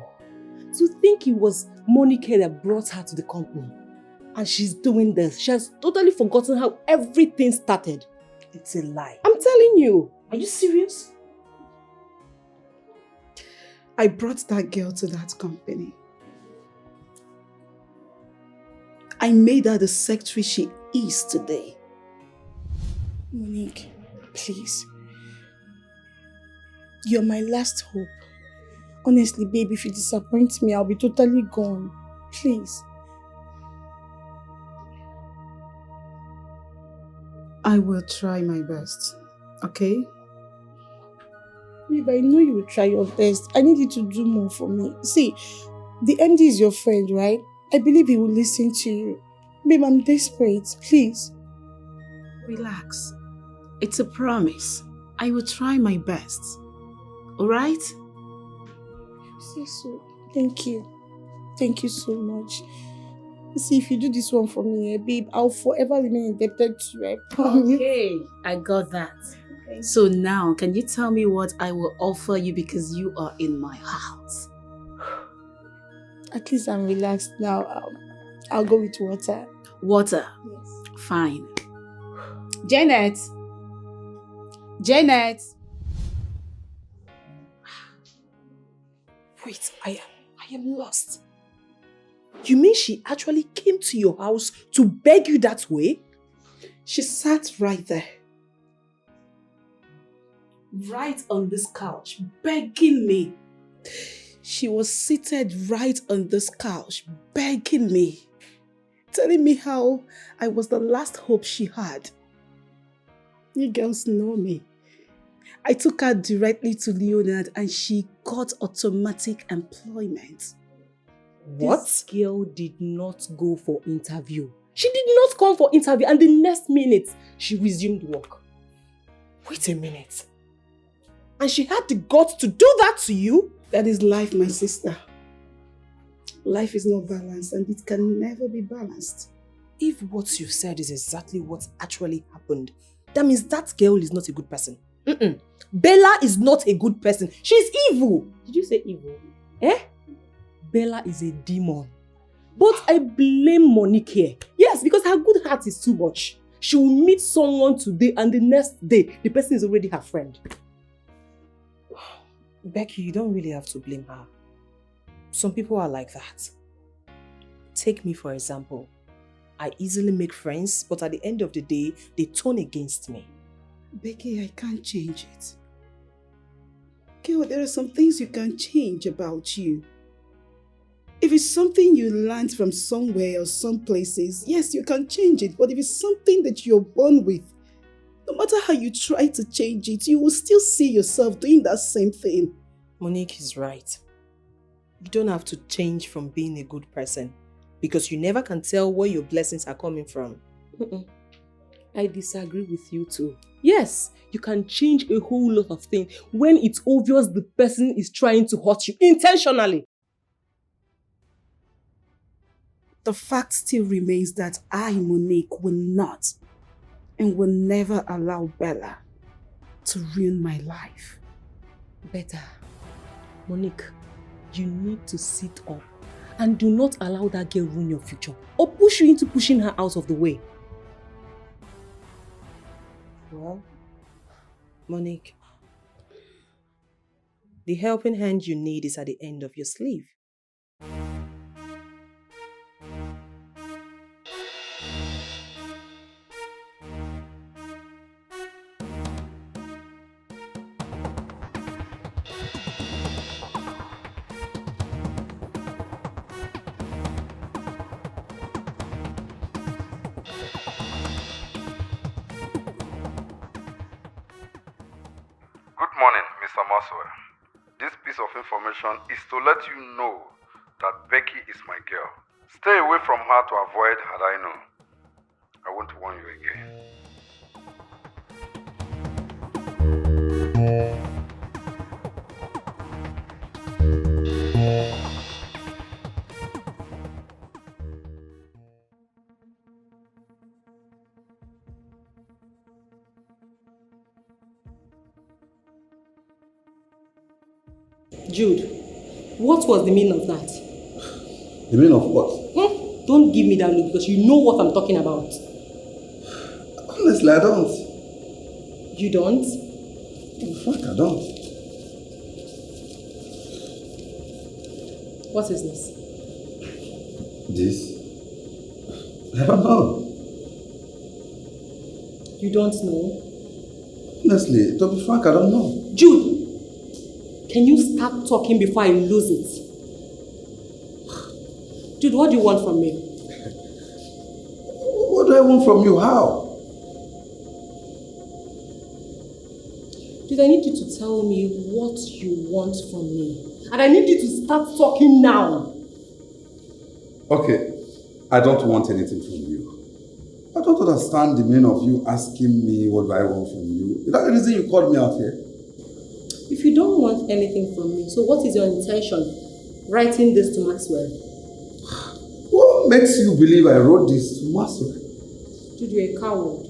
To think it was Monique that brought her to the company. And she's doing this. She has totally forgotten how everything started. It's a lie. I'm telling you. Are you serious? I brought that girl to that company. I made her the secretary she is today. Monique, please. You're my last hope. Honestly, babe, if you disappoint me, I'll be totally gone. Please. I will try my best, okay? Babe, I know you will try your best. I need you to do more for me. See, the MD is your friend, right? I believe he will listen to you. Babe, I'm desperate. Please. Relax. It's a promise. I will try my best. Alright? Say so. Thank you. Thank you so much. See, if you do this one for me, babe, I'll forever remain indebted to you. I promise. Okay, I got that. Okay. So now, can you tell me what I will offer you because you are in my house? At least I'm relaxed now. I'll go with water. Water? Yes. Fine. Janet! Janet! Wait, I am lost. You mean she actually came to your house to beg you that way? She sat right there. Right on this couch, begging me. She was seated right on this couch, begging me. Telling me how I was the last hope she had. You girls know me. I took her directly to Leonard and she got automatic employment. What? This girl did not go for interview. She did not come for interview and the next minute, she resumed work. Wait a minute. And she had the guts to do that to you? That is life, my sister. Life is not balanced and it can never be balanced. If what you said is exactly what actually happened, that means that girl is not a good person. Bella is not a good person. She's evil. Did you say evil? Eh? Bella is a demon. But I blame Monique here. Yes, because her good heart is too much. She will meet someone today and the next day, the person is already her friend. Becky, you don't really have to blame her. Some people are like that. Take me for example. I easily make friends, but at the end of the day, they turn against me. Becky, I can't change it. Girl, there are some things you can't change about you. If it's something you learned from somewhere or some places, yes, you can change it. But if it's something that you're born with, no matter how you try to change it, you will still see yourself doing that same thing. Monique is right. You don't have to change from being a good person because you never can tell where your blessings are coming from. I disagree with you too. Yes, you can change a whole lot of things when it's obvious the person is trying to hurt you intentionally. The fact still remains that I, Monique, will not and will never allow Bella to ruin my life. Better. Monique, you need to sit up and do not allow that girl ruin your future or push you into pushing her out of the way. Well, Monique, the helping hand you need is at the end of your sleeve. Good morning, Mr. Maxwell. This piece of information is to let you know that Becky is my girl. Stay away from her to avoid had I known. I won't warn you again. Jude, what was the meaning of that? The meaning of what? Don't give me that look because you know what I'm talking about. Honestly, I don't. You don't? In fact, I don't. What is this? This? I don't know. You don't know? Honestly, to be frank, I don't know. Jude, can you start talking before I lose it? Jude, what do you want from me? What do I want from you? How? Jude, I need you to tell me what you want from me. And I need you to start talking now. Okay, I don't want anything from you. I don't understand the meaning of you asking me what do I want from you. Is that the reason you called me out here? If you don't want anything from me, so what is your intention writing this to Maxwell? What makes you believe I wrote this to Maxwell? Jude, you're a coward.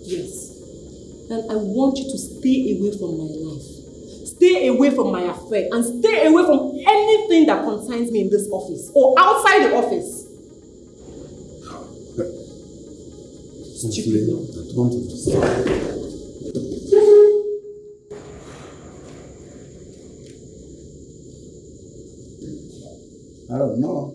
Yes. And I want you to stay away from my life. Stay away from my affair and stay away from anything that concerns me in this office or outside the office. Honestly, I don't understand. I don't know.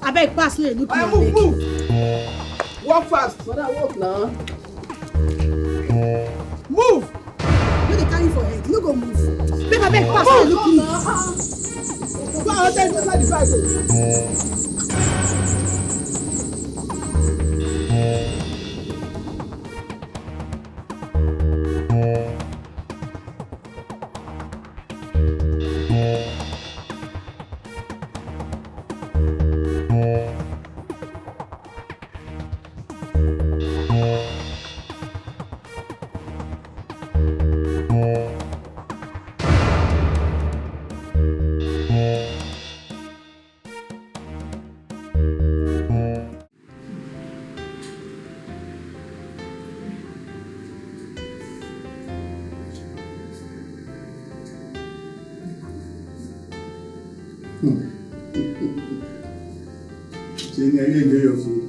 I beg, pass me. Look, move. Walk fast. Brother, walk now. Move. You dey carry for head. You no go move. Beg, I beg, pass me. Look, Go out there inside the bike. Jenny, are you enjoying your food?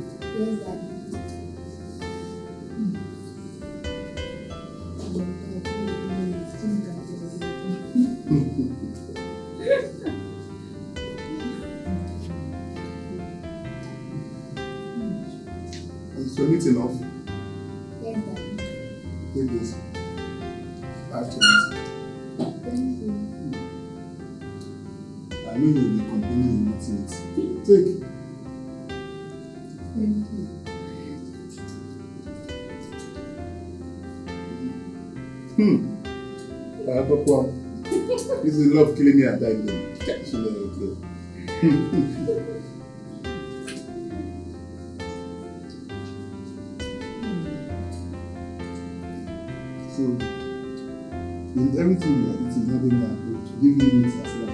Yes, Daddy. Is your meat enough? Yes, Daddy. Take this. After it. Thank you. I know you'll be complaining you're not eating it. Take. Thank you. This is love killing me at that time. She never clear. So, in everything you are eating, having my approach, give me meat as well.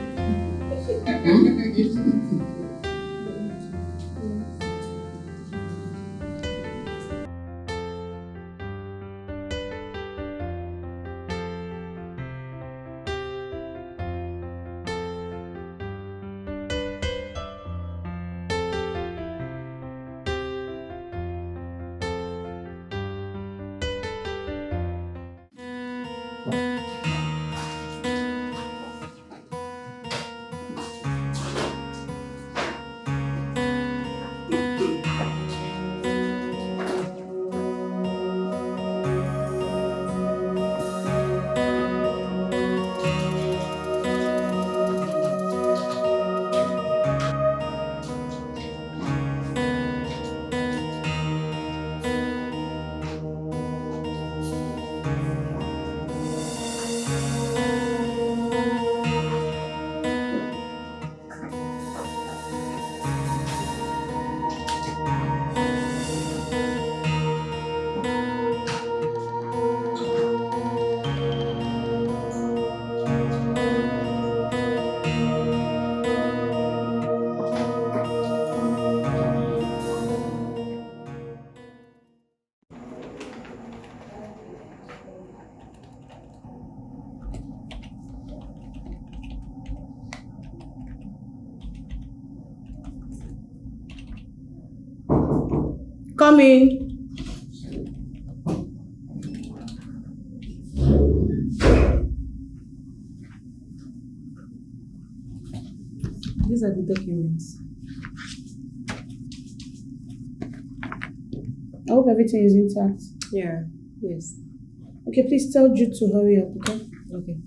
Come in. These are the documents. I hope everything is intact. Yeah, yes. Okay, please tell Jude to hurry up, okay? Okay.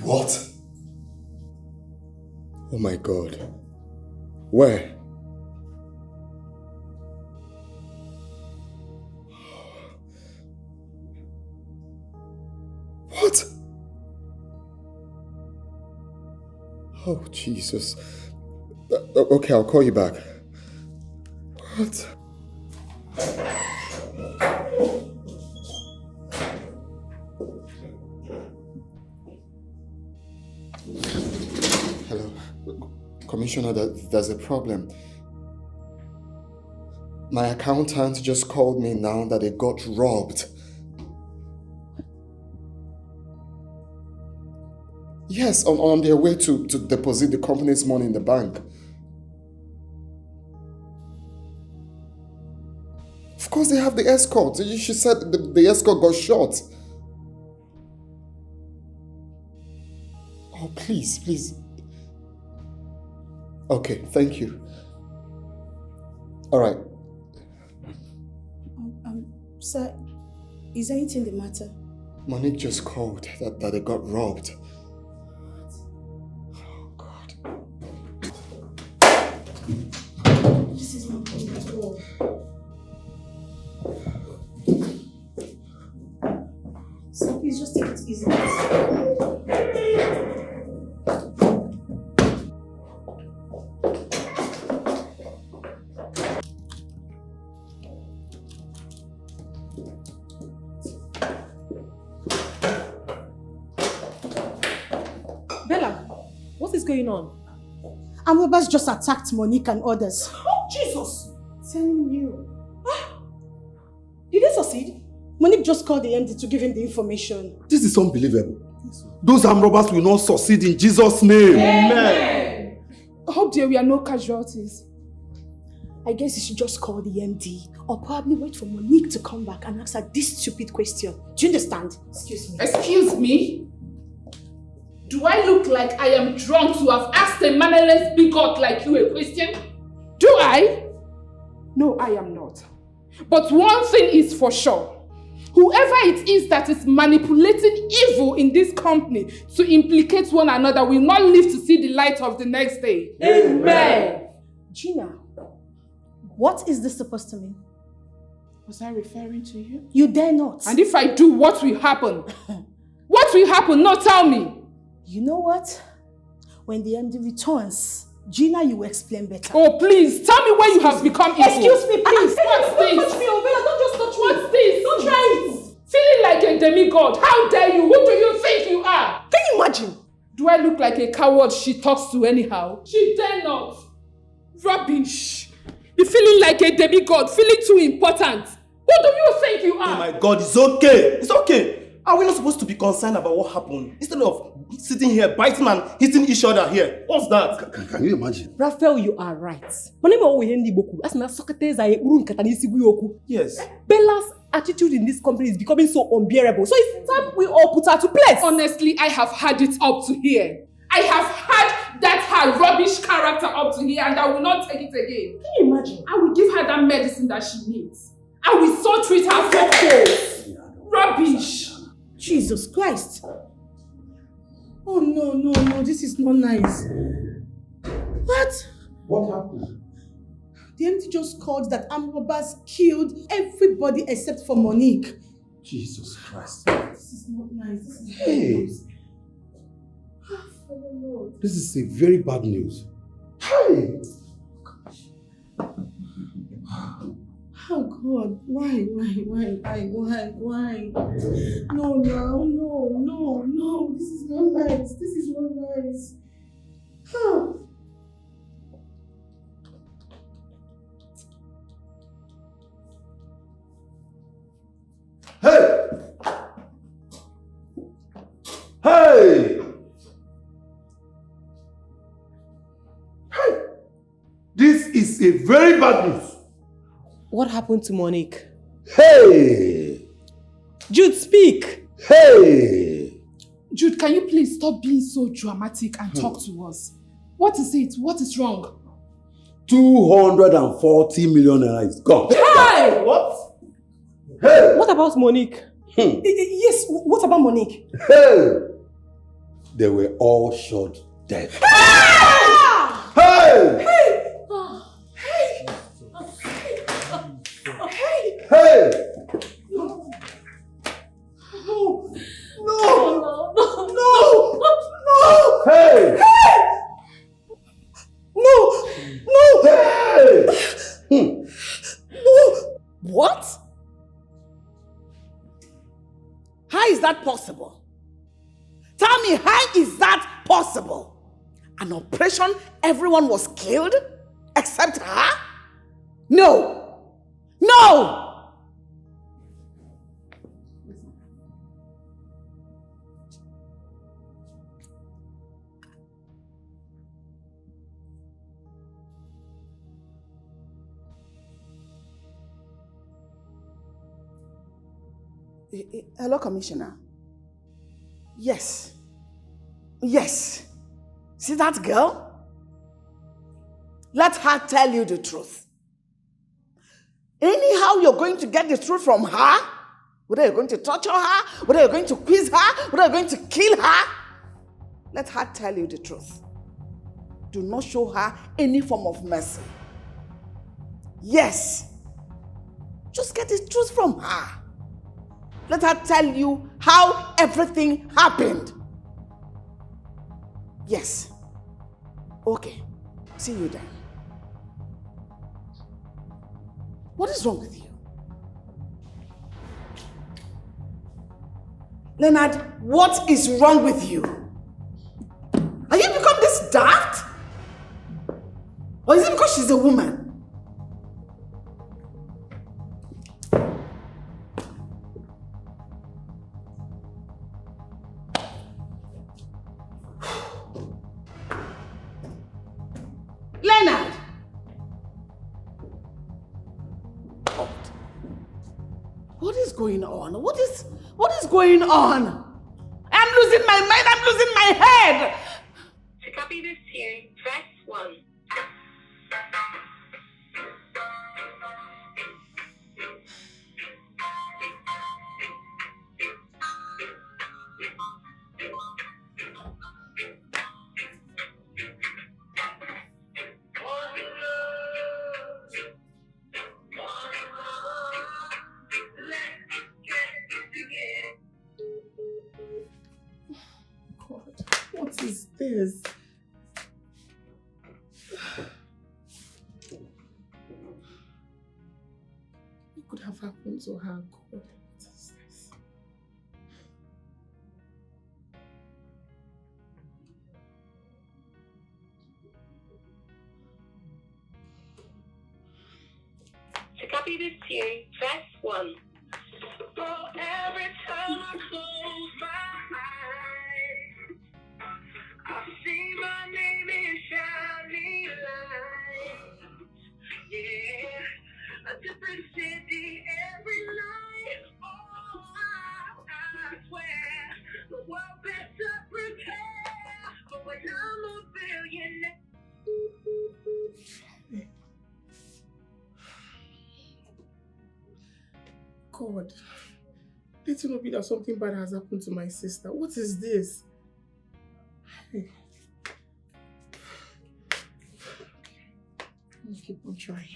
What? Oh my God. Where? What? Oh, Jesus. Okay, I'll call you back. What? Hello. Commissioner, there's a problem. My accountant just called me now that they got robbed. Yes, on their way to deposit the company's money in the bank. Of course they have the escort. She said the escort got shot. Oh, please, please. Okay, thank you. All right. Sir, is anything the matter? Monique just called that they got robbed. This is not good at all. So please just take it easy. Bella, what is going on? Robbers just attacked Monique and others. Oh, Jesus! Telling you. Did they succeed? Monique just called the MD to give him the information. This is unbelievable. Those armed robbers will not succeed in Jesus' name. Amen. I hope there were no casualties. I guess you should just call the MD or probably wait for Monique to come back and ask her this stupid question. Do you understand? Excuse me. Excuse me? Do I look like I am drunk to have asked a mannerless bigot like you a question? Do I? No, I am not. But one thing is for sure. Whoever it is that is manipulating evil in this company to implicate one another will not live to see the light of the next day. Amen. Gina, what is this supposed to mean? Was I referring to you? You dare not. And if I do, what will happen? What will happen? No, tell me. You know what? When the MD returns, Gina, you will explain better. Oh, please, tell me where you have become evil. Excuse me, please. What's this? Don't touch me, Bella. Don't just touch me. What's this? Don't try it. Feeling like a demigod. How dare you? Who do you think you are? Can you imagine? Do I look like a coward she talks to anyhow? She dare not. Rubbish. Be feeling like a demigod, feeling too important. Who do you think you are? Oh my God, it's okay. It's okay. Are we not supposed to be concerned about what happened? Instead of sitting here, biting and hitting each other here. What's that? Can you imagine? Raphael, you are right. Yes. Bella's attitude in this company is becoming so unbearable. So it's time we all put her to place. Honestly, I have had it up to here. I have had that her rubbish character up to here and I will not take it again. Can you imagine? I will give her that medicine that she needs. I will so treat her for cold. Rubbish. Jesus Christ. Oh no, this is not nice. What? What happened? The MD just called that armed robbers killed everybody except for Monique. Jesus Christ. This is not nice. This is Hey. This is a very bad news. Hey! Oh God, why? No, this is not nice. Huh. Hey! Hey! Hey! This is a very bad news. What happened to Monique? Hey! Jude, speak! Hey! Jude, can you please stop being so dramatic and talk to us? What is it? What is wrong? 240 million naira is gone. Hey! What? Hey! What about Monique? Yes, what about Monique? Hey! They were all shot dead. Ah! Hey! Hey! No! Hey! No! Hey! No! What? How is that possible? Tell me, how is that possible? An operation, everyone was killed except her? No! Hello, Commissioner. Yes. See that girl? Let her tell you the truth. Anyhow, you're going to get the truth from her, whether you're going to torture her, whether you're going to quiz her, whether you're going to kill her, let her tell you the truth. Do not show her any form of mercy. Yes. Just get the truth from her. Let her tell you how everything happened. Yes. Okay. See you then. What is wrong with you? Leonard, what is wrong with you? Are you become this daft? Or is it because she's a woman? Leonard! What is going on? What is going on? I'm losing my mind, I'm losing my head! To copy this tune, press 1. What is this? What could have happened to her? God, what is this? God. Let it not be that something bad has happened to my sister. What is this? Hey. Let me keep on trying.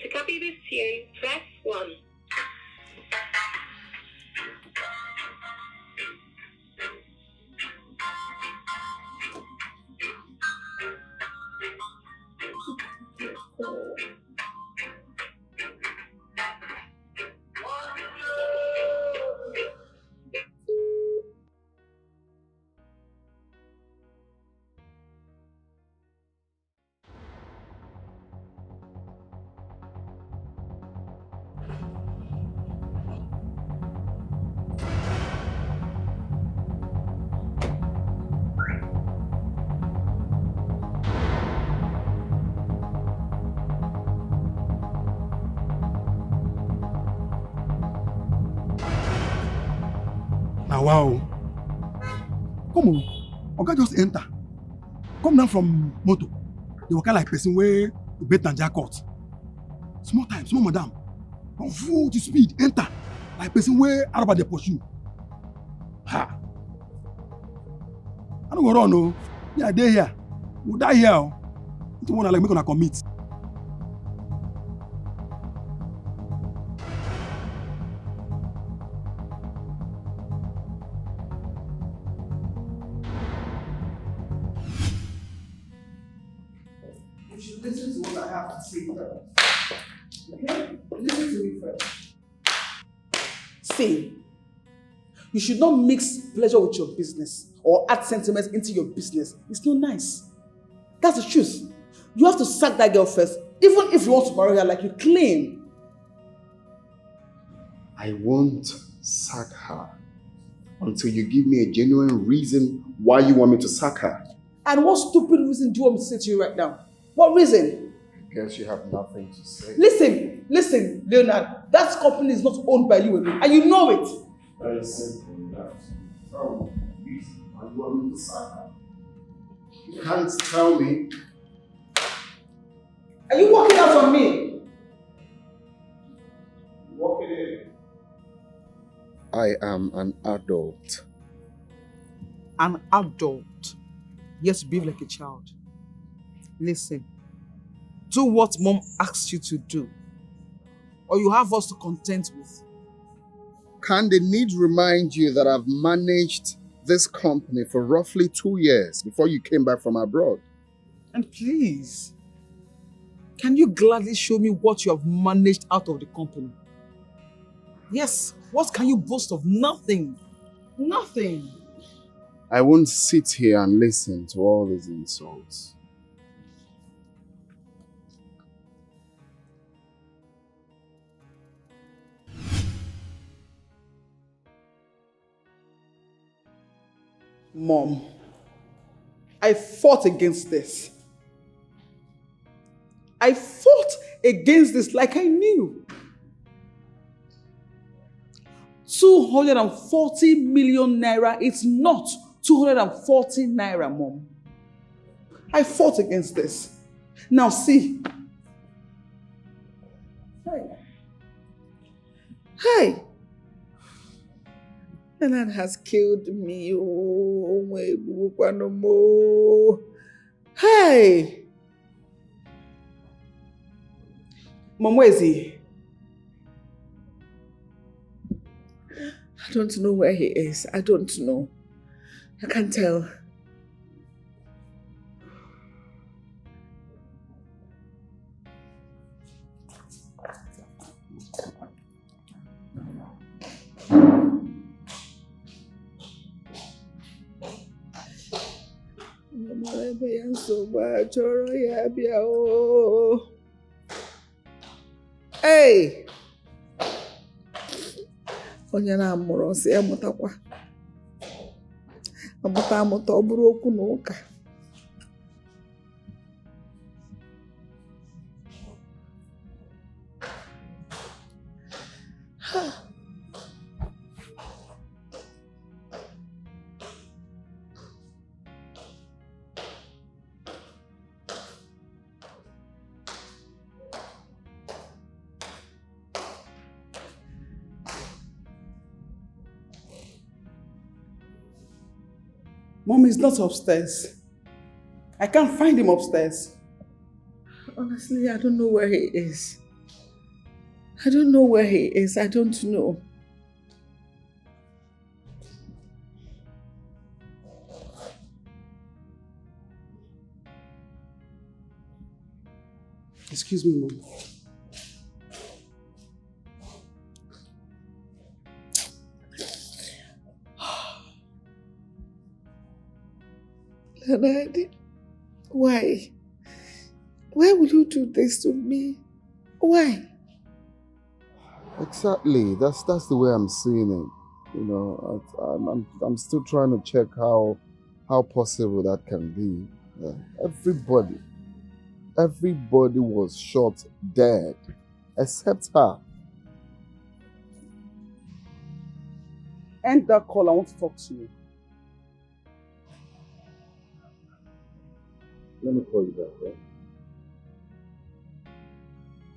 To copy this tune, press 1. Now, wow. Come on. Oga just enter. Come down from motor. They walk like person where you bet and jackpot. Small time, small madam. From full to speed, enter. Like person where Araba they pursue. Ha. I don't go run, no. Yeah, they here. We'll die here. It's one like make gonna commit. You should listen to what I have to say first. Okay? Listen to me first. See, you should not mix pleasure with your business or add sentiments into your business. It's not nice. That's the truth. You have to sack that girl first, even if you want to marry her like you claim. I won't sack her until you give me a genuine reason why you want me to sack her. And what stupid reason do you want me to say to you right now? What reason? I guess you have nothing to say. Listen, Leonard, that company is not owned by you alone, and you know it. Very simple. Tell me the reason why you want me to sack her. You can't tell me. Are you walking out on me? Walking in. I am an adult. An adult? Yes, behave like a child. Listen, do what mom asks you to do, or you have us to contend with. Can the need remind you that I've managed this company for roughly 2 years before you came back from abroad? And please, can you gladly show me what you have managed out of the company? Yes, what can you boast of? Nothing. Nothing. I won't sit here and listen to all these insults. Mom, I fought against this. I fought against this like I knew. 240 million naira, it's not 240 naira, Mom. I fought against this. Now see. Hey. Leonard has killed me. Oh, my no more. Hey. Mom, where is he? I don't know where he is. I don't know. I can't tell. Hey! Onye na-amụrụ nsị amụtakwa. Amụta ọ bụrụ okwu na ụka. Mom is not upstairs. I can't find him upstairs. Honestly, I don't know where he is. I don't know where he is. I don't know. Excuse me, Mom. Leonard, why? Why would you do this to me? Why? Exactly. That's the way I'm seeing it. You know, I'm still trying to check how possible that can be. Everybody was shot dead, except her. End that call. I want to talk to you. Let me call you back, right?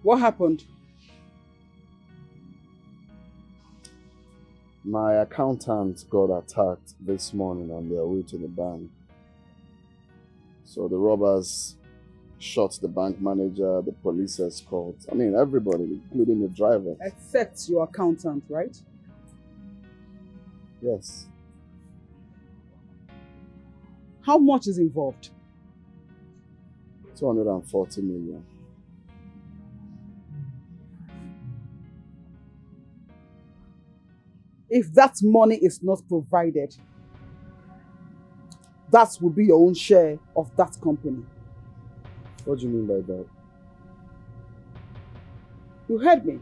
What happened? My accountant got attacked this morning on their way to the bank. So the robbers shot the bank manager, the police escort. I mean, everybody, including the driver. Except your accountant, right? Yes. How much is involved? 240 million. If that money is not provided, that will be your own share of that company. What do you mean by that? You heard me.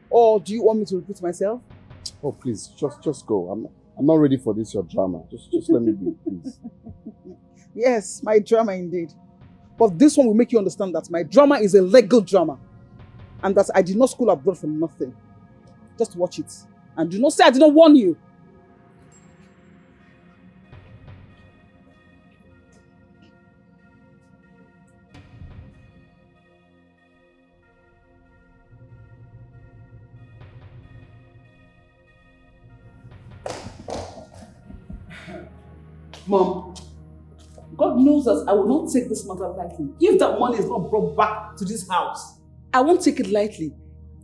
Or do you want me to repeat myself? Oh, please, just go. I'm not ready for this, your drama. Just let me be, please. Yes, my drama indeed. But this one will make you understand that my drama is a legal drama. And that I did not school abroad for nothing. Just watch it. And do not say I did not warn you. Mom, God knows that I will not take this matter lightly. If that money is not brought back to this house, I won't take it lightly.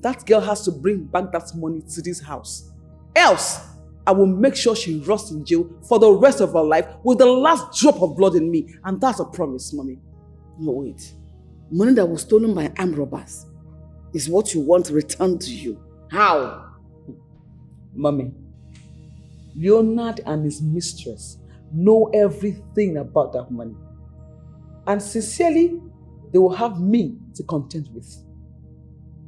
That girl has to bring back that money to this house. Else, I will make sure she rots in jail for the rest of her life with the last drop of blood in me. And that's a promise, Mommy. No, wait. Money that was stolen by armed robbers is what you want returned to you. How? Mommy, Leonard and his mistress know everything about that money. And sincerely, they will have me to contend with.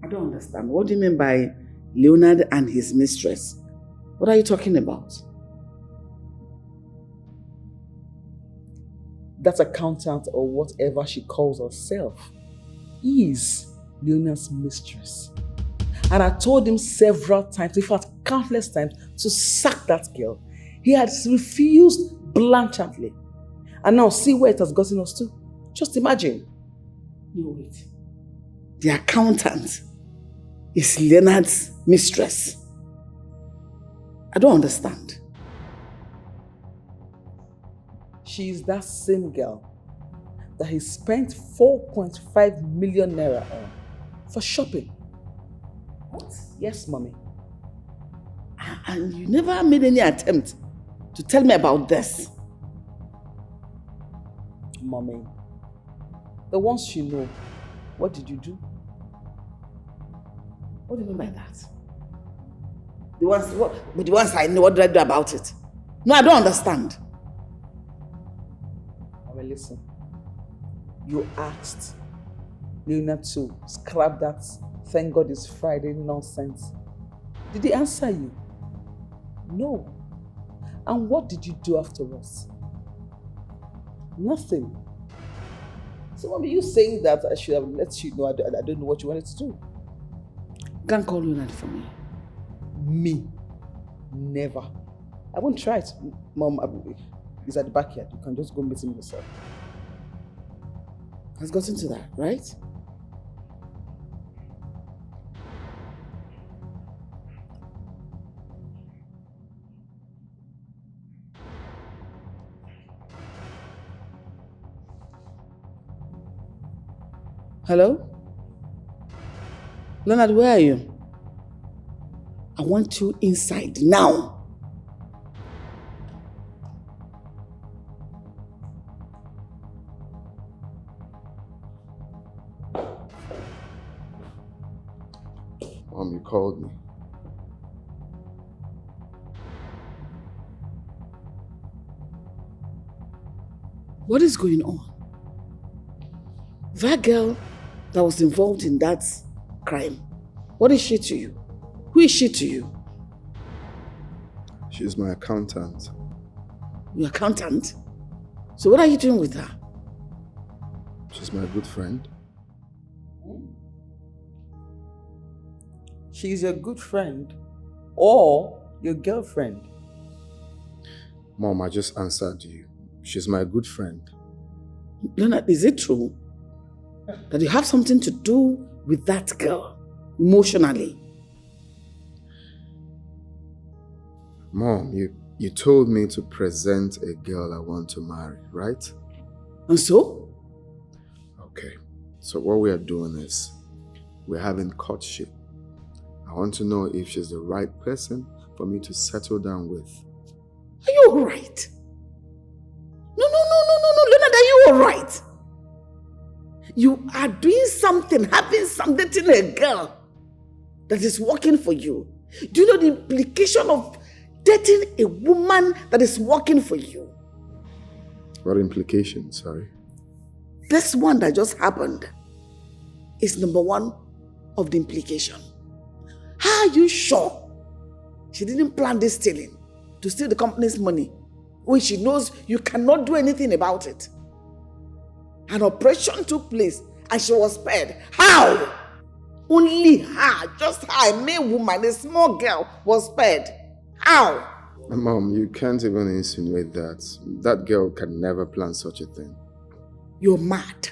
I don't understand. What do you mean by Leonard and his mistress? What are you talking about? That accountant or whatever she calls herself is Leonard's mistress. And I told him several times, in fact countless times, to sack that girl. He had refused blatantly. And now see where it has gotten us to. Just imagine. No, wait. The accountant is Leonard's mistress. I don't understand. She is that same girl that he spent 4.5 million naira on for shopping. What? Yes, Mommy. And you never made any attempt to tell me about this. Mommy, the ones you know, what did you do? What do you mean by that? The ones I know, what did I do about it? No, I don't understand. Mommy, listen. You asked Leonard to scrap that "thank God it's Friday" nonsense. Did he answer you? No. And what did you do afterwards? Nothing. So, Mommy, you saying that I should have let you know I don't know what you wanted to do? Can't call Leonard for me. Me? Never. I won't try it. Mom, he's at the backyard. You can just go meet him yourself. Has gotten to that, right? Hello? Leonard, where are you? I want you inside now. Mom, you called me. What is going on? That girl that was involved in that crime, what is she to you? Who is she to you? She's my accountant. Your accountant? So what are you doing with her? She's my good friend. She's your good friend or your girlfriend. Mom, I just answered you. She's my good friend. Leonard, is it true that you have something to do with that girl emotionally? Mom, you told me to present a girl I want to marry, right? And so? Okay, so what we are doing is we're having courtship. I want to know if she's the right person for me to settle down with. Are you alright? No, Leonard, are you alright? You are doing something, having some dating a girl that is working for you. Do you know the implication of dating a woman that is working for you? What implication, sorry? This one that just happened is number one of the implication. How are you sure she didn't plan this stealing to steal the company's money when she knows you cannot do anything about it? An operation took place and she was spared. How? Only her, just her, a mere woman, a small girl, was spared. How? Mom, you can't even insinuate that. That girl can never plan such a thing. You're mad.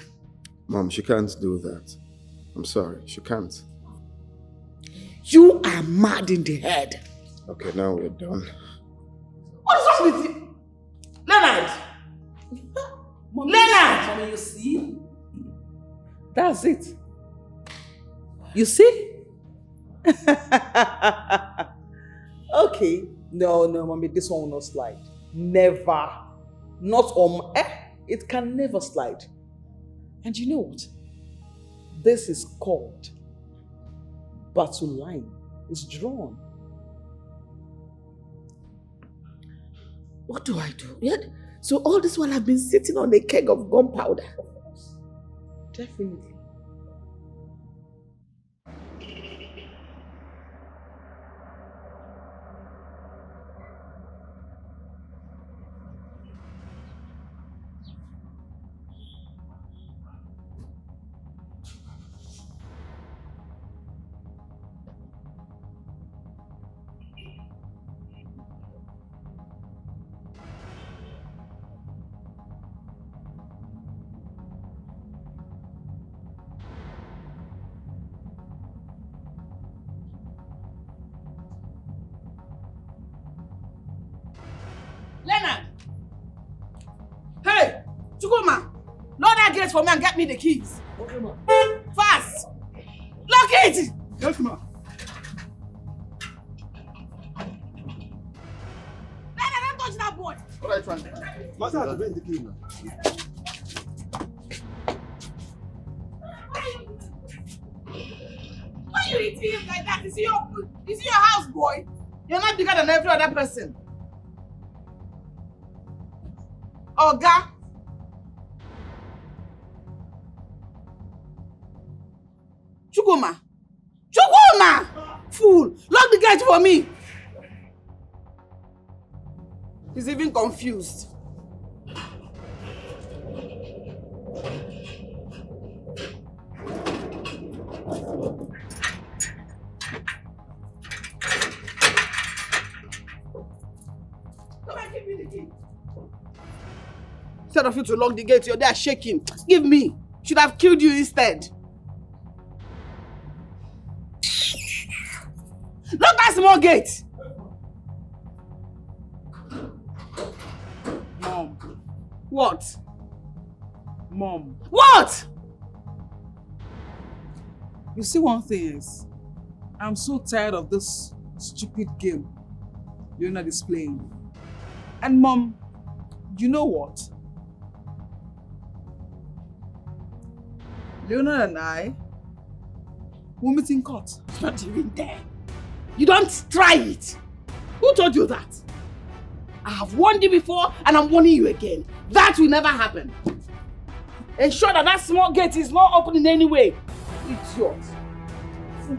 Mom, she can't do that. I'm sorry, she can't. You are mad in the head. Okay, now we're done. What's wrong with you? Leonard! Mommy, Leonard! Mommy, you see? That's it. You see? Okay. No, Mommy, this one will not slide. Never. Not on... It can never slide. And you know what? This is called battle line. It's drawn. What do I do? Yet, so all this while I've been sitting on a keg of gunpowder. Definitely. For me and get me the keys. Okay, ma. Fast! Lock it! Yes, ma. Don't touch that boy! What are you trying to do? Master has to bring the key now. Why are you eating him like that? Is he your house boy? You're not bigger than every other person. Oga! Chukuma! Fool! Lock the gate for me! He's even confused. Come and give me the key. Instead of you to lock the gate, you're there shaking. Give me. Should have killed you instead. Lock that small gate! Mom. What? Mom. What? You see, one thing is, I'm so tired of this stupid game Leonard is playing. And Mom, you know what? Leonard and I will meet in court. It's not even there. You don't try it. Who told you that? I have warned you before and I'm warning you again. That will never happen. Ensure that that small gate is not open in any way. Idiot. Fool.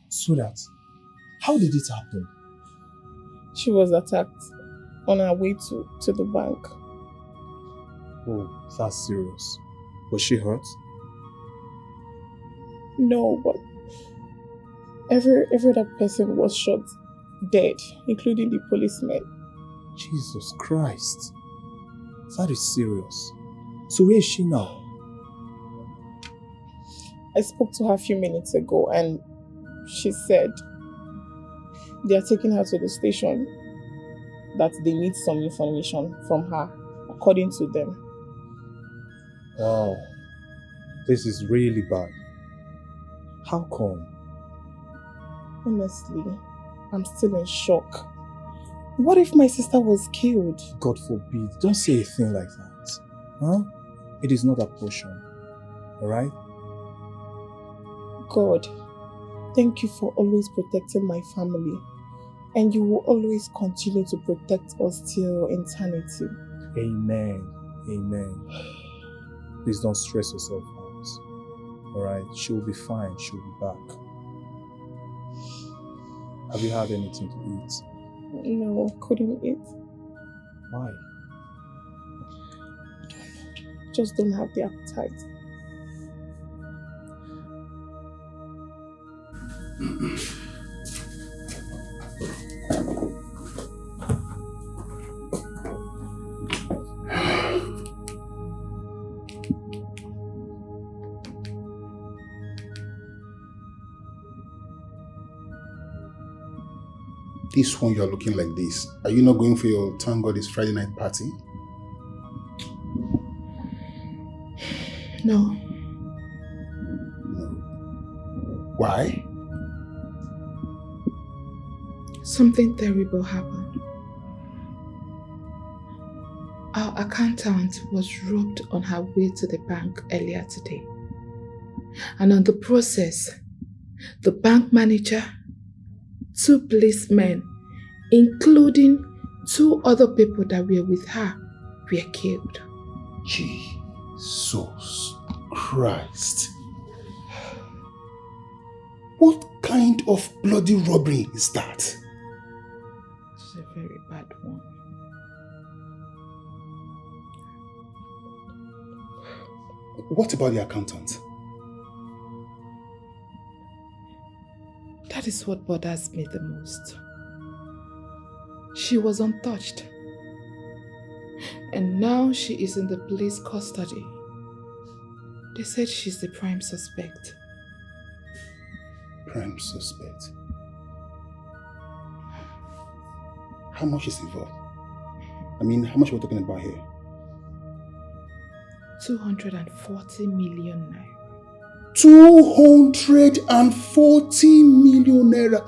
Sweetheart, how did it happen? She was attacked on her way to the bank. Oh, that's serious. Was she hurt? No, but every other person was shot dead, including the policeman. Jesus Christ. That is serious. So where is she now? I spoke to her a few minutes ago and she said they are taking her to the station, that they need some information from her, according to them. Wow. This is really bad. How come? Honestly, I'm still in shock. What if my sister was killed? God forbid. Don't say a thing like that. Huh? It is not a portion. Alright? God, thank you for always protecting my family. And you will always continue to protect us till eternity. Amen. Amen. Please don't stress yourself out. Alright? She will be fine. She will be back. Have you had anything to eat? No, couldn't eat. Why? Just don't have the appetite. This one you're looking like this. Are you not going for your thank God it's Friday night party? No. Why? Something terrible happened. Our accountant was robbed on her way to the bank earlier today. And on the process, the bank manager, 2 policemen, including 2 other people that were with her, were killed. Jesus Christ. What kind of bloody robbery is that? It's a very bad one. What about the accountant? That is what bothers me the most. She was untouched. And now she is in the police custody. They said she's the prime suspect. Prime suspect? How much is involved? I mean, how much are we talking about here? 240 million naira. 240 million naira.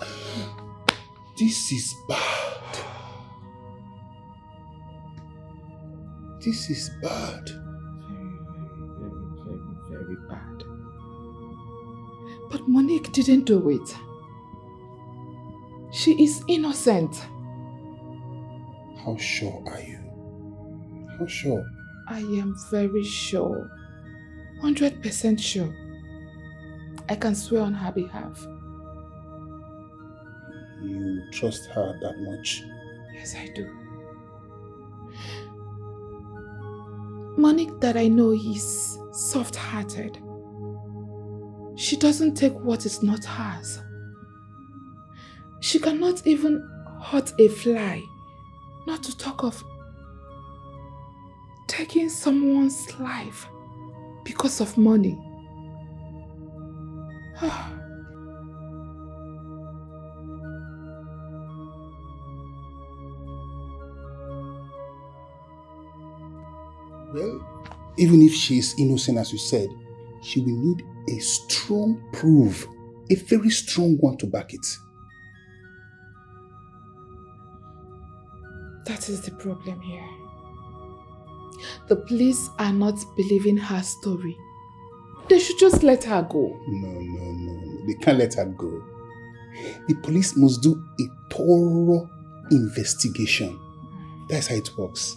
This is bad. This is bad. Very bad. But Monique didn't do it. She is innocent. How sure are you? How sure? I am very sure. 100% sure. I can swear on her behalf. You trust her that much? Yes, I do. Monique that I know is soft-hearted. She doesn't take what is not hers. She cannot even hurt a fly, not to talk of taking someone's life because of money. Well, even if she is innocent, as you said, she will need a strong proof, a very strong one to back it. That is the problem here. The police are not believing her story. They should just let her go. No. They can't let her go. The police must do a thorough investigation. That's how it works.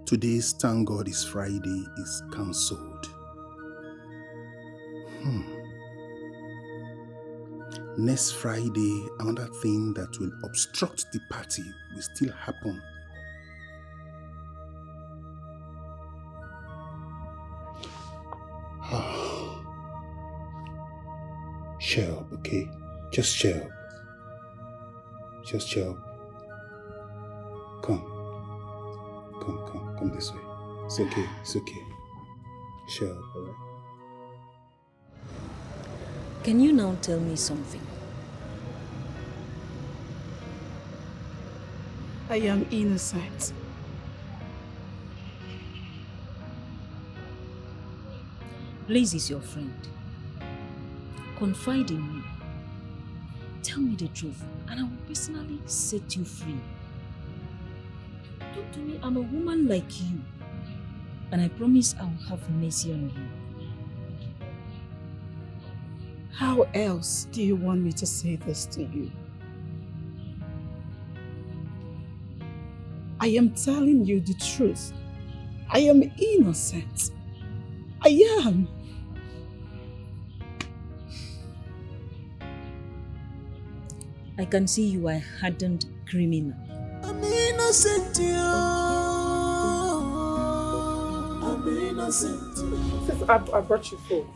Today's Thank God It's Friday is cancelled. Next Friday, another thing that will obstruct the party will still happen. Cheer up, okay? Just cheer up. Just cheer up. Come this way. It's okay. Cheer up, alright? Can you now tell me something? I am innocent. Blaze is your friend. Confide in me. Tell me the truth, and I will personally set you free. Talk to me, I'm a woman like you, and I promise I will have mercy on you. How else do you want me to say this to you? I am telling you the truth. I am innocent. I am. I can see you are a hardened criminal. I'm innocent, I'm innocent. Sis, I brought you food.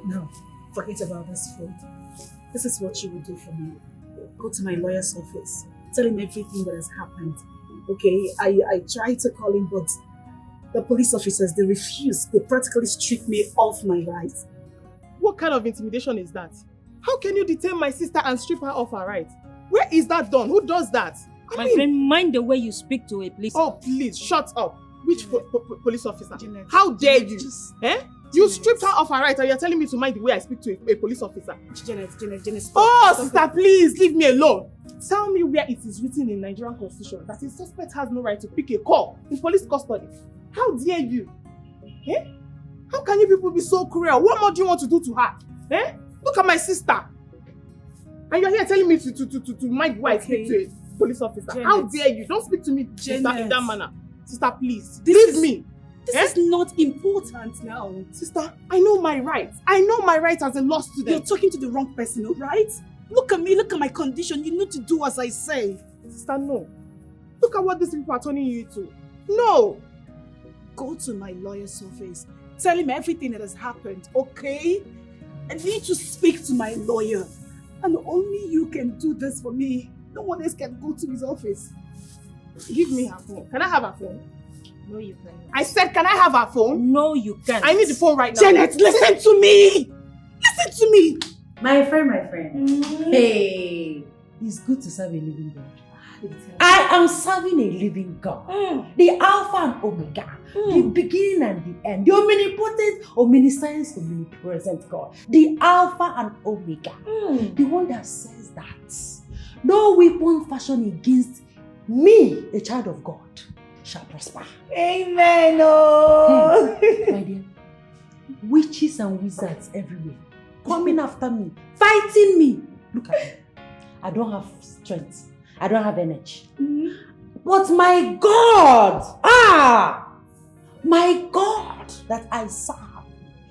No, forget about this food. This is what you will do for me. Go to my lawyer's office. Tell him everything that has happened. Okay, I tried to call him, but the police officers, they refused. They practically stripped me off my rights. What kind of intimidation is that? How can you detain my sister and strip her off her rights? Where is that done? Who does that? My friend, mind the way you speak to a police. Oh, please, shut up. Which police officer? How dare you? You stripped her off her rights and you're telling me to mind the way I speak to a police officer. Janet, stop. Oh, sister, please, leave me alone. Tell me where it is written in Nigerian constitution that a suspect has no right to pick a call in police custody. How dare you? How can you people be so cruel? What more do you want to do to her? Look at my sister. And you're here telling me to mind the way I speak to a police officer. Janet. How dare you? Don't speak to me in that manner. Sister, please. This leave me. This is not important now. Sister, I know my rights. I know my rights as a law student. You're talking to the wrong person, alright? Look at me, look at my condition. You need to do as I say. Sister, no. Look at what these people are turning you to. No. Go to my lawyer's office. Tell him everything that has happened, okay? I need to speak to my lawyer. And only you can do this for me. No one else can go to his office. Give me her phone. Can I have her phone? No, you can't. I said, can I have her phone? No, you can't. I need the phone right now. Janet, listen to me! Listen to me! My friend. Hey, it's good to serve a living God. I am serving a living God. The Alpha and Omega. The beginning and the end. The omnipotent, omniscience, omnipresent God. The Alpha and Omega. The one that says that no weapon fashioned against me, a child of God, shall prosper. Amen. Oh. My dear, witches and wizards everywhere coming after me, fighting me. Look at me. I don't have strength. I don't have energy. But my God, my God that I serve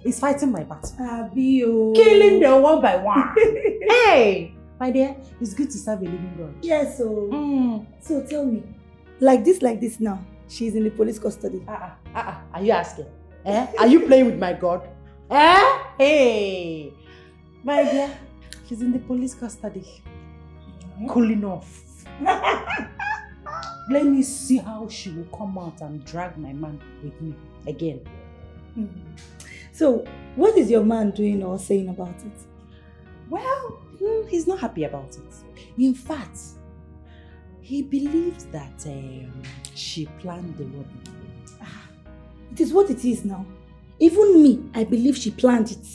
is fighting my battle. Killing them one by one. Hey, my dear, it's good to serve a living God. Yes, so tell me, like this now, she's in the police custody. Are you asking? Are you playing with my God? Hey, my dear, she's in the police custody. Cooling off. Let me see how she will come out and drag my man with me again. So, what is your man doing or saying about it? Well, he's not happy about it. In fact, he believes that she planned the robbery. It is what it is now. Even me, I believe she planned it.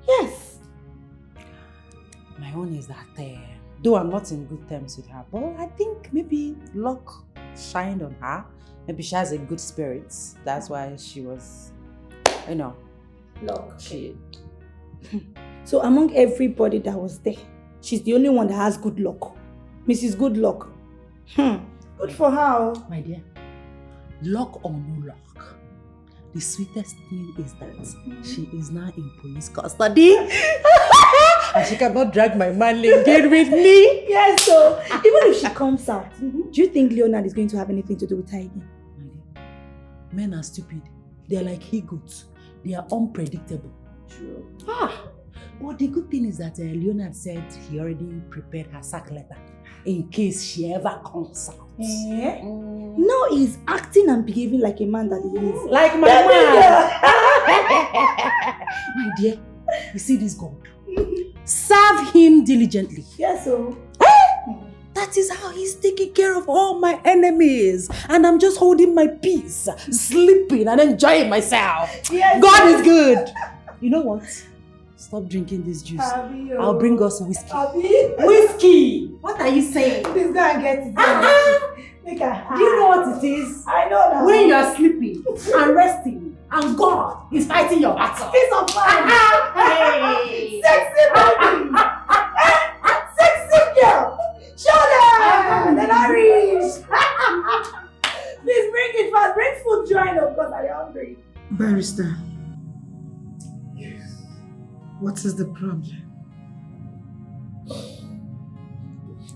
Yes. My own is that, though I'm not in good terms with her, but I think maybe luck shined on her. Maybe she has a good spirit. That's why she was, Luck. So among everybody that was there, she's the only one that has good luck. Mrs. Good Luck. Good for her. My dear, luck or no luck, the sweetest thing is that she is now in police custody. And she cannot drag my man again with me. Yes, so even if she comes out, do you think Leonard is going to have anything to do with her again? Men are stupid. They are like he-goats. They are unpredictable. True. But the good thing is that Leonard said he already prepared her sack letter in case she ever comes out. Now he's acting and behaving like a man that he is. Like my man. My dear, you see this God? Serve him diligently. Yes, so. That is how he's taking care of all my enemies. And I'm just holding my peace, sleeping and enjoying myself. Yes, God is good. You know what? Stop drinking this juice. I'll bring us whiskey. Whiskey! What are you saying? Please go and get it. Make her. Do you know what it is? I know that. When you are sleeping and resting, and God is fighting your battle. Peace of mind. Hey. Sexy baby. Sexy girl. Show them. Then I reach. Please bring it fast. Bring food join up because I'm hungry. Barrister. What is the problem?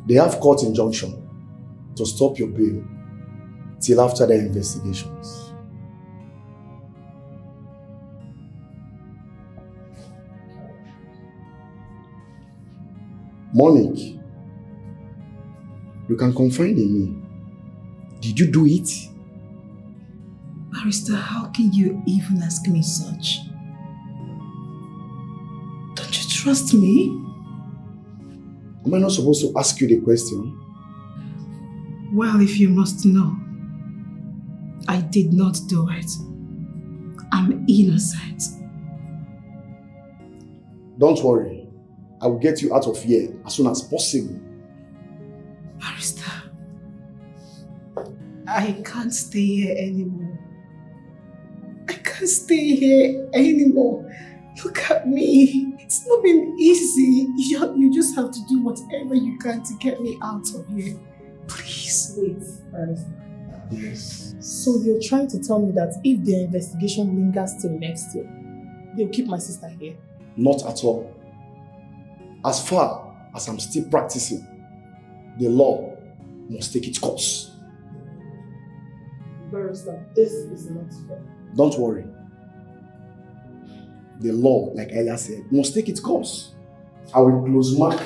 They have court injunction to stop your bail till after their investigations. Monique, you can confide in me. Did you do it? Barrister, how can you even ask me such? Don't you trust me? Am I not supposed to ask you the question? Well, if you must know, I did not do it. I'm innocent. Don't worry. I will get you out of here as soon as possible. Barrister, I can't stay here anymore. I can't stay here anymore. Look at me. It's not been easy. You just have to do whatever you can to get me out of here. Please. Wait, Barrister. Yes. So you're trying to tell me that if their investigation lingers till next year, they'll keep my sister here? Not at all. As far as I'm still practicing, the law must take its course. Barrister, this is not fair. Don't worry. The law, like Elia said, must take its course. I will close mark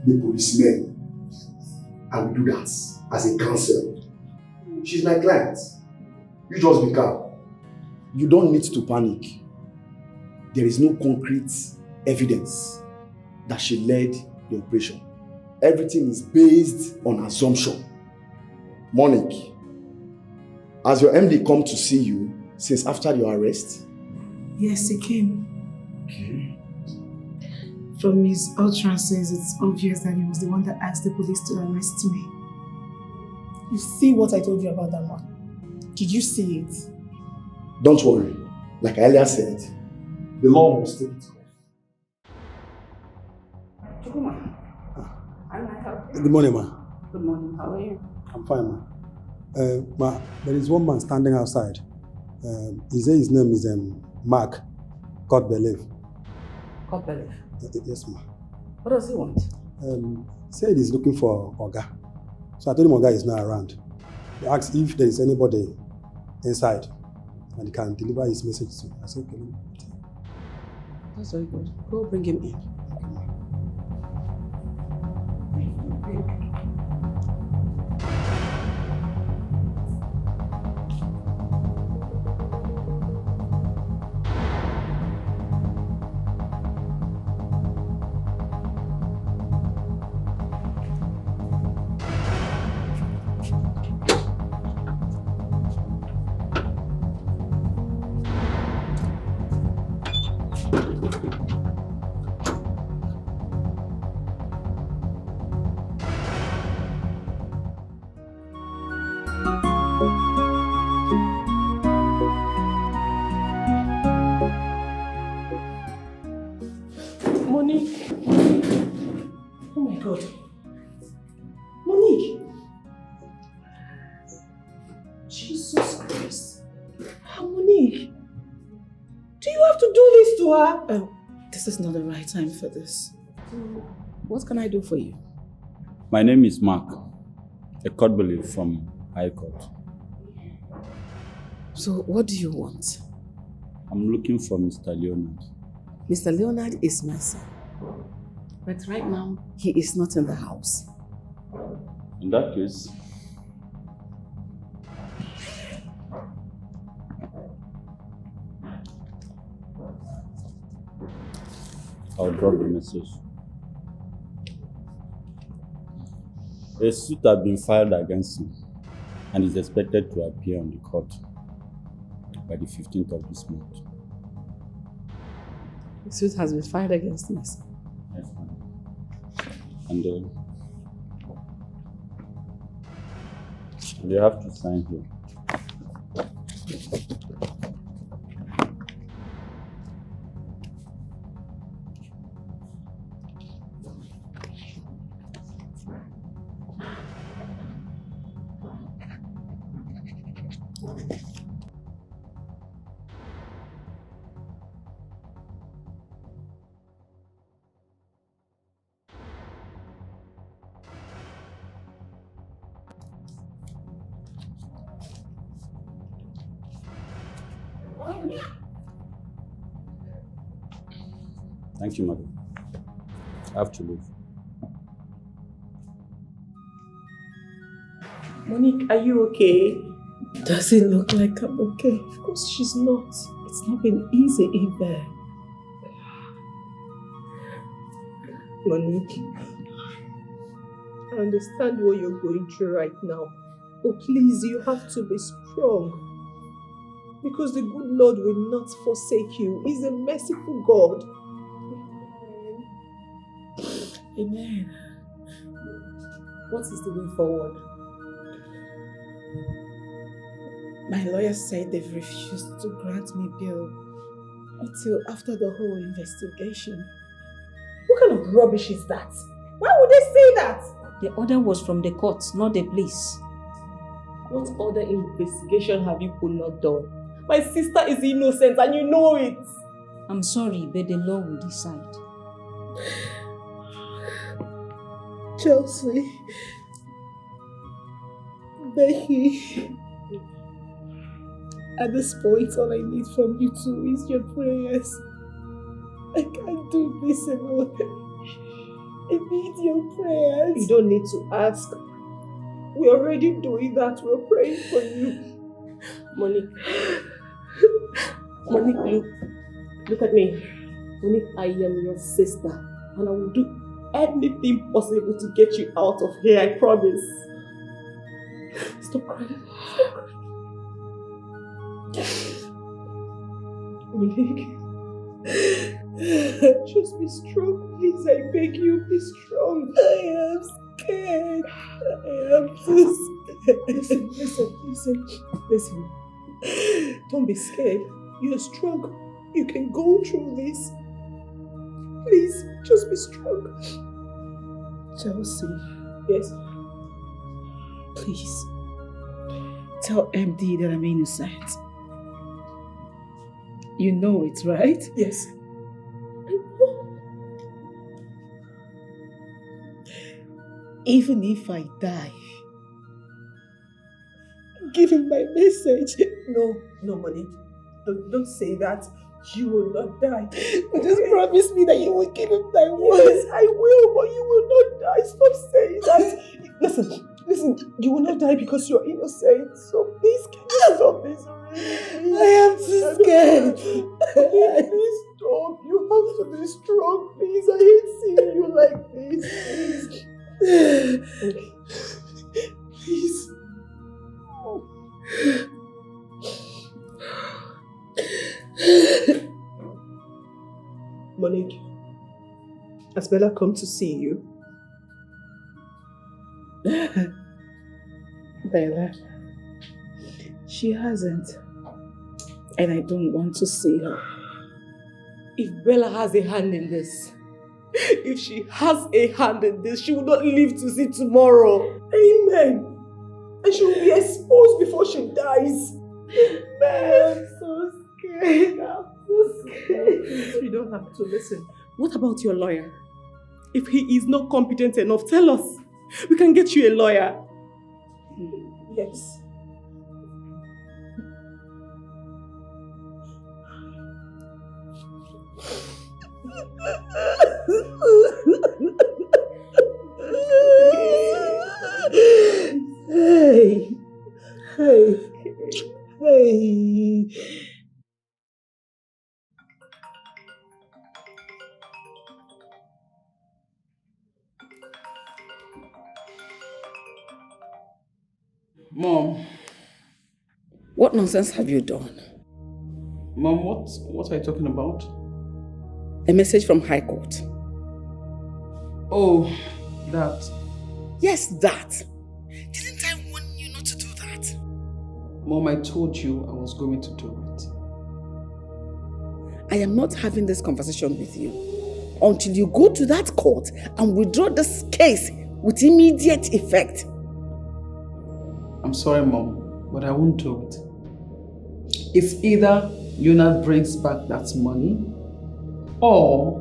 the policemen. I will do that as a counsel. She's my client. You just be calm. You don't need to panic. There is no concrete evidence that she led the operation. Everything is based on assumption. Monique, has your MD come to see you since after your arrest? Yes, he came. Okay. From his utterances, it's obvious that he was the one that asked the police to arrest me. You see what I told you about that man? Did you see it? Don't worry. Like I earlier said, the law must take its course. Good morning, ma. Good morning, how are you? I'm fine, ma. Ma, there is one man standing outside. He says his name is Mark. God believe. God believe. Yes, ma. What does he want? Said he's looking for Oga. So I told him Oga is not around. He asked if there is anybody inside and he can deliver his message to me. I said, okay. That's very good. Go bring him in. Monique. Oh my God. Monique. Jesus Christ. Monique. Do you have to do this to her? Oh, this is not the right time for this. What can I do for you? My name is Mark, a court bailiff from High Court. So, what do you want? I'm looking for Mr. Leonard. Mr. Leonard is my son. But right now, he is not in the house. In that case, I'll drop the message. A suit has been filed against him and is expected to appear on the court by the 15th of this month. The suit has been filed against me. Yes, ma'am. And you have to sign here. Thank you, madam. I have to leave. Monique, are you okay? Does it look like I'm okay? Of course she's not. It's not been easy in there. Monique, I understand what you're going through right now. But please, you have to be strong. Because the good Lord will not forsake you. He's a merciful God. Amen. What is the way forward? My lawyer said they've refused to grant me bail until after the whole investigation. What kind of rubbish is that? Why would they say that? The order was from the court, not the police. What other investigation have you not done? My sister is innocent and you know it. I'm sorry, but the law will decide. Chelsea, Becky, at this point, all I need from you two is your prayers. I can't do this alone. I need your prayers. You don't need to ask. We're already doing that. We're praying for you. Monique. Monique, look at me. Monique, I am your sister. And I will do anything possible to get you out of here, I promise. Stop crying. Stop crying. Monique. Just be strong, please. I beg you, be strong. I am scared. I am too scared. Listen. Don't be scared. You're strong. You can go through this. Please, just be strong. Chelsea. Yes? Please. Tell MD that I'm innocent. You know it, right? Yes. Even if I die, give him my message. No, Monique. Don't say that. You will not die. But just promise me that you will give him my word. Yes, I will, but you will not die. Stop saying that. Listen, you will not die because you're innocent. So please, can you stop this? I am too scared. Please stop. You have to be strong, please. I hate seeing you like this. Please. Please. Monique, has Bella come to see you? Bella, she hasn't. And I don't want to see her. If Bella has a hand in this, if she has a hand in this, she will not live to see tomorrow. Amen. And she will be exposed before she dies. Amen. I'm so scared. I'm so scared. You don't have to listen. What about your lawyer? If he is not competent enough, tell us. We can get you a lawyer. Yes. Hey, hey. Mom. What nonsense have you done? Mom, what are you talking about? A message from High Court. Oh, that. Yes, that. Didn't I warn you not to do that? Mom, I told you I was going to do it. I am not having this conversation with you until you go to that court and withdraw this case with immediate effect. I'm sorry, Mom, but I won't do it. It's either Leonard brings back that money or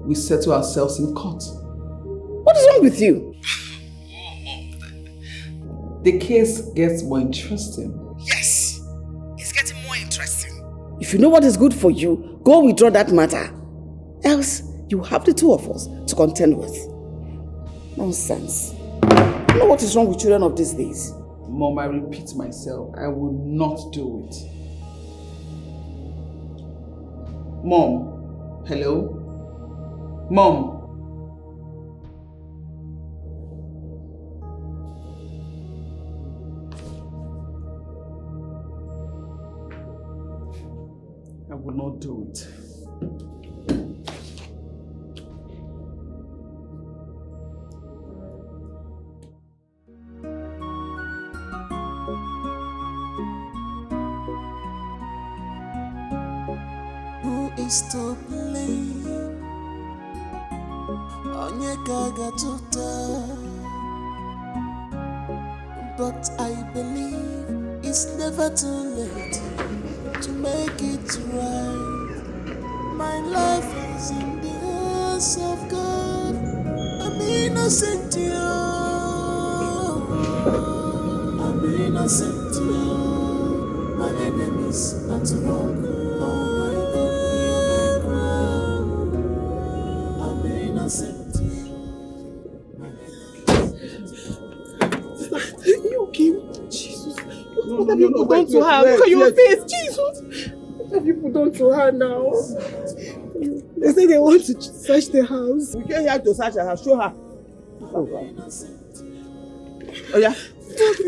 we settle ourselves in court. What is wrong with you? The case gets more interesting. Yes, it's getting more interesting. If you know what is good for you, go withdraw that matter. Else, you have the two of us to contend with. Nonsense. You know what is wrong with children of these days? Mom, I repeat myself, I will not do it. Mom, hello? Mom. I will not do it. Is to blame. Onye kaga tuta. But I believe it's never too late to make it right. My life is in the hands of God. I'm innocent, you. I'm innocent, you. My enemies are to wrong. You okay? Jesus. What have you put on to her? Look at your face, Jesus. What have you put on to her now? They say they want to search the house. We came here to search her house. Show her. Oh yeah.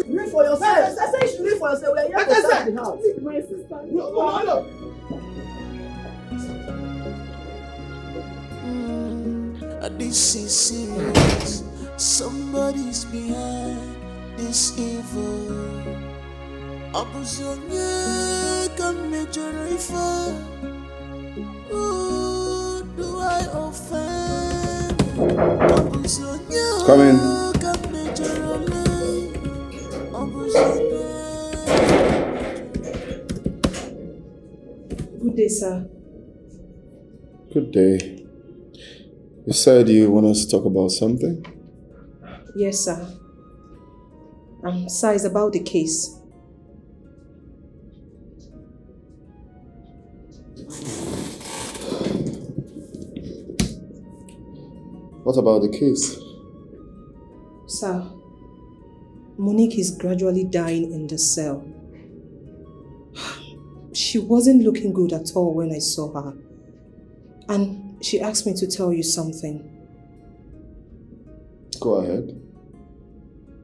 Read for yourself. I said you should read for yourself. We are here to search the house. My sister. No. This is serious. Somebody's behind this evil. Opposition can make your life. Who do I offend? Opposition can make your life. Good day, sir. Good day. You said you want us to talk about something? Yes, sir. Sir, it's about the case. What about the case? Sir, Monique is gradually dying in the cell. She wasn't looking good at all when I saw her. And she asked me to tell you something. Go ahead.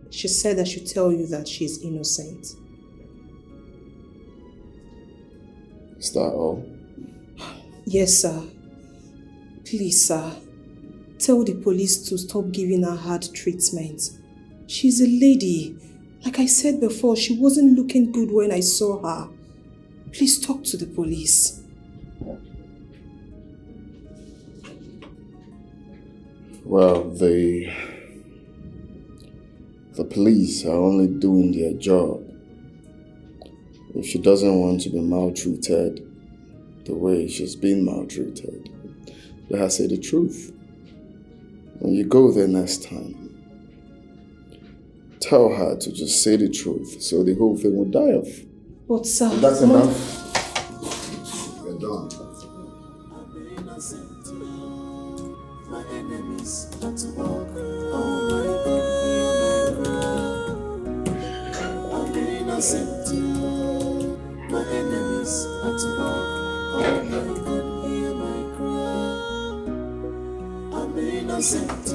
She said I should tell you that she's innocent. Is that all? Yes, sir. Please, sir, tell the police to stop giving her hard treatment. She's a lady. Like I said before, she wasn't looking good when I saw her. Please talk to the police. Well, the police are only doing their job. If she doesn't want to be maltreated the way she's been maltreated, let her say the truth. When you go there next time, tell her to just say the truth so the whole thing will die off. But sir... That's enough. We're done. My enemies had to walk. Oh my God, I'm innocent. My enemies had to walk. Oh my God, hear my cry. I'm innocent.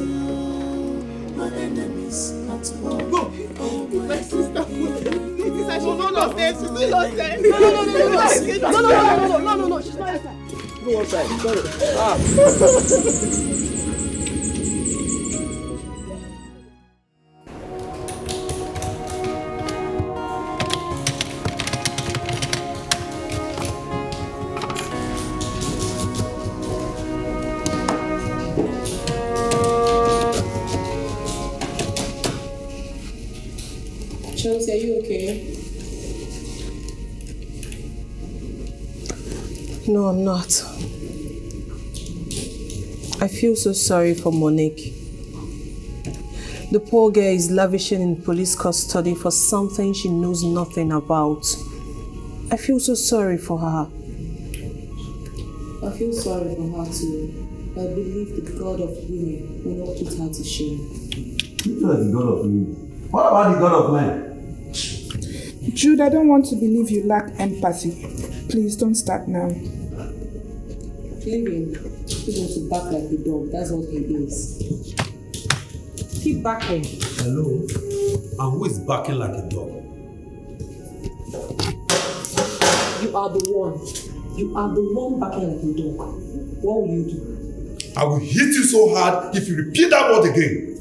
My enemies had to walk. Go. Oh my sister. This is no nonsense. No nonsense. No. She's not inside. Go outside. Sorry. Chelsea, are you okay? No, I'm not. I feel so sorry for Monique. The poor girl is lavishing in police custody for something she knows nothing about. I feel so sorry for her. I feel sorry for her too. I believe the God of women will not put her to shame. You are the God of women. What about the God of men? Jude, I don't want to believe you lack empathy. Please don't start now. Leave him. He's going to back like a dog. That's what he is. Keep backing. Hello? And who is backing like a dog? You are the one. You are the one backing like a dog. What will you do? I will hit you so hard if you repeat that word again.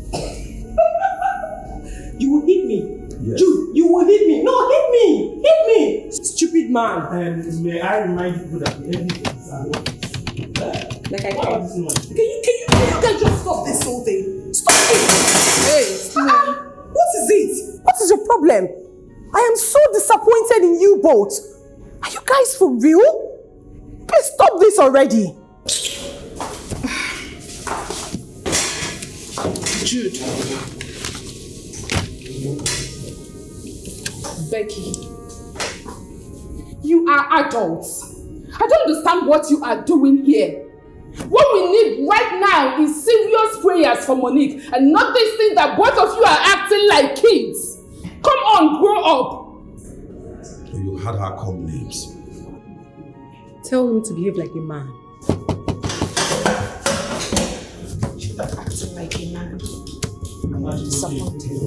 You will hit me. Yes. Jude, you will hit me. No, hit me. Hit me. Stupid man. And may I remind you that the evidence is like I can you guys just stop this whole thing? Stop it! Hey, what is it? What is your problem? I am so disappointed in you both. Are you guys for real? Please stop this already. Jude. Becky. You are adults. I don't understand what you are doing here. What we need right now is serious prayers for Monique and not this thing that both of you are acting like kids. Come on, grow up. You had her call names. Tell him to behave like a man. She's not acting like a man. I'm disappointed.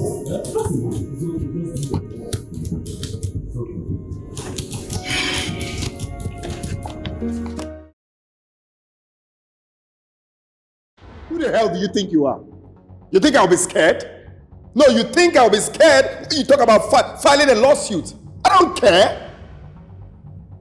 Who the hell do you think you are? You think I'll be scared? No, you think I'll be scared? You talk about filing a lawsuit. I don't care.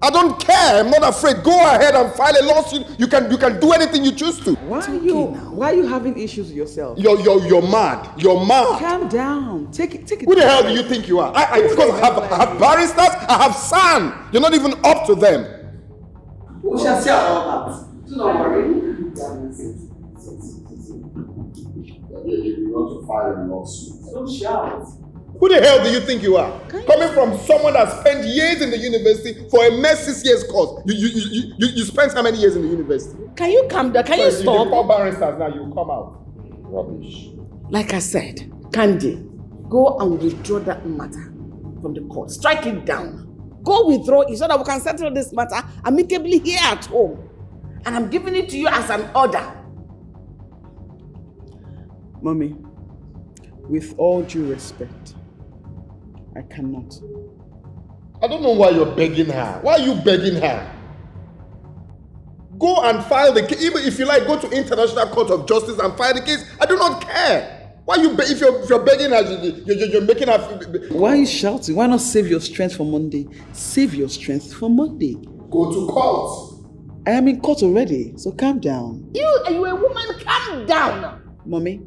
I don't care. I'm not afraid. Go ahead and file a lawsuit. You can do anything you choose to. Why are you having issues with yourself? You're mad. You're mad. Calm down. Take it. Who the hell do you think you are? Of course, I have barristers. I have son. You're not even up to them. We shall see all that. Do not worry. You want to file a lawsuit. Don't shout. Who the hell do you think you are? Coming from someone that spent years in the university for a mere 6 years course. You spent how many years in the university? Can you calm down? Can you stop? You call barristers now, you come out. Rubbish. Like I said, Candy, go and withdraw that matter from the court. Strike it down. Go withdraw it so that we can settle this matter amicably here at home. And I'm giving it to you as an order. Mommy, with all due respect, I cannot. I don't know why you're begging her. Why are you begging her? Go and file the case. Even if you like, go to International Court of Justice and file the case. I do not care. Why you if you're begging her, you're making her. Why are you shouting? Why not save your strength for Monday? Save your strength for Monday. Go to court. I am in court already, so calm down. You a woman, calm down. Mommy,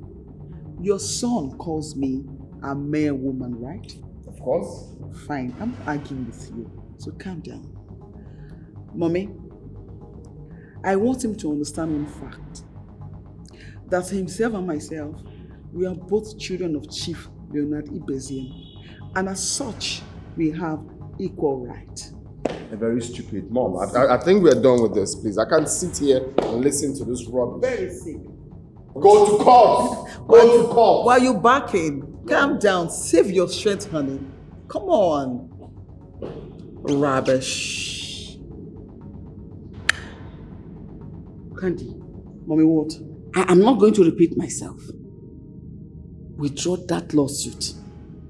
your son calls me a mere woman, right? Of course. Fine, I'm arguing with you, so calm down. Mommy, I want him to understand one fact. That himself and myself, we are both children of Chief Leonard Ibezian, and as such, we have equal right. A very stupid mom. I think we're done with this, please. I can't sit here and listen to this rubbish. Very sick. Go to court. Go to court. Why are you backing? Calm down. Save your strength, honey. Come on. Rubbish. Candy, Mommy, what? I am not going to repeat myself. Withdraw that lawsuit.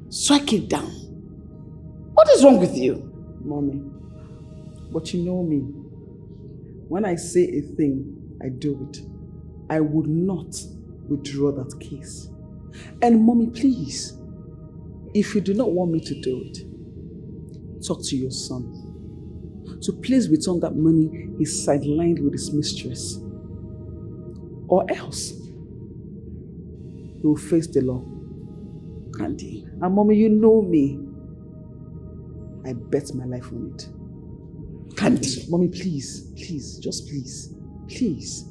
Strike it down. What is wrong with you? Mommy, but you know me. When I say a thing, I do it. I would not withdraw that case. And Mommy, please, if you do not want me to do it, talk to your son. So please return that money he's sidelined with his mistress. Or else, he will face the law. Candy. And Mommy, you know me. I bet my life on it. Candy. Mommy, please, please, just please, please.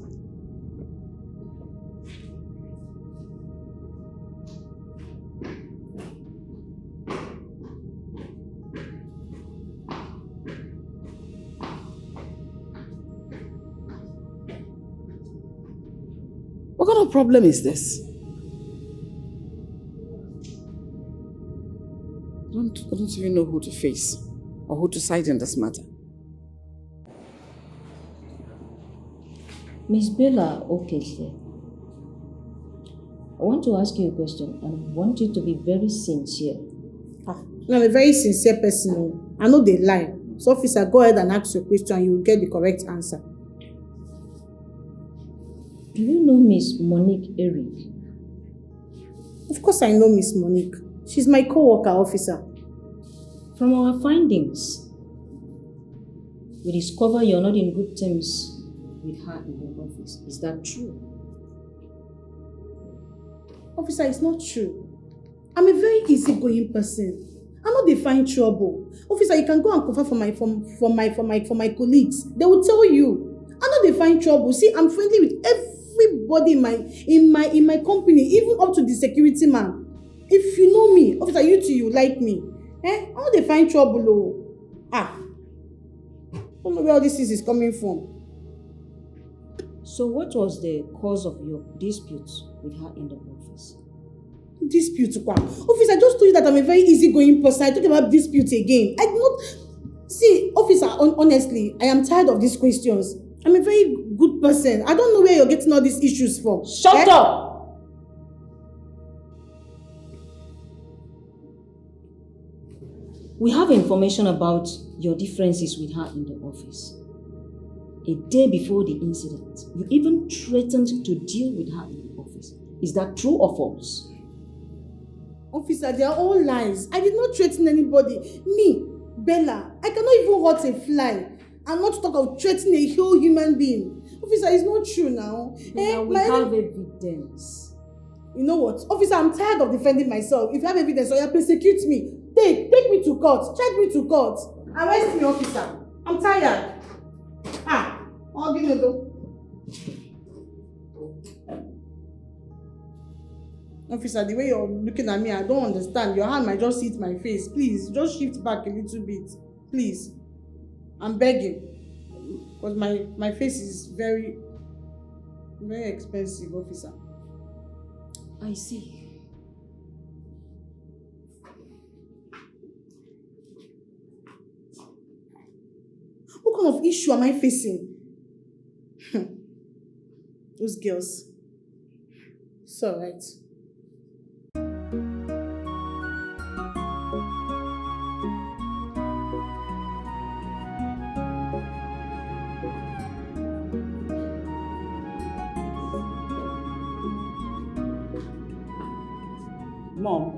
What kind of problem is this? I don't even know who to face or who to side in this matter. Miss Bella Okeke, I want to ask you a question and I want you to be very sincere. I'm a very sincere person. I know they lie. So officer, go ahead and ask your question. You will get the correct answer. Do you know Miss Monique Eric? Of course I know Miss Monique. She's my co-worker, officer. From our findings, we discover you're not in good terms with her in the office. Is that true? Officer, it's not true. I'm a very easygoing person. I'm not define trouble. Officer, you can go and confirm for my colleagues. They will tell you. I'm not define trouble. See, I'm friendly with everybody in my company, even up to the security man. If you know me, officer, you like me. I'm not define trouble. I don't know where all this is coming from. So what was the cause of your dispute with her in the office? Dispute? Officer, I just told you that I'm a very easygoing person. I talk about dispute again. I do not... See, officer, honestly, I am tired of these questions. I'm a very good person. I don't know where you're getting all these issues from. Shut up! We have information about your differences with her in the office. A day before the incident, you even threatened to deal with her in the office. Is that true or false? Officer, they are all lies. I did not threaten anybody. Me, Bella, I cannot even hurt a fly. And not talk of threatening a whole human being. Officer, it's not true now. We have evidence. You know what? Officer, I'm tired of defending myself. If you have evidence, you persecute me. Take me to court. Check me to court. Arrest me, officer. I'm tired. I'll give you though. Officer, the way you're looking at me, I don't understand. Your hand might just hit my face. Please, just shift back a little bit. Please. I'm begging. Because my face is very, very expensive, officer. I see. What kind of issue am I facing? Those girls. It's alright. Mom,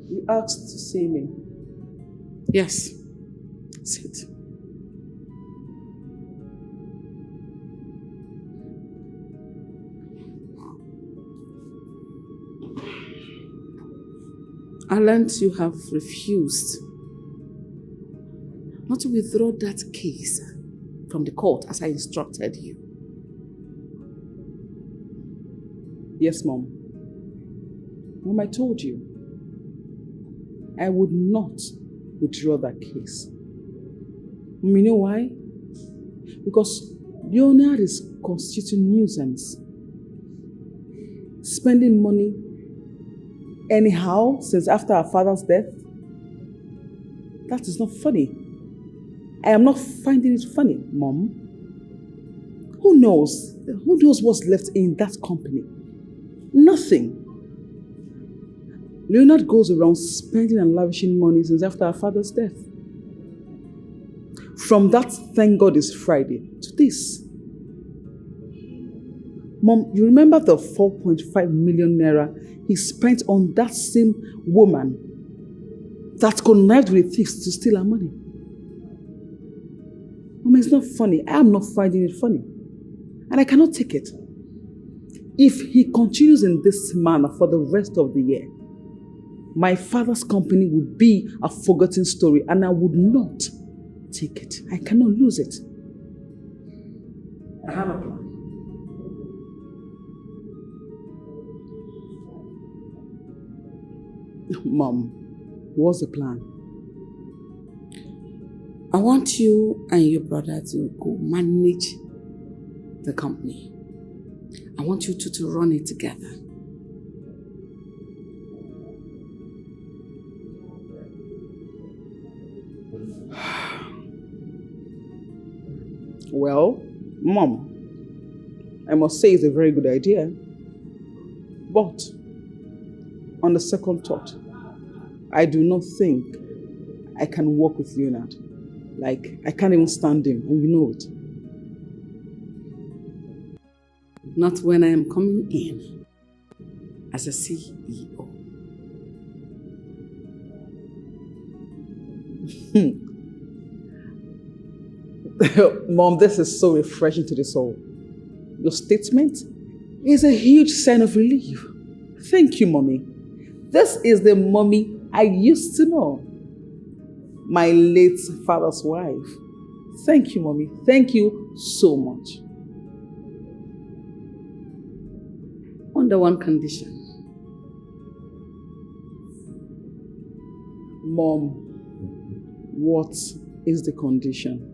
you asked to see me. Yes. Sit. I learned you have refused not to withdraw that case from the court as I instructed you. Yes, Mom. Mom, I told you, I would not withdraw that case. Mom, you know why? Because Leonard is constituting nuisance. Spending money anyhow since after our father's death. That is not funny. I am not finding it funny, Mom. Who knows? Who knows what's left in that company? Nothing. Leonard goes around spending and lavishing money since after our father's death. From that, thank God it's Friday, to this. Mom, you remember the 4.5 million naira he spent on that same woman that connived with thieves to steal her money? Mom, it's not funny. I am not finding it funny. And I cannot take it. If he continues in this manner for the rest of the year, my father's company will be a forgotten story and I would not take it. I cannot lose it. I have a plan. Mom, what's the plan? I want you and your brother to go manage the company. I want you two to run it together. Well, Mom, I must say it's a very good idea. But, on the second thought, I do not think I can work with Leonard. Like, I can't even stand him, and you know it. Not when I am coming in as a CEO. Mom, this is so refreshing to the soul. Your statement is a huge sign of relief. Thank you, Mommy. This is the Mommy I used to know. My late father's wife. Thank you, Mommy. Thank you so much. Under one condition. Mom, what is the condition?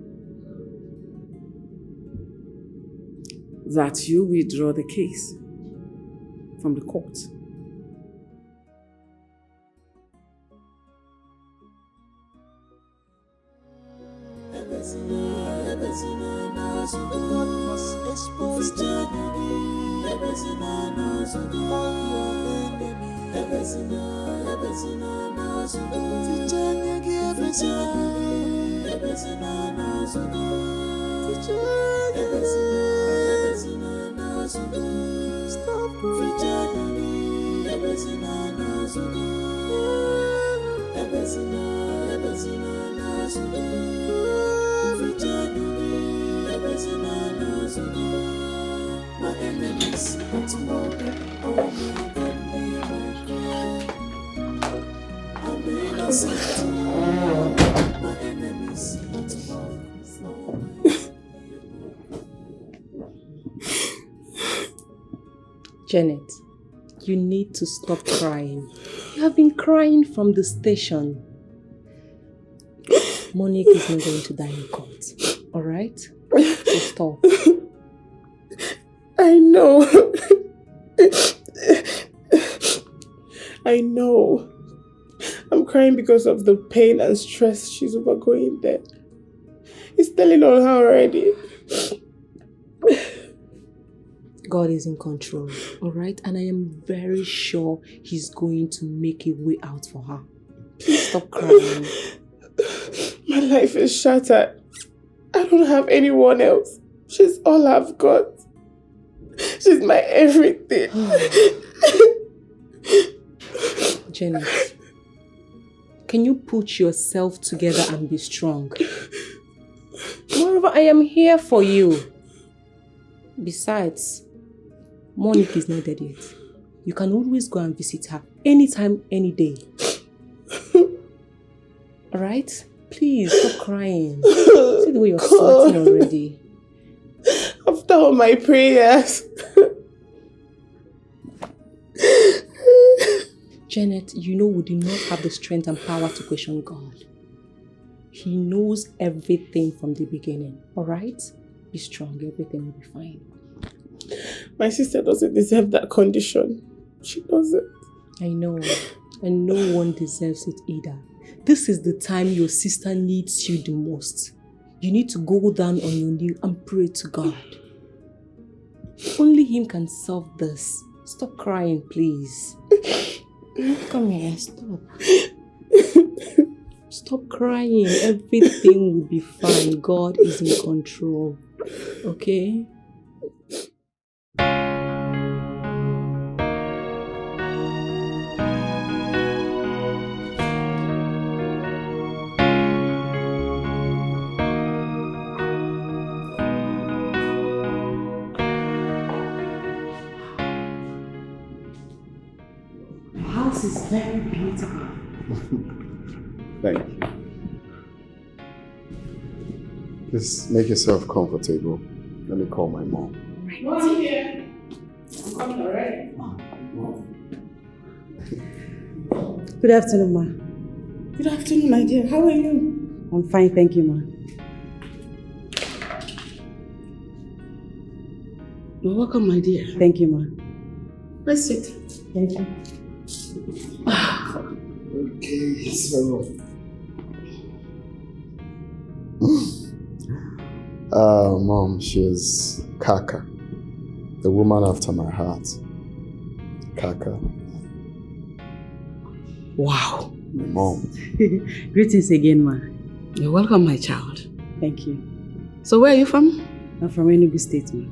That you withdraw the case from the court. Janet, you need to stop crying. You have been crying from the station. Monique is not going to die in court. Alright? So stop. I know. I know. I'm crying because of the pain and stress she's overgoing there. It's telling on her already. God is in control, alright? And I am very sure He's going to make a way out for her. Please stop crying. My life is shattered. I don't have anyone else. She's all I've got. She's my everything. Janet, can you put yourself together and be strong? Moreover, I am here for you. Besides, Monique is not dead yet. You can always go and visit her anytime, any day. Alright? Please, stop crying. See the way you're sweating already. After all my prayers. Janet, you know we do not have the strength and power to question God. He knows everything from the beginning. Alright? Be strong, everything will be fine. My sister doesn't deserve that condition. She doesn't. I know. And no one deserves it either. This is the time your sister needs you the most. You need to go down on your knee and pray to God. Only Him can solve this. Stop crying, please. Come here, stop. Stop crying. Everything will be fine. God is in control. Okay? House is very beautiful. Thank you. Just make yourself comfortable. Let me call my mom. Mom here. I'm coming already. Good afternoon, ma. Good afternoon, my dear. How are you? I'm fine, thank you, ma. You're welcome, my dear. Thank you, ma. Let's sit. Thank you. Okay, so... Mom, she's Kaka, the woman after my heart. Kaka. Wow. My mom. Greetings again, ma. You're welcome, my child. Thank you. So where are you from? I'm from Enugu State, ma.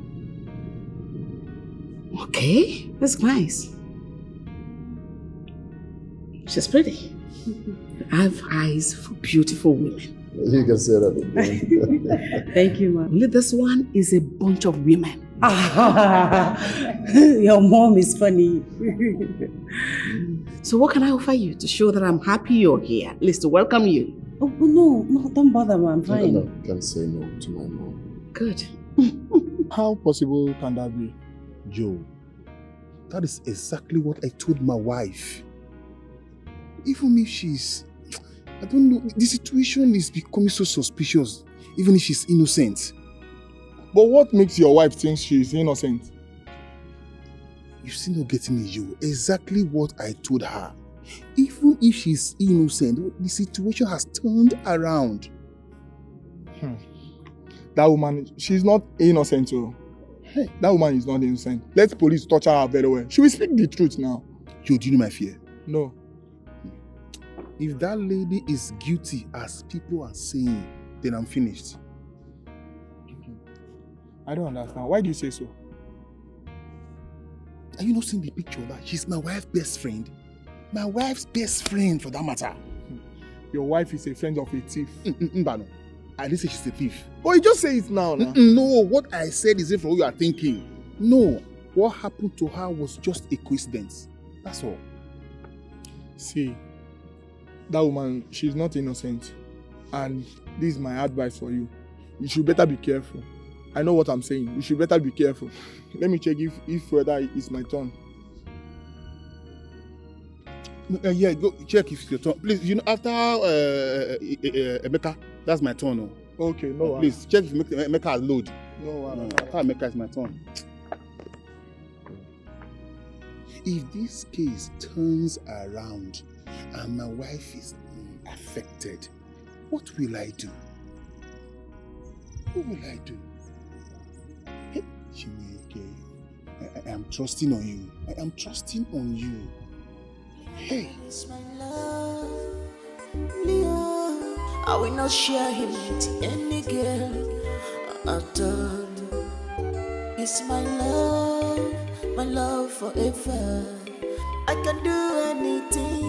Okay, that's nice. She's pretty. I have eyes for beautiful women. You can say that again. Thank you, ma. Only this one is a bunch of women. Your mom is funny. So what can I offer you to show that I'm happy you're here? At least to welcome you. Oh, no, don't bother, ma. I'm fine. No, you can say no to my mom. Good. How possible can that be? Joe, that is exactly what I told my wife. Even if she's... I don't know, the situation is becoming so suspicious, even if she's innocent. But what makes your wife think she's innocent? You still not getting me, Joe. Exactly what I told her. Even if she's innocent, the situation has turned around. That woman, she's not innocent, oh. Hey, that woman is not innocent. Let the police torture her very well. She will speak the truth now. Joe, do you know my fear? No. If that lady is guilty, as people are saying, then I'm finished. I don't understand. Why do you say so? Are you not seeing the picture of that? She's my wife's best friend. My wife's best friend, for that matter. Your wife is a friend of a thief. Mbano, I didn't say she's a thief. Oh, you just say it now. No, what I said isn't from what you are thinking. No, what happened to her was just a coincidence. That's all. See, that woman, she's not innocent. And this is my advice for you. You should better be careful. I know what I'm saying. You should better be careful. Let me check if whether it's my turn. Yeah, go check if it's your turn. Please, you know, after Emeka, that's my turn. Oh. Okay, no. Please, check if Emeka has load. No, after Emeka is my turn. If this case turns around and my wife is affected, what will I do? What will I do? Hey, Chineke, I am trusting on you. I am trusting on you. Hey. It's my love, Leo. I will not share him with any girl at all. It's my love forever. I can do anything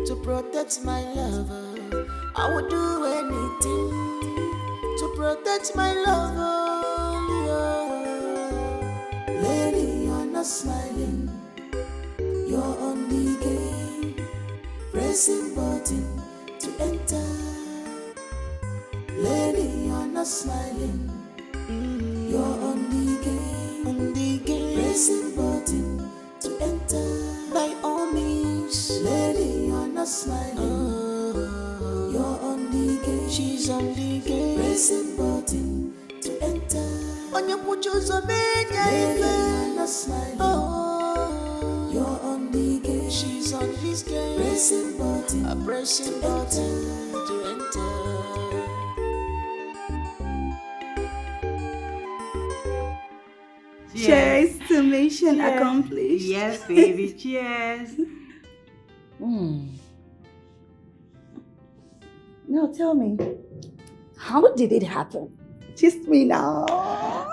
to protect my lover. I would do anything to protect my lover. Yeah. Lady, you're not smiling. You're on the game, pressing button to enter. Lady, you're not smiling. You're on the game, pressing button to enter. By all means, lady, you're not smiling. You're on the game, she's on the game, pressing button to enter. On your pictures of me, lady, you're not smiling. You're on the game, she's on this game, pressing button, a pressing button to enter. Cheers to mission accomplished. Yes, baby, cheers. Now tell me, how did it happen? Just me now.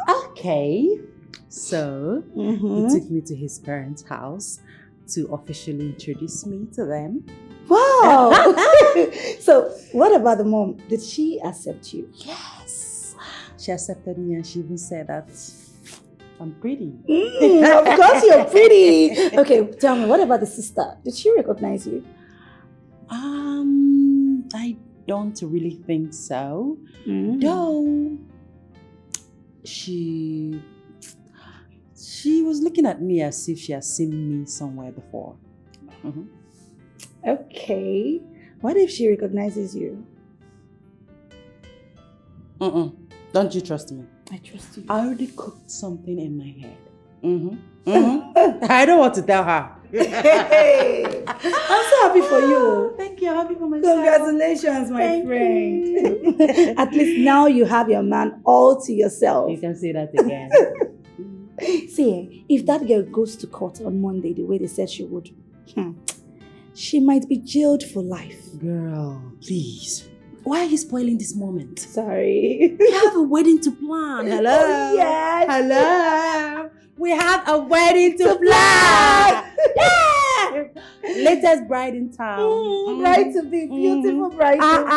Okay, so he took me to his parents' house to officially introduce me to them. Wow! So, what about the mom? Did she accept you? Yes, she accepted me and she even said that I'm pretty. Of course you're pretty. Okay, tell me, what about the sister? Did she recognize you? I don't really think so. Though she was looking at me as if she has seen me somewhere before. Okay. What if she recognizes you? Don't you trust me? I trust you. I already cooked something in my head. I don't want to tell her. Hey, I'm so happy for you. Thank you. I'm happy for myself. Congratulations, my Thank friend. At least now you have your man all to yourself. You can say that again. See, if that girl goes to court on Monday the way they said she would, she might be jailed for life. Girl, please. Why are you spoiling this moment? Sorry. We have a wedding to plan. Hello? Oh, yes. Hello? We have a wedding to plan. Yeah! Latest bride in town. Bride to be, beautiful bride to be.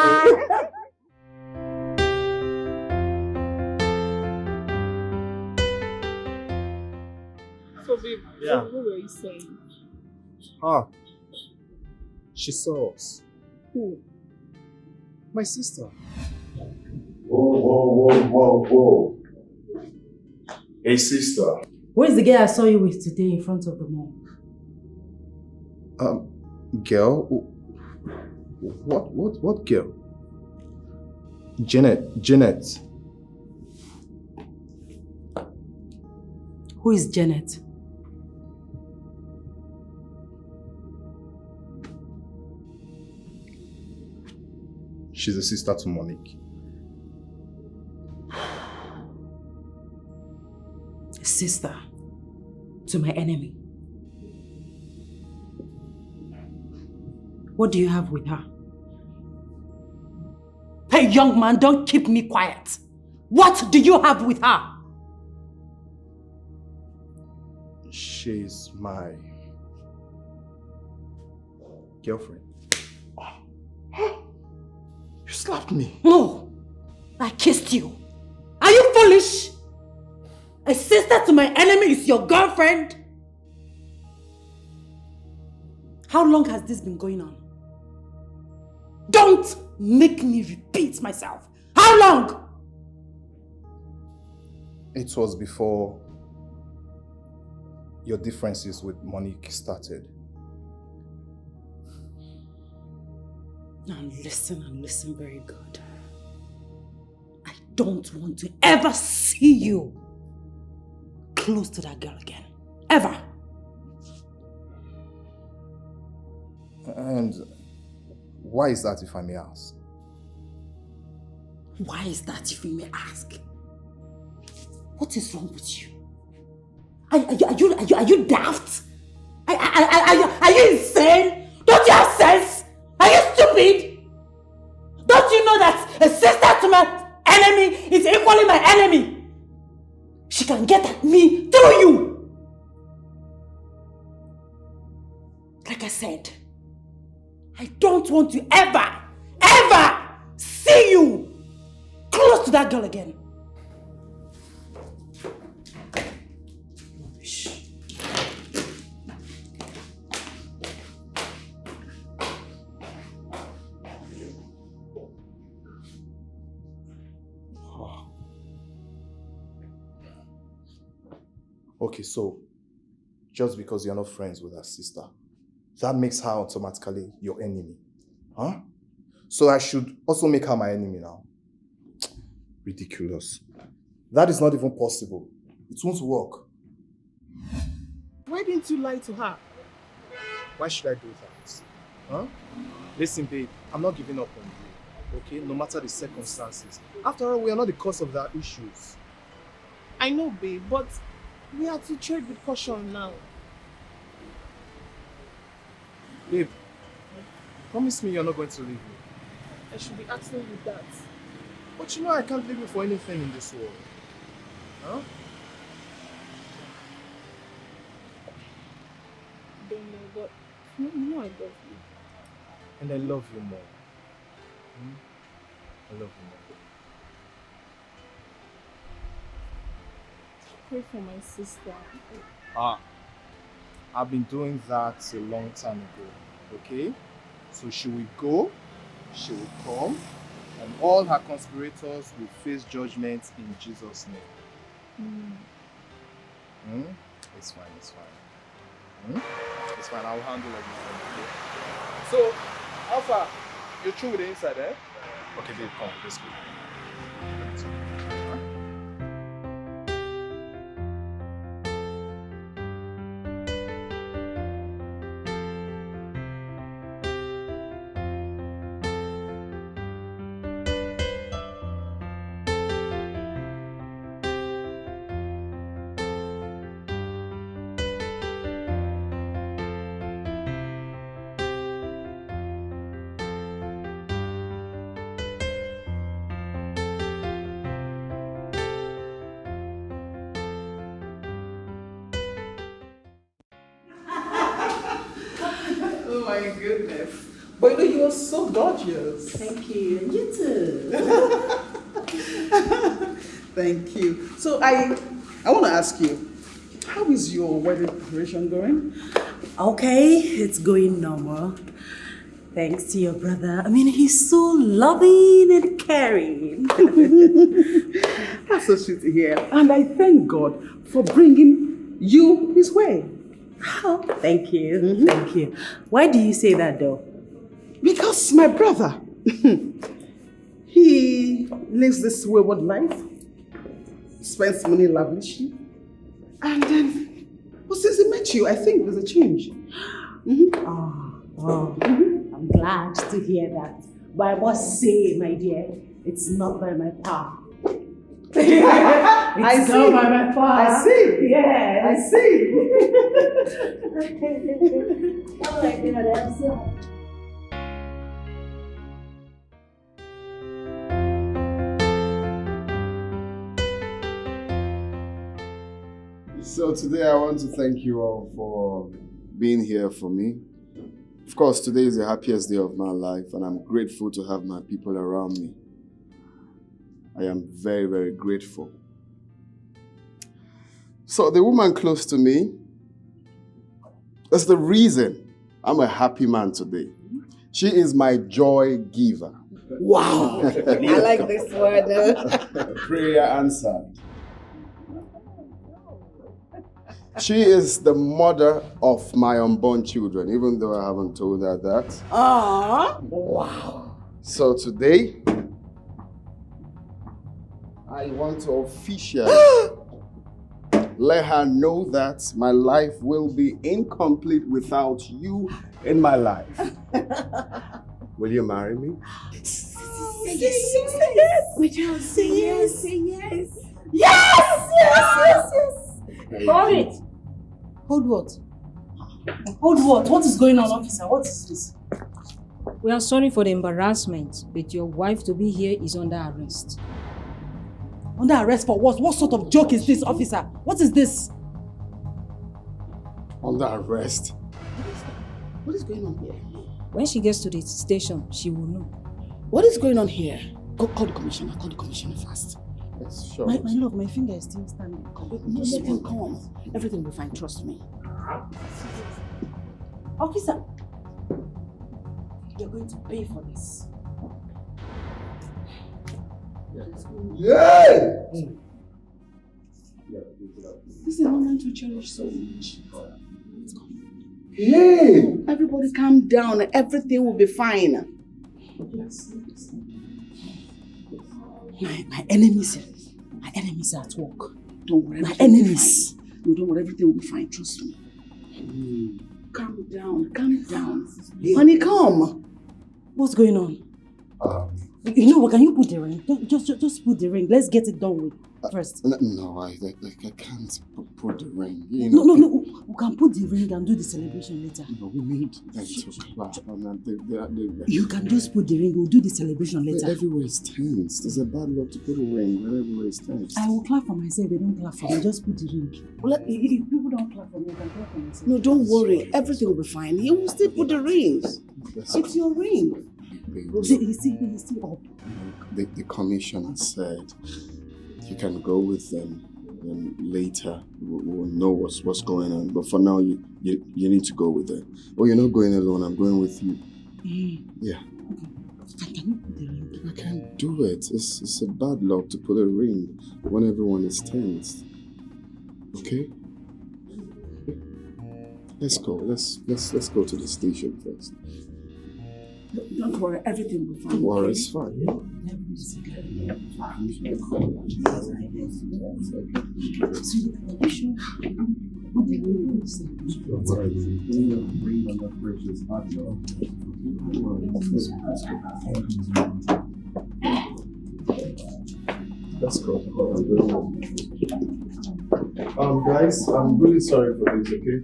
So, babe, Yeah. what were you saying? She saw us. Who? My sister. Whoa. Hey, sister. Where's the girl I saw you with today in front of the mall? Girl? What girl? Janet. Who is Janet? She's a sister to Monique. Sister to my enemy. What do you have with her? Hey, young man, don't keep me quiet. What do you have with her? She's my girlfriend. You slapped me. No, I kissed you. Are you foolish? A sister to my enemy is your girlfriend? How long has this been going on? Don't make me repeat myself. How long? It was before your differences with Monique started. Now listen and listen very good. I don't want to ever see you close to that girl again. Ever. And why is that, if I may ask? Why is that, if you may ask? What is wrong with you? Are you daft? Are you insane? Don't you have sense? Are you stupid? Don't you know that a sister to my enemy is equally my enemy? She can get at me through you. I said, I don't want to ever see you close to that girl again. Okay, so just because you're not friends with her sister, that makes her automatically your enemy. Huh? So I should also make her my enemy now. Ridiculous. That is not even possible. It won't work. Why didn't you lie to her? Why should I do that? Huh? Listen, babe, I'm not giving up on you. Okay? No matter the circumstances. After all, we are not the cause of their issues. I know, babe, but we have to tread with caution now. Babe, promise me you're not going to leave me. I should be asking you that. But you know I can't leave you for anything in this world. Huh? Don't know, but you know I love you. And I love you more. I love you more. Pray for my sister. I've been doing that a long time ago, okay? So she will go, she will come, and all her conspirators will face judgment in Jesus' name. It's fine, it's fine. It's fine, I'll handle everything, okay? So, Alpha, you're through with the inside, eh? Okay, babe, come, let's go. Oh my goodness. But you know, you are so gorgeous. Thank you. And you too. Thank you. So I want to ask you, how is your wedding preparation going? Okay, it's going normal. Thanks to your brother. I mean, he's so loving and caring. That's so sweet to hear. And I thank God for bringing you his way. Oh, thank you. Thank you. Why do you say that though? Because my brother, he lives this wayward life, spends money lavishly, and then, well, since he met you, I think there's a change. I'm glad to hear that. But I must say, my dear, it's not by my power. It's not by my power. I see. Yeah. I see. Oh my God, I'm so... So today I want to thank you all for being here for me. Of course, today is the happiest day of my life, and I'm grateful to have my people around me. I am very, very grateful. So the woman close to me, that's the reason I'm a happy man today. She is my joy giver. Wow. I like this word. Prayer answered. She is the mother of my unborn children, even though I haven't told her that. Aww. Wow. So today, I want to officially let her know that my life will be incomplete without you in my life. Will you marry me? Say yes. Would you say yes? Say yes. Yes! Yes! Yes! Hold it. Hold what? Hold what? What is going on, officer? What is this? We are sorry for the embarrassment, but your wife to be here is under arrest. Under arrest for what? What sort of joke is this, officer? What is this? Under arrest? What is going on here? When she gets to the station, she will know. What is going on here? Go call the commissioner. Call the commissioner fast. Yes, sure. My love, my finger is still standing. Come on. Everything will be fine. Trust me. Officer, you're going to pay for this. Yeah! This is a moment to cherish so much. Hey! Everybody calm down. Everything will be fine. My enemies are at work. Don't worry. My enemies. No, don't worry. Everything will be fine. Trust me. Calm down. Calm down. Honey, come. What's going on? You know what? Can you put the ring? Just put the ring. Let's get it done with first. No, I can't put the ring. You No. know, We can put the ring and do the celebration later. No, we need them to clap. You can just put the ring. We'll do the celebration later. Everywhere is tense. There's a bad luck to put a ring when everywhere is tense. I will clap for myself. They don't clap for me. Just put the ring. Well, if people don't clap for me, I can clap for myself. No, don't worry. Everything will be fine. He will still put the ring. It's your ring. He's still up. The commissioner said you can go with them, and later we'll know what's going on. But for now, you need to go with them. Oh, you're not going alone. I'm going with you. Yeah. Okay. Can you put the ring? I can't do it. It's a bad luck to put a ring when everyone is tense. Okay? Let's go. Let's go to the station first. Don't worry, everything will be fine. Don't worry, it's fine. Let's go. Guys, I'm really sorry for this, okay?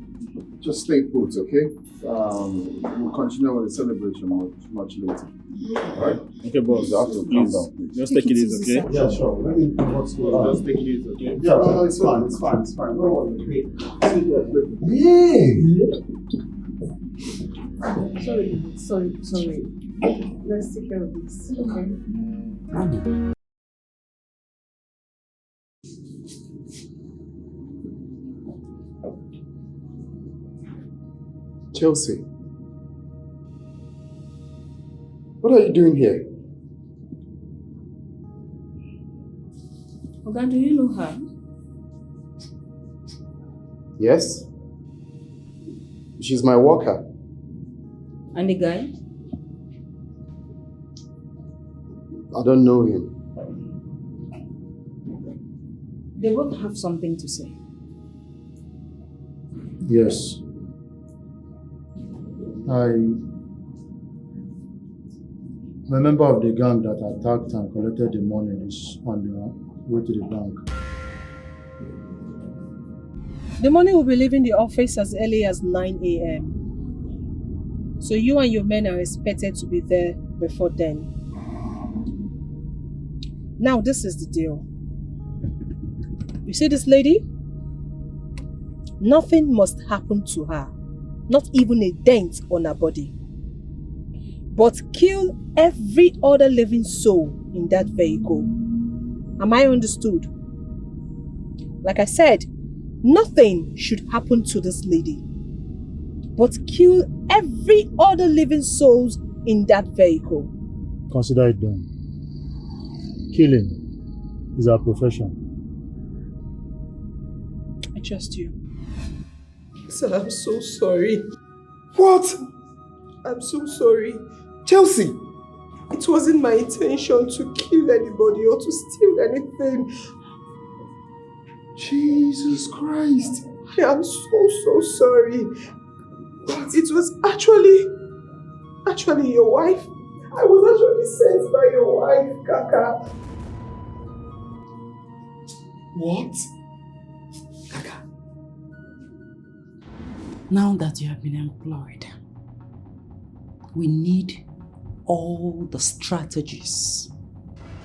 Just stay put, okay? We'll continue with the celebration much later. Alright? Okay, boss. You have to calm down, please. Just take it easy, okay? Yeah, sure. Let me know what's going on. Just take it easy, okay? Yeah, no, it's fine. It's fine. Don't worry. Sorry. Let's take care of this, okay? Chelsea, what are you doing here? Oga, do you know her? Yes? She's my worker. And the guy? I don't know him. They both have something to say. Yes. I'm a member of the gang that attacked and collected the money is on the way to the bank. The money will be leaving the office as early as 9 a.m. So you and your men are expected to be there before then. Now this is the deal. You see this lady? Nothing must happen to her. Not even a dent on her body. But kill every other living soul in that vehicle. Am I understood? Like I said, nothing should happen to this lady. But kill every other living souls in that vehicle. Consider it done. Killing is our profession. I trust you. Sir, I'm so sorry. What? I'm so sorry. Chelsea! It wasn't my intention to kill anybody or to steal anything. Jesus Christ! I am so sorry. It was actually your wife. I was actually sent by your wife, Kaka. What? Kaka. Now that you have been employed, we need all the strategies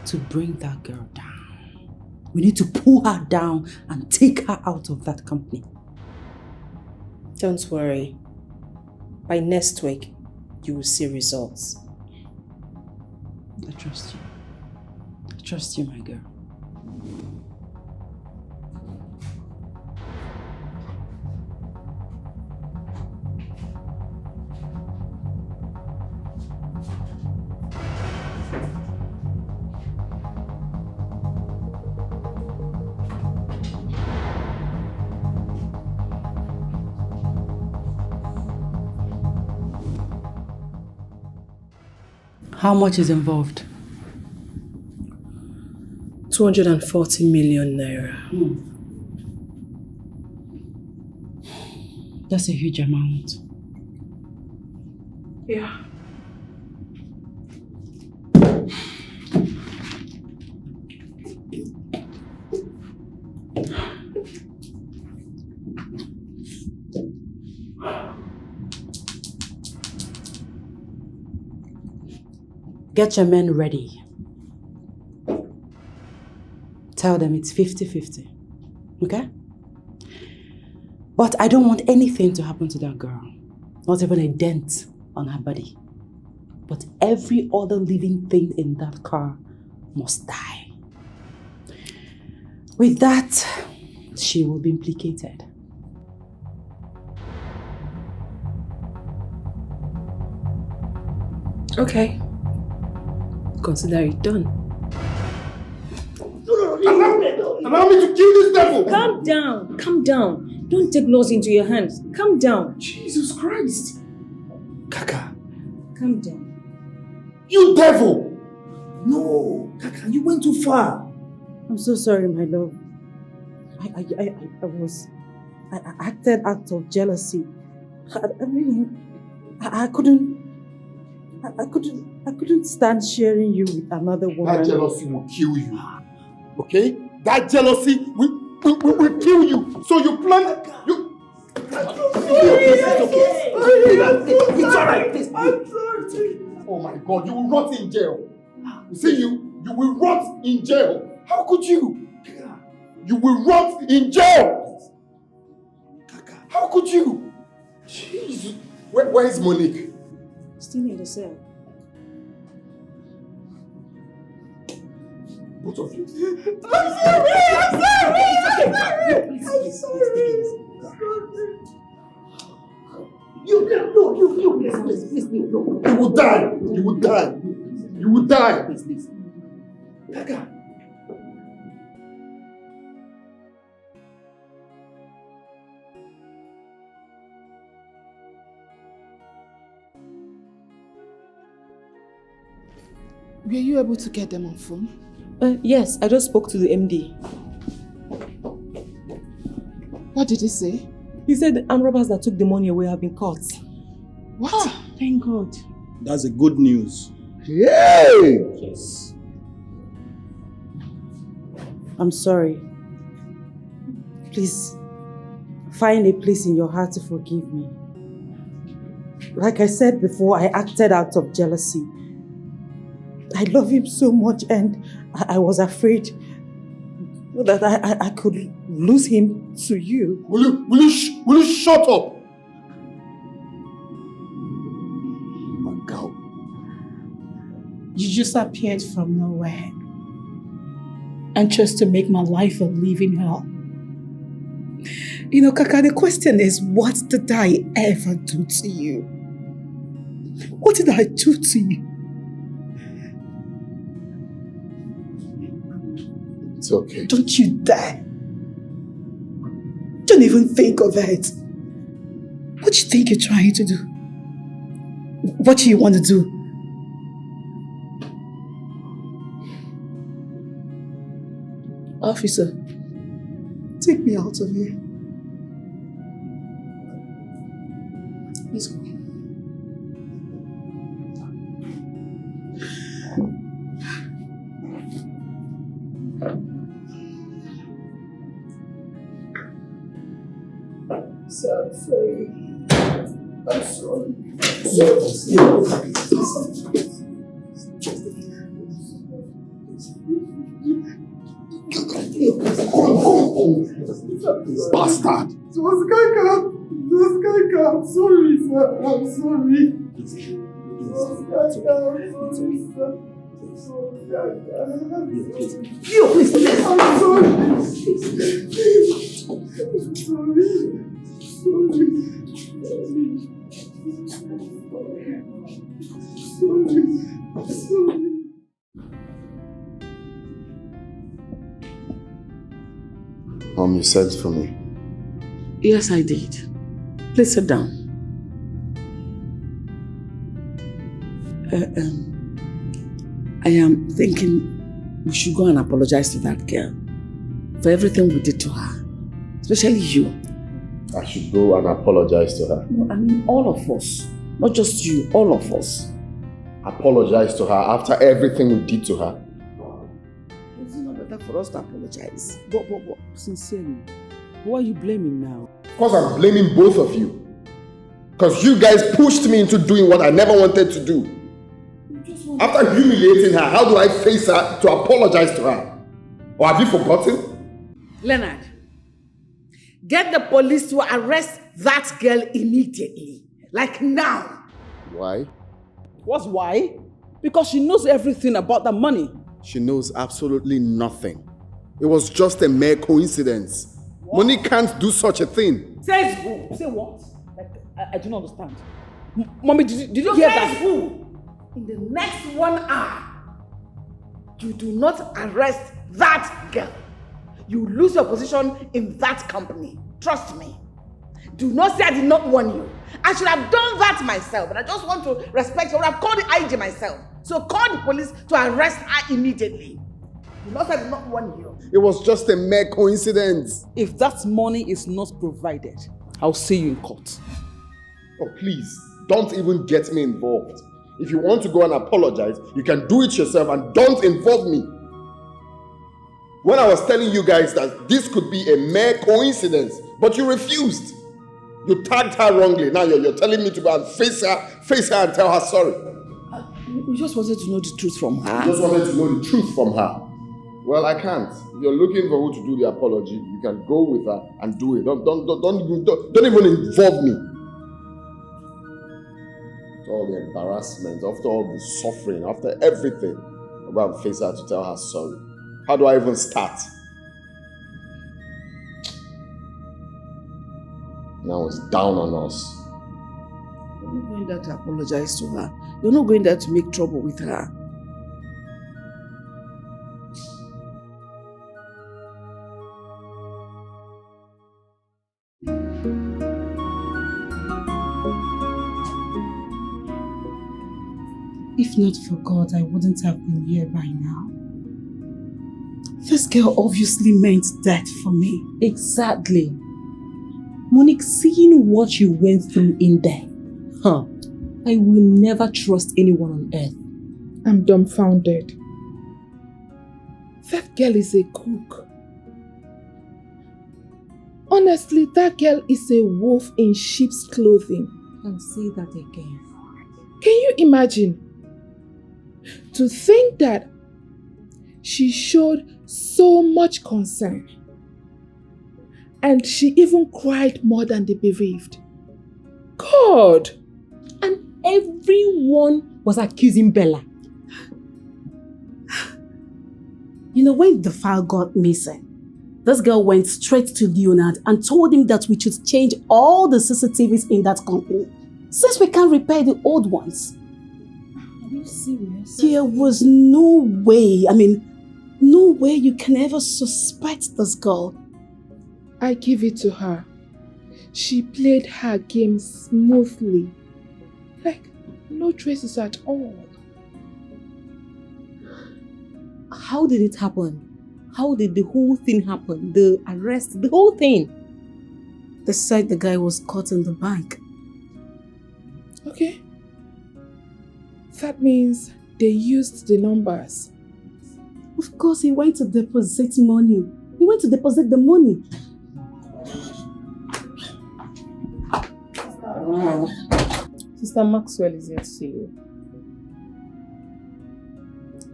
to bring that girl down. We need to pull her down and take her out of that company. Don't worry. By next week, you will see results. I trust you. I trust you, my girl. How much is involved? 240 million naira. That's a huge amount. Yeah. Get your men ready. Tell them it's 50-50. Okay? But I don't want anything to happen to that girl. Not even a dent on her body. But every other living thing in that car must die. With that, she will be implicated. Okay. Consider it done. Allow me to kill this devil! Calm down. Calm down. Don't take laws into your hands. Calm down. Jesus Christ! Kaka. Calm down. You devil! No, Kaka, you went too far. I'm so sorry, my love. I acted out of jealousy. I couldn't stand sharing you with another woman. That jealousy will kill you. Okay? That jealousy will kill you. So you plan. You. It's alright. Please. Oh my God! You will rot in jail. You see, you will rot in jail. How could you? You will rot in jail. How could you? Jesus. Where is Monique? Still in the cell. Both of you. I'm sorry! You will die. You will die. You will die. Please. Kaka. Were you able to get them on phone? Yes, I just spoke to the MD. What did he say? He said the armed robbers that took the money away have been caught. What? Oh, thank God. That's a good news. Yay! Yes. I'm sorry. Please, find a place in your heart to forgive me. Like I said before, I acted out of jealousy. I love him so much and I was afraid that I could lose him to you. Will you shut up? My God. You just appeared from nowhere and chose to make my life a living hell. You know, Kaka, the question is, what did I ever do to you? What did I do to you? It's okay. Don't you dare. Don't even think of it. What do you think you're trying to do? What do you want to do? Officer, take me out of here. Please go. I'm sorry. I'm sorry. Bastard! What's going on? Kaka, I'm sorry, sir. I'm sorry. Kaka, I'm sorry, sir. You, please. I'm sorry. Sorry. Mom, you sent for me. Yes, I did. Please sit down. I am thinking we should go and apologize to that girl for everything we did to her. Especially you. I should go and apologize to her. No, I mean all of us. Not just you, all of us. Apologize to her after everything we did to her? Is it not better for us to apologize? But sincerely, who are you blaming now? Because I'm blaming both of you. Because you guys pushed me into doing what I never wanted to do. After humiliating her, how do I face her to apologize to her? Or have you forgotten? Leonard, get the police to arrest that girl immediately. Like now. Why? What's why? Because she knows everything about the money. She knows absolutely nothing. It was just a mere coincidence. Monique can't do such a thing. Says who? Say what? Like, I do not understand. Mommy, did you hear that? Who? In the next 1 hour, you do not arrest that girl. You lose your position in that company. Trust me. Do not say I did not warn you. I should have done that myself, but I just want to respect you. I would have called the IG myself. So call the police to arrest her immediately. Do not say I did not warn you. It was just a mere coincidence. If that money is not provided, I'll see you in court. Oh, please, don't even get me involved. If you want to go and apologize, you can do it yourself and don't involve me. When I was telling you guys that this could be a mere coincidence, but you refused. You tagged her wrongly. Now you're telling me to go and face her and tell her sorry. We just wanted to know the truth from her. You just wanted to know the truth from her. Well, I can't. If you're looking for who to do the apology, you can go with her and do it. Don't even involve me. After all the embarrassment, after all the suffering, after everything, I'll go and face her to tell her sorry. How do I even start? Now it's down on us. You're not going there to apologize to her. You're not going there to make trouble with her. If not for God, I wouldn't have been here by now. This girl obviously meant death for me. Exactly. Monique, seeing what you went through in there, I will never trust anyone on earth. I'm dumbfounded. That girl is a cook. Honestly, that girl is a wolf in sheep's clothing. And say that again. Can you imagine? To think that she showed so much concern. And she even cried more than the bereaved. God! And everyone was accusing Bella. You know, when the file got missing, this girl went straight to Leonard and told him that we should change all the CCTVs in that company, since we can't repair the old ones. Are you serious? There was no way, no way you can ever suspect this girl. I give it to her. She played her game smoothly. Like, no traces at all. How did it happen? How did the whole thing happen? The arrest, the whole thing? They said the guy was caught in the bank. Okay. That means they used the numbers. Of course, he went to deposit money. He went to deposit the money. Sister Maxwell is here to see you.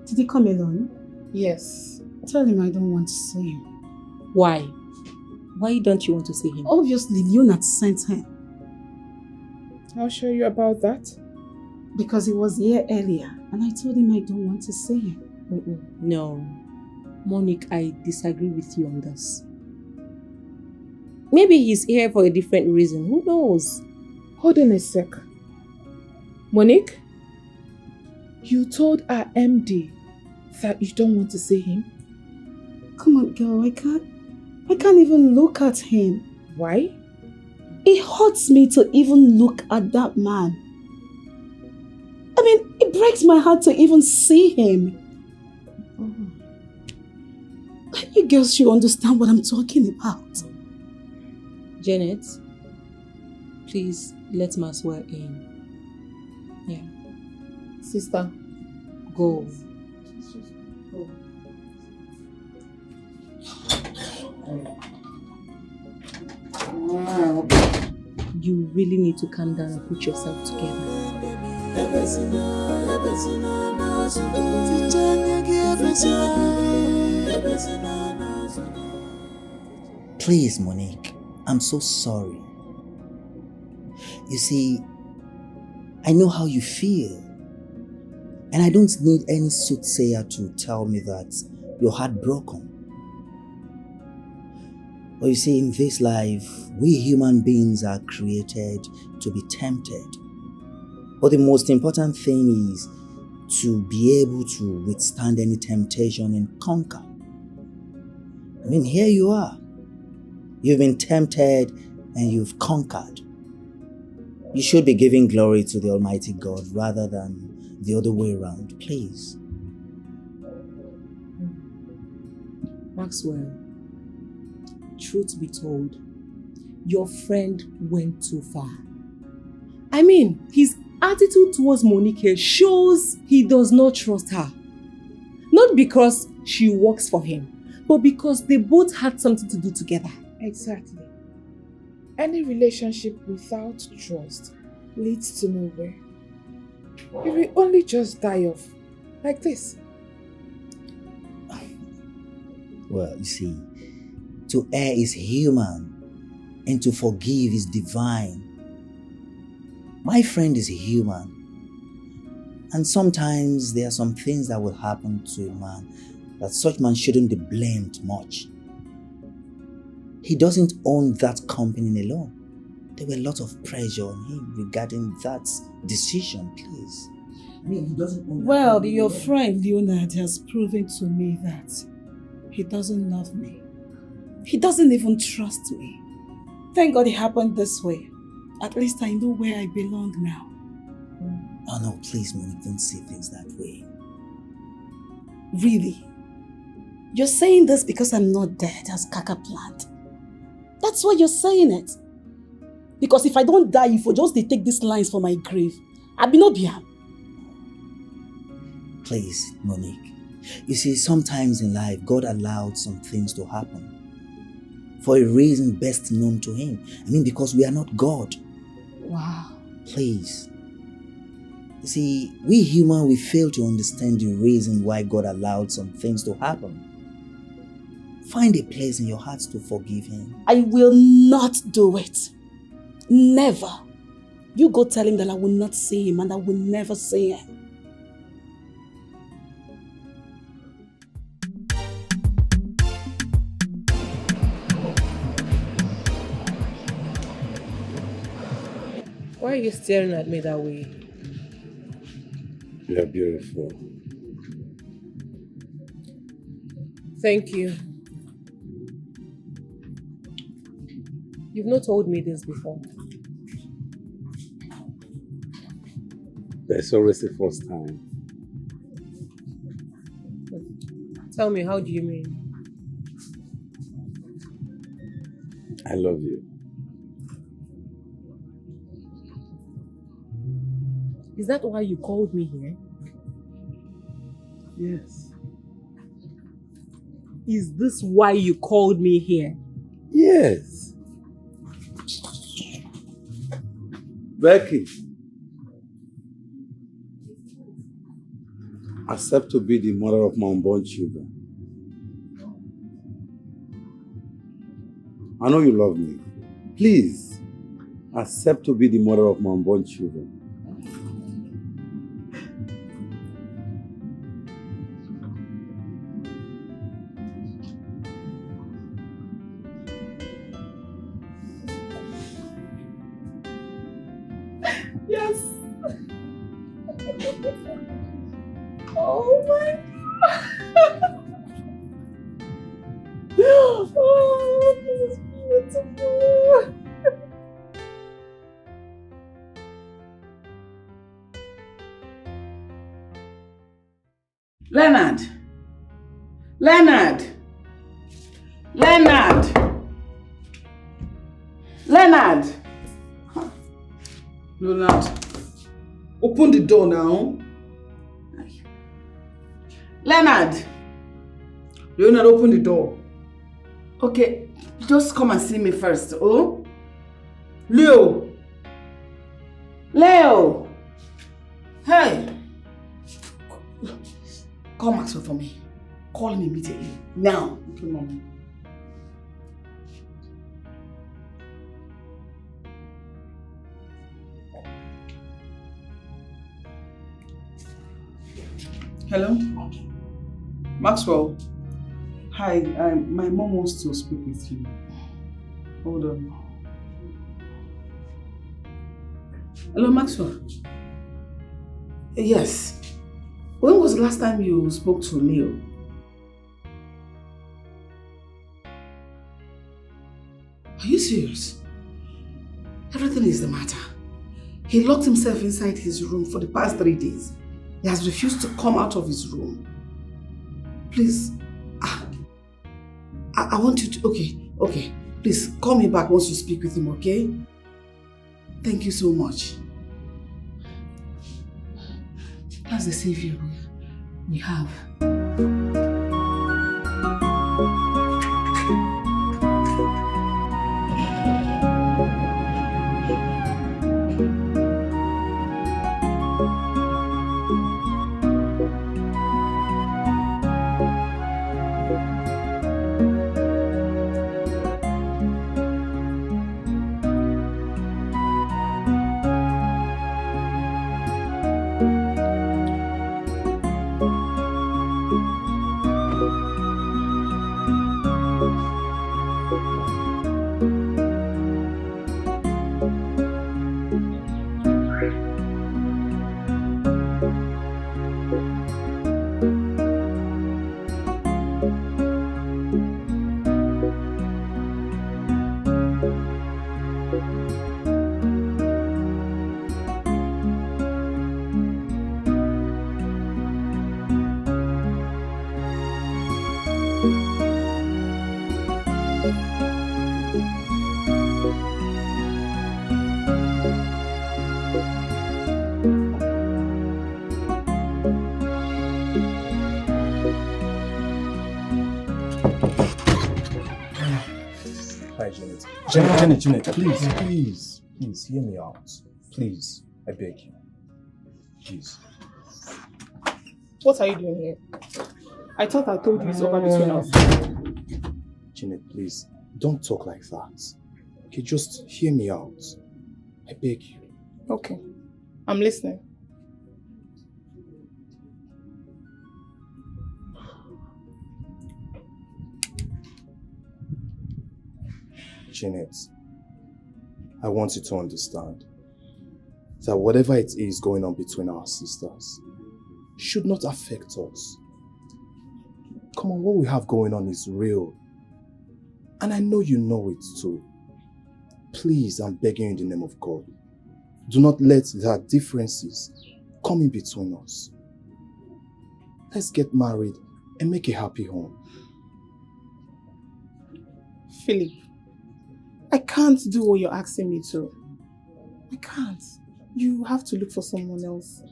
Did he come alone? Yes. Tell him I don't want to see him. Why? Why don't you want to see him? Obviously, Leonard sent him. I'll show you about that. Because he was here earlier and I told him I don't want to see him. No. Monique, I disagree with you on this. Maybe he's here for a different reason. Who knows? Hold on a sec. Monique, you told our MD that you don't want to see him? Come on, girl, I can't even look at him. Why? It hurts me to even look at that man. I mean, it breaks my heart to even see him. You girls should understand what I'm talking about. Janet, please let Maxwell in. Yeah. Sister. Go. You really need to calm down and put yourself together. Please, Monique, I'm so sorry. You see, I know how you feel. And I don't need any soothsayer to tell me that you're heartbroken. But you see, in this life, we human beings are created to be tempted. But the most important thing is to be able to withstand any temptation and conquer. I mean, here you are. You've been tempted and you've conquered. You should be giving glory to the Almighty God rather than the other way around, please. Maxwell, truth be told, your friend went too far. I mean, his attitude towards Monique shows he does not trust her. Not because she works for him, but because they both had something to do together. Exactly. Any relationship without trust leads to nowhere. You will only just die off like this. Well, you see, to err is human and to forgive is divine. My friend is human. And sometimes there are some things that will happen to a man that such man shouldn't be blamed much. He doesn't own that company alone. There were a lot of pressure on him regarding that decision, please. I mean, he doesn't own Well, your friend Leonard has proven to me that he doesn't love me. He doesn't even trust me. Thank God it happened this way. At least I know where I belong now. Oh no, please, Monique, don't see things that way. Really? You're saying this because I'm not dead as Kaka planned. That's why you're saying it. Because if I don't die, if you just take these lines for my grave, I'll be no biam. Please, Monique. You see, sometimes in life, God allowed some things to happen for a reason best known to Him. I mean, because we are not God. Wow. Please. You see, we human, we fail to understand the reason why God allowed some things to happen. Find a place in your heart to forgive Him. I will not do it. Never. You go tell him that I will not see him and I will never see him. Why are you staring at me that way? You're beautiful. Thank you. You've not told me this before. There's always the first time. Tell me, how do you mean? I love you. Is that why you called me here? Yes. Is this why you called me here? Yes. Becky. Accept to be the mother of my unborn children. I know you love me. Please, Accept to be the mother of my unborn children. Yes. Oh my God. Oh, this is beautiful. Leonard! Leonard! Leonard! Leonard! Leonard, open the door now. Leonard! Leonard, open the door. Okay, just come and see me first, oh? Leo! Leo! Hey! Call Maxwell for me. Call him immediately. Now. Okay, Mommy. Hello? Maxwell? Hi, my mom wants to speak with you. Hold on. Hello, Maxwell? Yes. When was the last time you spoke to Leo? Are you serious? Everything is the matter. He locked himself inside his room for the past 3 days. He has refused to come out of his room. Please, I want you to, okay. Please, call me back once you speak with him, okay? Thank you so much. That's the savior we have. Janet, please, hear me out. Please, I beg you. Please. What are you doing here? I thought I told you it's over between us. Janet, please, don't talk like that. Okay, just hear me out. I beg you. Okay, I'm listening. Janet, I want you to understand that whatever it is going on between our sisters should not affect us. Come on, what we have going on is real. And I know you know it too. Please, I'm begging you in the name of God. Do not let our differences come in between us. Let's get married and make a happy home. Philip, I can't do what you're asking me to. I can't. You have to look for someone else.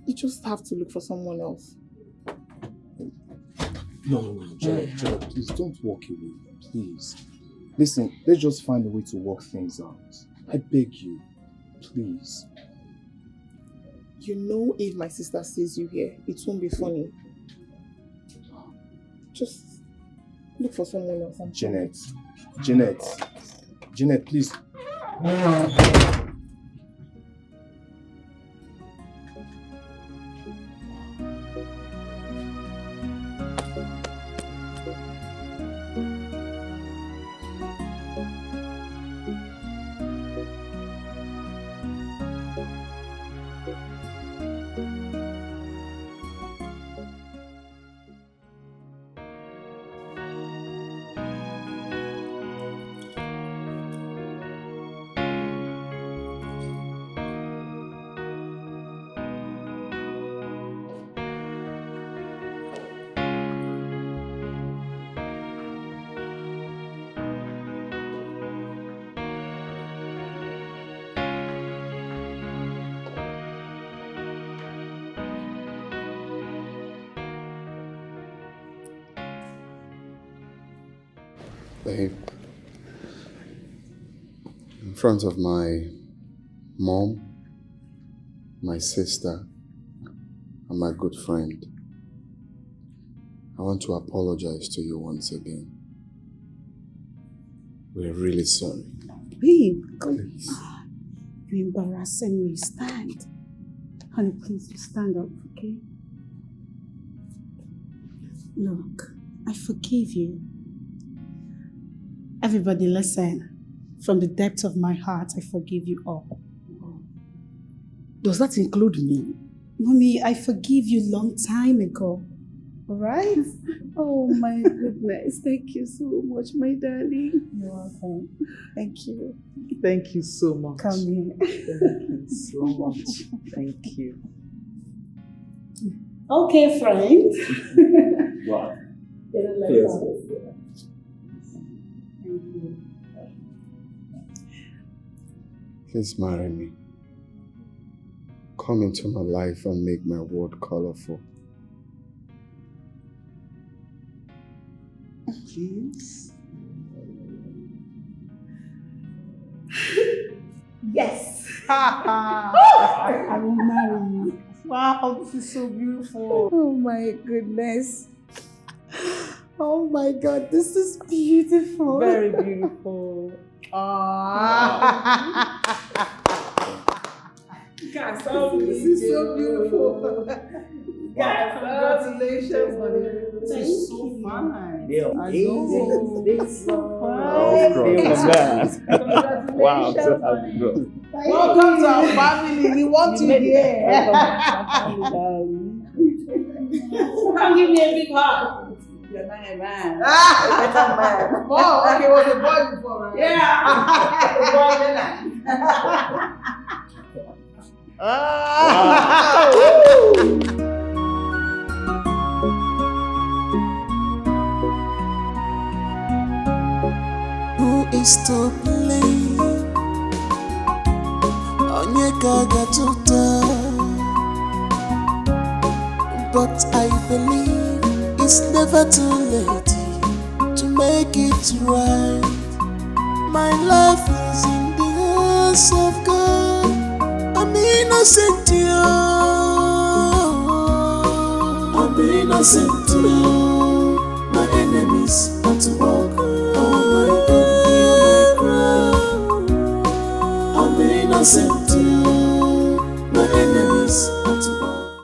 You just have to look for someone else. No, Janet, please don't walk away, please. Listen, let's just find a way to work things out. I beg you, please. You know if my sister sees you here, it won't be funny. Just look for someone else. Janet, Jeanette, please. Babe, in front of my mom, my sister, and my good friend, I want to apologize to you once again. We're really sorry. Babe, come on. You're embarrassing me. Stand. Honey, please, you stand up, okay? Look, I forgive you. Everybody listen. From the depth of my heart, I forgive you all. Does that include me? Mommy, I forgive you long time ago. Alright? Oh my goodness. Thank you so much, my darling. You're welcome. Thank you. Thank you so much. Come here. Thank you so much. Thank you. Okay, friend. Wow. Yes. Please marry me. Come into my life and make my world colorful. Please. Yes. I will marry you. Wow, this is so beautiful. Oh my goodness. Oh my God, this is beautiful. Very beautiful. Guys, this is so beautiful. Guys, congratulations, honey. This is so fun. This is so fun. Wow, I'm so happy, bro. Welcome to our family. We want you here. Come give me a big hug. You're not a man. A better man. Oh, okay, was a boy before, right? Yeah. A boy then. Who is to blame? Onyeka gatuta. But I believe it's never too late to make it right. My life is in the hands of God. I'm innocent, you. I'm innocent, you. My enemies want to war.